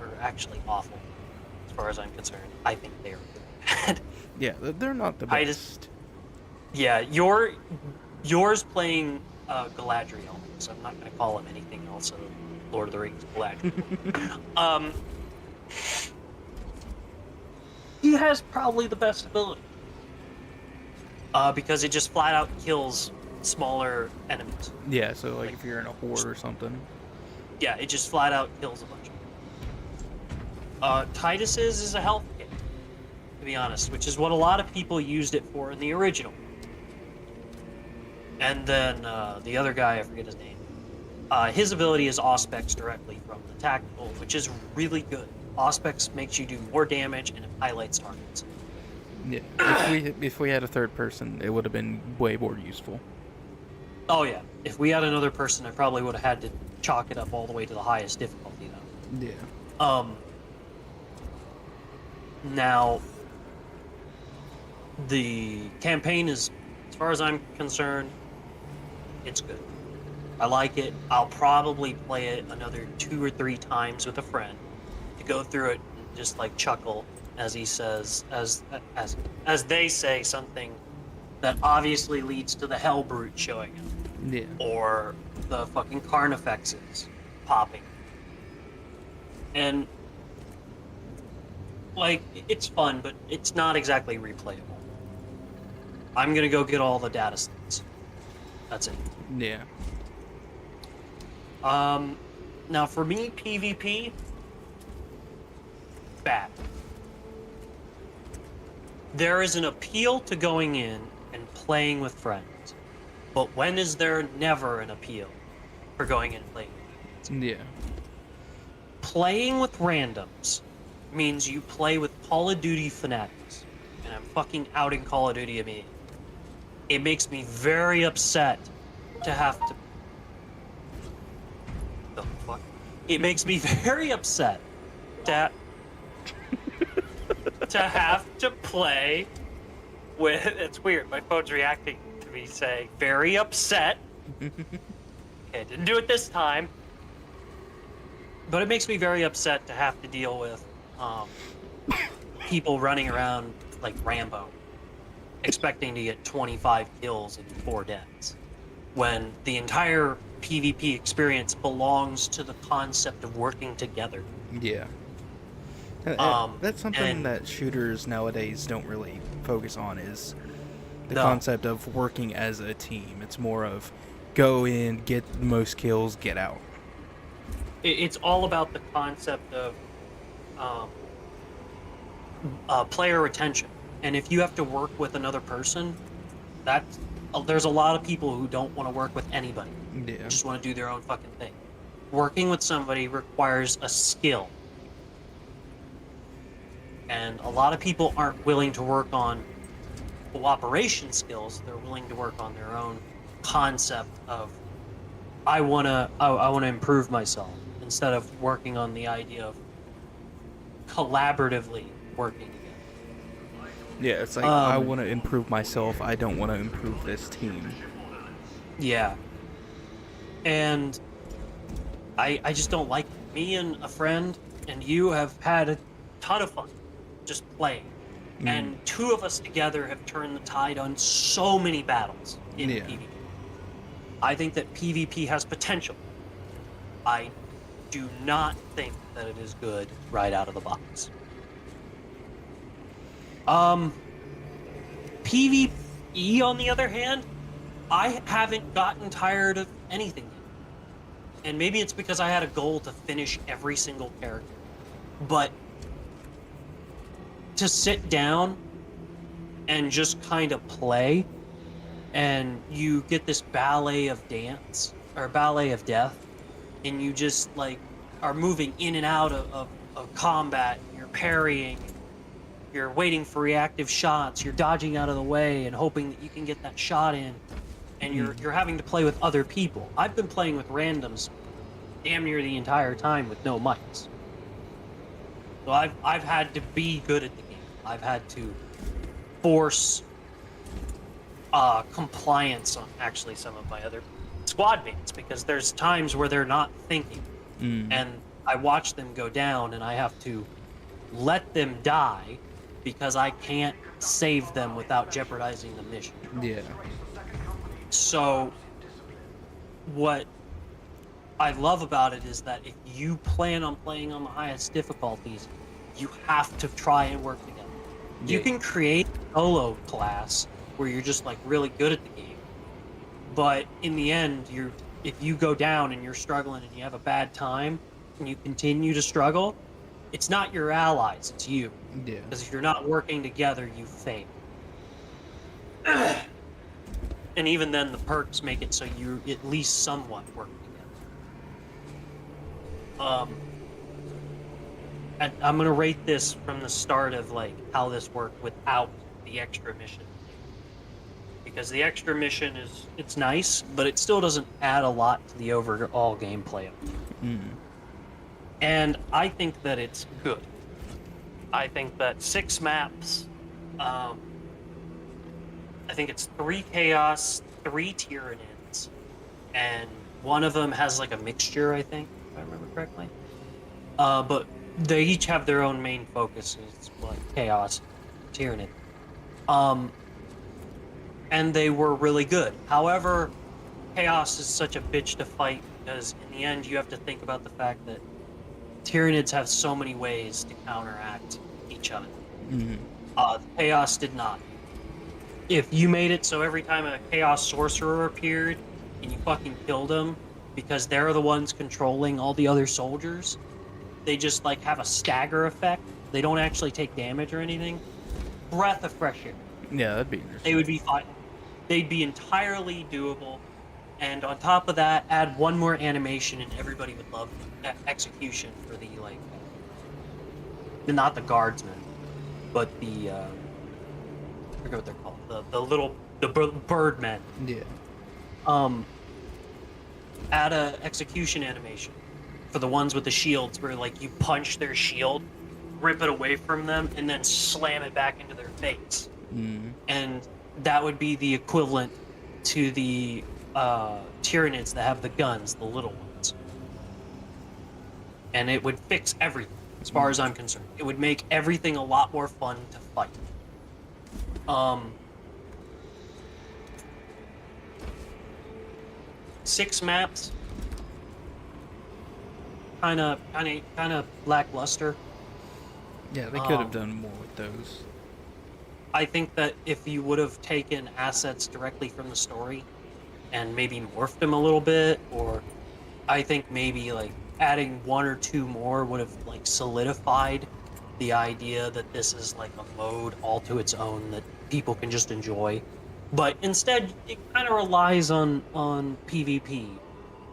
are actually awful, as far as I'm concerned. I think they are bad. Yeah, they're not the best. Yours playing Galadriel, so I'm not going to call him anything else other than Lord of the Rings Galadriel. He has probably the best ability. Because it just flat out kills smaller enemies. Yeah, so like if you're in a horde or something. Yeah, it just flat out kills a bunch of them. Titus's is a health kit, to be honest, which is what a lot of people used it for in the original. And then the other guy, I forget his name, his ability is Auspex directly from the tactical, which is really good. Auspex makes you do more damage and it highlights targets. Yeah, if we had a third person, it would have been way more useful. Oh yeah, if we had another person, I probably would have had to chalk it up all the way to the highest difficulty though. Yeah. Now, the campaign is, as far as I'm concerned, it's good. I like it. I'll probably play it another 2 or 3 times with a friend to go through it and just like chuckle as he says, as they say something that obviously leads to the Hellbrute showing up. Yeah. Or the fucking Carnifexes popping. And like, it's fun, but it's not exactly replayable. I'm gonna go get all the data sets. That's it. Yeah. Now for me, PvP, bad. There is an appeal to going in and playing with friends, but when is there never an appeal for going in and playing with friends? Yeah. Playing with randoms means you play with Call of Duty fanatics, and I'm fucking outing Call of Duty immediately. It makes me very upset to have to... The fuck? It makes me very upset to have to play with... It's weird, my phone's reacting to me saying, very upset. Okay, didn't do it this time. But it makes me very upset to have to deal with people running around like Rambo, expecting to get 25 kills and 4 deaths, when the entire PvP experience belongs to the concept of working together. Yeah. That's something that shooters nowadays don't really focus on, is the concept of working as a team. It's more of go in, get the most kills, get out. It's all about the concept of player retention. And if you have to work with another person, there's a lot of people who don't want to work with anybody. Yeah. Just want to do their own fucking thing. Working with somebody requires a skill. And a lot of people aren't willing to work on cooperation skills. They're willing to work on their own concept of, I want to improve myself, instead of working on the idea of collaboratively working together. Yeah, it's like, I want to improve myself, I don't want to improve this team. Yeah. And I just don't like it. Me and a friend and you have had a ton of fun just playing. And 2 of us together have turned the tide on so many battles in PvP. I think that PvP has potential. I do not think that it is good right out of the box. PvE, on the other hand, I haven't gotten tired of anything yet. And maybe it's because I had a goal to finish every single character. But to sit down and just kind of play, and you get this ballet of death, and you just like are moving in and out of combat, you're parrying, you're waiting for reactive shots, you're dodging out of the way and hoping that you can get that shot in, and you're having to play with other people. I've been playing with randoms damn near the entire time with no mics. So I've had to be good at the game. I've had to force compliance on actually some of my other squad mates, because there's times where they're not thinking, and I watch them go down and I have to let them die because I can't save them without jeopardizing the mission. Yeah. So what I love about it is that if you plan on playing on the highest difficulties, you have to try and work together. You can create a solo class where you're just like really good at the game, but in the end, if you go down and you're struggling and you have a bad time and you continue to struggle, it's not your allies, it's you. Yeah. Because if you're not working together, you fail. And even then, the perks make it so you at least somewhat work together. I'm gonna rate this from the start of like how this worked without the extra mission, because the extra mission it's nice, but it still doesn't add a lot to the overall gameplay of it. And I think that it's good. I think that 6 maps, I think it's 3 Chaos, 3 Tyranids, and one of them has like a mixture, I think, if I remember correctly. But they each have their own main focuses, like Chaos, Tyranid. And they were really good. However, Chaos is such a bitch to fight, because in the end you have to think about the fact that Tyranids have so many ways to counteract each other. Mm-hmm. The Chaos did not. If you made it so every time a Chaos Sorcerer appeared and you fucking killed them, because they're the ones controlling all the other soldiers, they just like have a stagger effect. They don't actually take damage or anything. Breath of fresh air. Yeah, that'd be interesting. They would be fine. They'd be entirely doable. And on top of that, add one more animation, and everybody would love execution for the like, not the guardsmen, but the I forget what they're called. The birdmen. Yeah. Add a execution animation for the ones with the shields, where like you punch their shield, rip it away from them, and then slam it back into their face. Mm. And that would be the equivalent to the Tyranids that have the guns, the little ones. And it would fix everything, as far as I'm concerned. It would make everything a lot more fun to fight. 6 maps, kind of lackluster. Yeah, they could have done more with those. I think that if you would have taken assets directly from the story and maybe morphed them a little bit, or I think maybe like adding 1 or 2 more would have like solidified the idea that this is like a mode all to its own that people can just enjoy. But instead, it kind of relies on PvP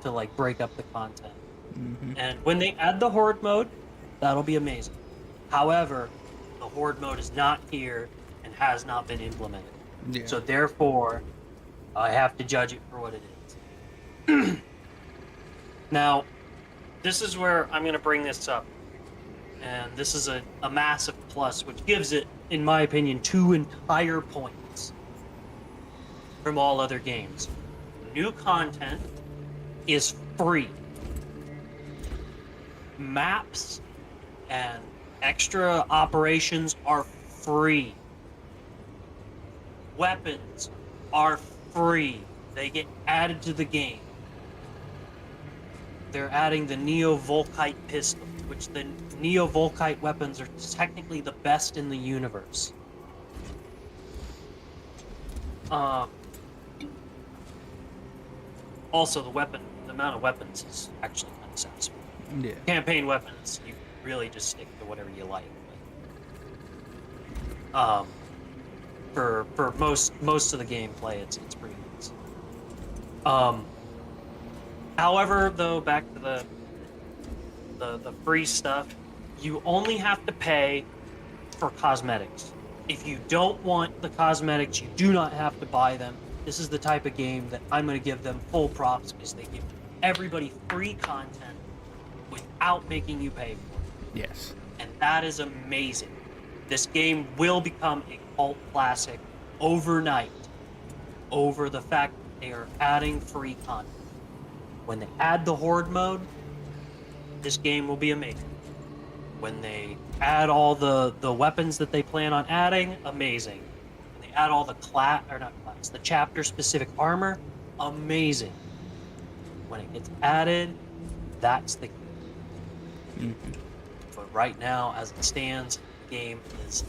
to like break up the content. Mm-hmm. And when they add the Horde mode, that'll be amazing. However, the Horde mode is not here and has not been implemented. Yeah. So therefore, I have to judge it for what it is. Now, this is where I'm going to bring this up. And this is a massive plus, which gives it, in my opinion, 2 entire points from all other games. New content is free. Maps and extra operations are free. Weapons are free. They get added to the game. They're adding the Neo-Volkite pistol, which the Neo-Volkite weapons are technically the best in the universe. Also, the amount of weapons is actually kind of satisfying. Yeah. Campaign weapons, you really just stick to whatever you like. But, for most of the gameplay, it's pretty nice. However, though, back to the free stuff, you only have to pay for cosmetics. If you don't want the cosmetics, you do not have to buy them. This is the type of game that I'm going to give them full props, because they give everybody free content without making you pay for it. Yes. And that is amazing. This game will become a cult classic overnight over the fact that they are adding free content. When they add the Horde mode, this game will be amazing. When they add all the weapons that they plan on adding, amazing. When they add all the the chapter-specific armor, amazing. When it gets added, that's the Mm-hmm. But right now, as it stands, the game is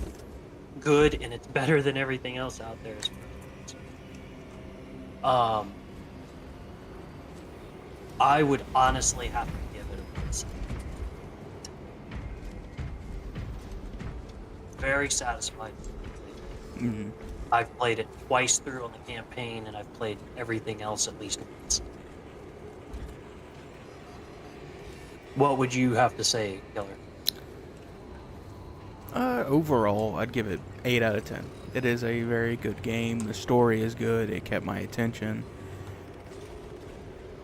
good, and it's better than everything else out there. I would honestly have to give it a 1. Very satisfied. Mm-hmm. I've played it twice through on the campaign, and I've played everything else at least once. What would you have to say, Killer? Overall, I'd give it 8 out of 10. It is a very good game. The story is good. It kept my attention.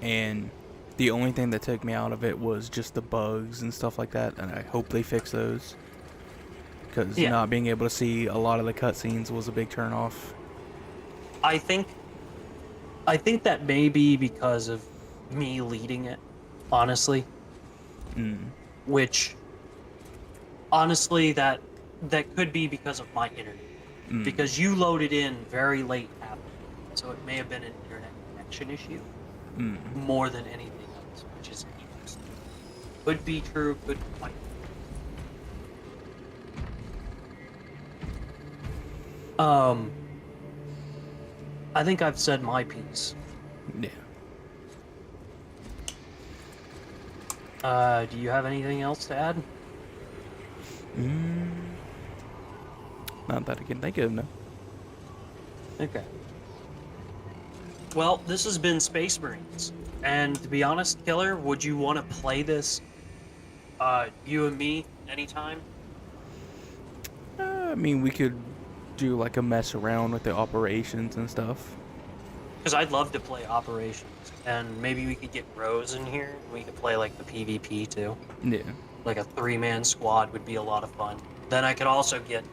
And the only thing that took me out of it was just the bugs and stuff like that. And I hope they fix those. Because not being able to see a lot of the cutscenes was a big turnoff. I think that may be because of me leading it, honestly. Which, honestly, that could be because of my internet. Because you loaded in very late after, so it may have been an internet connection issue more than anything else, which is interesting. Could be true, could be. I think I've said my piece. Yeah. Do you have anything else to add? Not that I can think of, no. Okay. Well, this has been Space Marines. And to be honest, Killer, would you want to play this, you and me, anytime? I mean, we could do like a mess around with the operations and stuff. Because I'd love to play Operations. And maybe we could get Rose in here, and we could play, like, the PvP, too. Yeah. Like, a 3-man squad would be a lot of fun. Then I could also get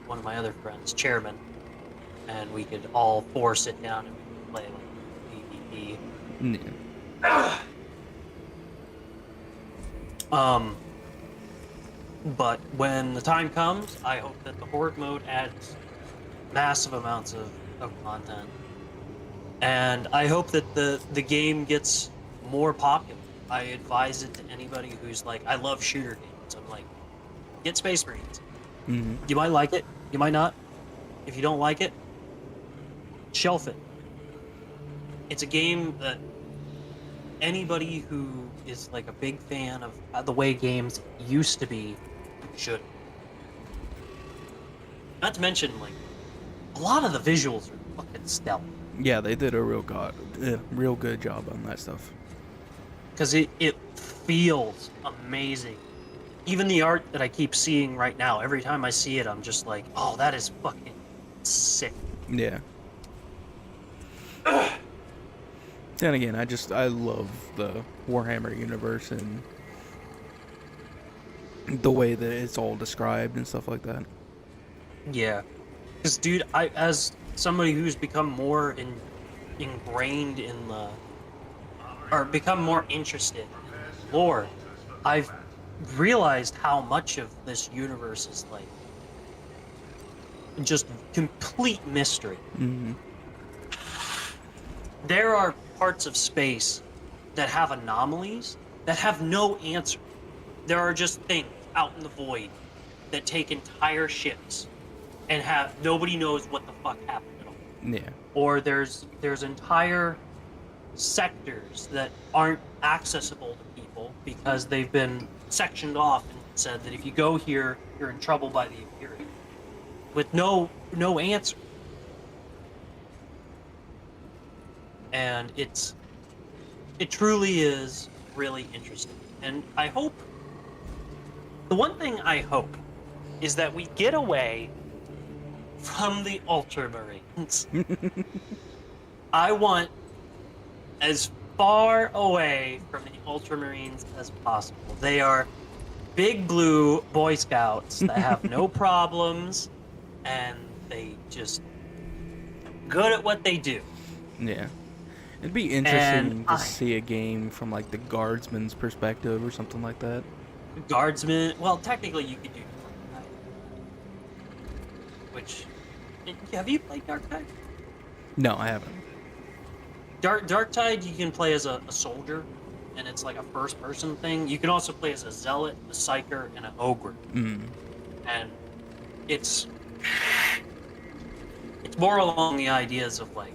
one of my other friends, Chairman, and we could all 4 sit down and we could play, like, PvP. Yeah. But when the time comes, I hope that the Horde mode adds massive amounts of content. And I hope that the game gets more popular. I advise it to anybody who's like, I love shooter games. I'm like, get Space Marines. Mm-hmm. You might like it, you might not. If you don't like it, shelf it. It's a game that anybody who is like a big fan of the way games used to be should. Not to mention, like, a lot of the visuals are fucking stellar. Yeah, they did a real good job on that stuff. Because it feels amazing. Even the art that I keep seeing right now, every time I see it, I'm just like, oh, that is fucking sick. Yeah. Then again, I love the Warhammer universe and the way that it's all described and stuff like that. Yeah. Because, dude, as somebody who's become more ingrained in or become more interested in lore, I've realized how much of this universe is, like, just complete mystery. Mm-hmm. There are parts of space that have anomalies that have no answer. There are just things out in the void that take entire ships and nobody knows what the fuck happened at all. Yeah. Or there's entire sectors that aren't accessible to people because they've been sectioned off and said that if you go here, you're in trouble by the Imperium. With no answer. And it truly is really interesting. And the one thing I hope is that we get away from the Ultramarines. I want as far away from the Ultramarines as possible. They are big blue Boy Scouts that have no problems, and they just good at what they do. Yeah. It'd be interesting to see a game from, like, the Guardsman's perspective or something like that. Guardsman, well, technically you could do Dark Tide. Which, have you played Dark Tide? No, I haven't. Dark Tide you can play as a soldier, and it's like a first-person thing. You can also play as a zealot, a psyker, and an ogre. Mm. And it's more along the ideas of, like,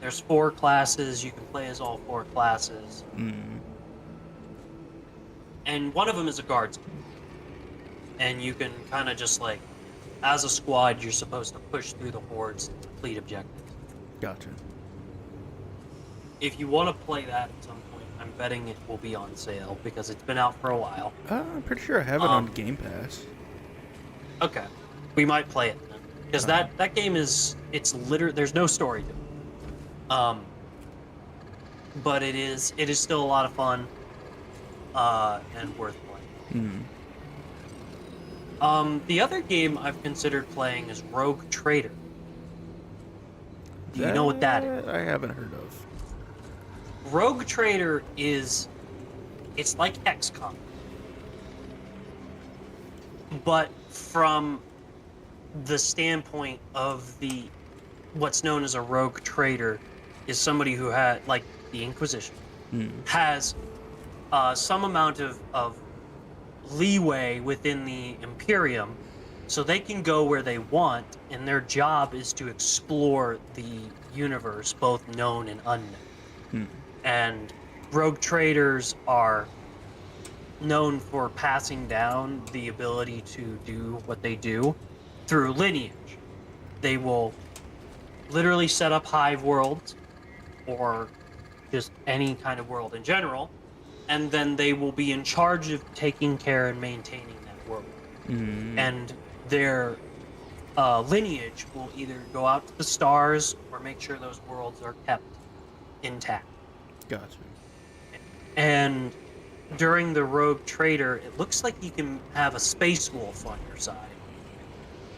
there's 4 classes, you can play as all 4 classes. Mm. And one of them is a guardsman. And you can kind of just, like, as a squad, you're supposed to push through the hordes to complete objectives. Gotcha. If you want to play that at some point, I'm betting it will be on sale because it's been out for a while. I'm pretty sure I have it on Game Pass. Okay. We might play it then. Because that game is, there's no story to it. But it is still a lot of fun, and worth playing. The other game I've considered playing is Rogue Trader. Do you know what that is? I haven't heard of. Rogue Trader it's like XCOM, but from the standpoint of what's known as a rogue trader is somebody who had, like the Inquisition, has some amount of leeway within the Imperium So they can go where they want, and their job is to explore the universe, both known and unknown. And rogue traders are known for passing down the ability to do what they do through lineage. They will literally set up hive worlds or just any kind of world in general, and then they will be in charge of taking care and maintaining that world. And their lineage will either go out to the stars or make sure those worlds are kept intact. Gotcha. And during the rogue trader, it looks like you can have a space wolf on your side,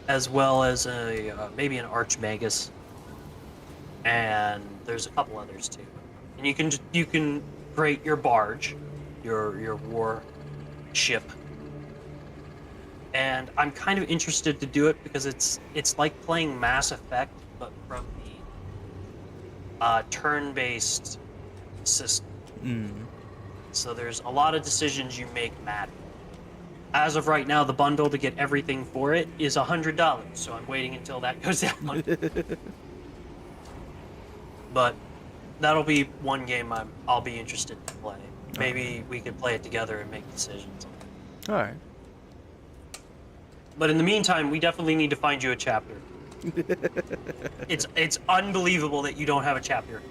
as well as a maybe an archmagus, and there's a couple others too. And you can create your barge, your war ship. And I'm kind of interested to do it because it's like playing Mass Effect, but from the turn-based system. So there's a lot of decisions you make matter. As of right now, the bundle to get everything for it is $100, so I'm waiting until that goes down. But that'll be one game I'll be interested to play. Maybe we could play it together and make decisions. All right. But in the meantime, we definitely need to find you a chapter. It's unbelievable that you don't have a chapter.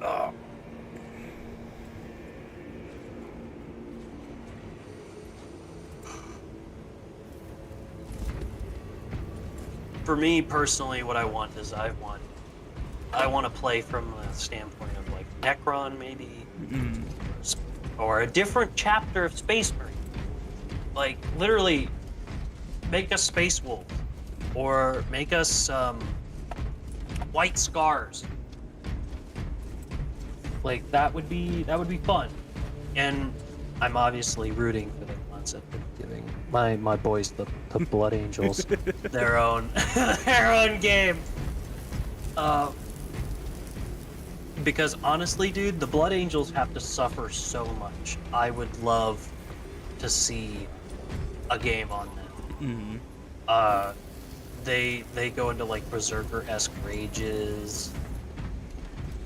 Oh. For me personally, what I want is I want to play from a standpoint of like Necron maybe, or a different chapter of Space Marine. Like literally, make us Space Wolf, or make us White Scars. Like that would be fun. And I'm obviously rooting for the concept of giving my boys the Blood Angels their own game. Because honestly, dude, the Blood Angels have to suffer so much. I would love to see a game on them. They go into like Berserker-esque rages.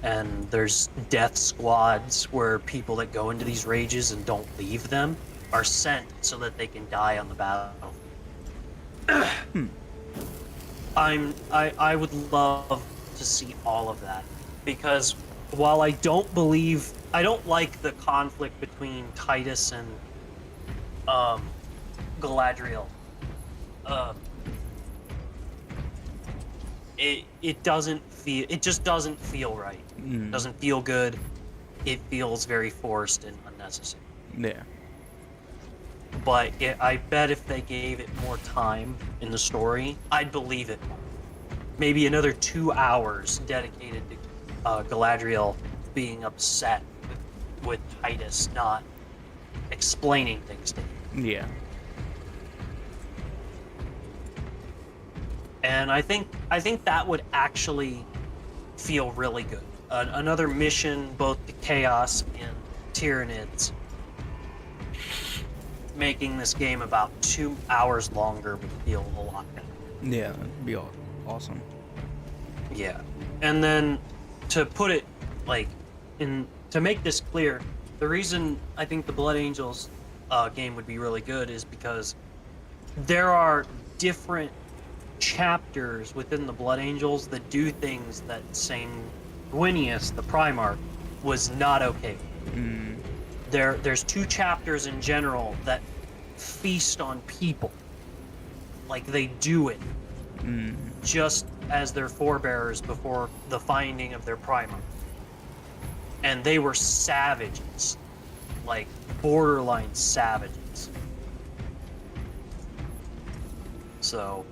And there's death squads where people that go into these rages and don't leave them are sent so that they can die on the battle. I would love to see all of that, because while I don't like the conflict between Titus and Galadriel. It just doesn't feel right. It doesn't feel good. It feels very forced and unnecessary. Yeah. But I bet if they gave it more time in the story, I'd believe it more. Maybe another 2 hours dedicated to Galadriel being upset with Titus not explaining things to him. Yeah. And I think that would actually feel really good. Another mission, both to Chaos and Tyranids, making this game about 2 hours longer would feel a lot better. Yeah, that'd be awesome. Yeah. And then to put it to make this clear, the reason I think the Blood Angels game would be really good is because there are different chapters within the Blood Angels that do things that Sanguinius, the Primarch, was not okay with. There's 2 chapters in general that feast on people. Like they do it just as their forebears before the finding of their Primarch. And they were savages. Like borderline savages. So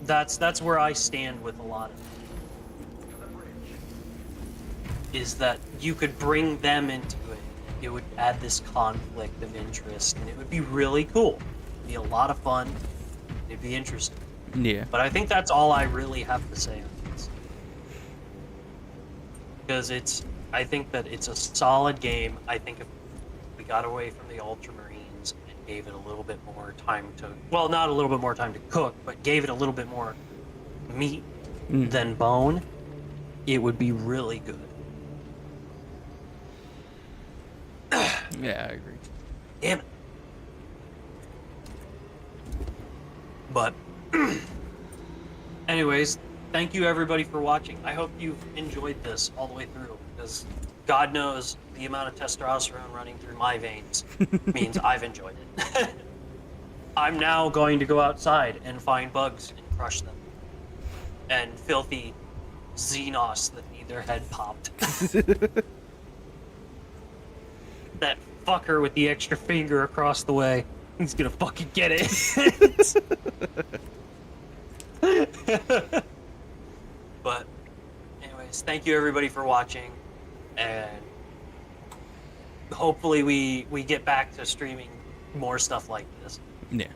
that's where I stand with a lot of it. Is that you could bring them into it. It would add this conflict of interest, and it would be really cool. It'd be a lot of fun. It'd be interesting. Yeah. But I think that's all I really have to say on this. Because I think that it's a solid game. I think if we got away from the Ultramarines and gave it a little bit more time to, well, not a little bit more time to cook, but gave it a little bit more meat than bone, it would be really good. Yeah, I agree. Damn it. But, anyways, thank you everybody for watching. I hope you've enjoyed this all the way through, because God knows the amount of testosterone running through my veins means I've enjoyed it. I'm now going to go outside and find bugs and crush them. And filthy Xenos that need their head popped. That fucker with the extra finger across the way. He's gonna fucking get it. But, anyways, thank you everybody for watching, and hopefully we get back to streaming more stuff like this. Yeah.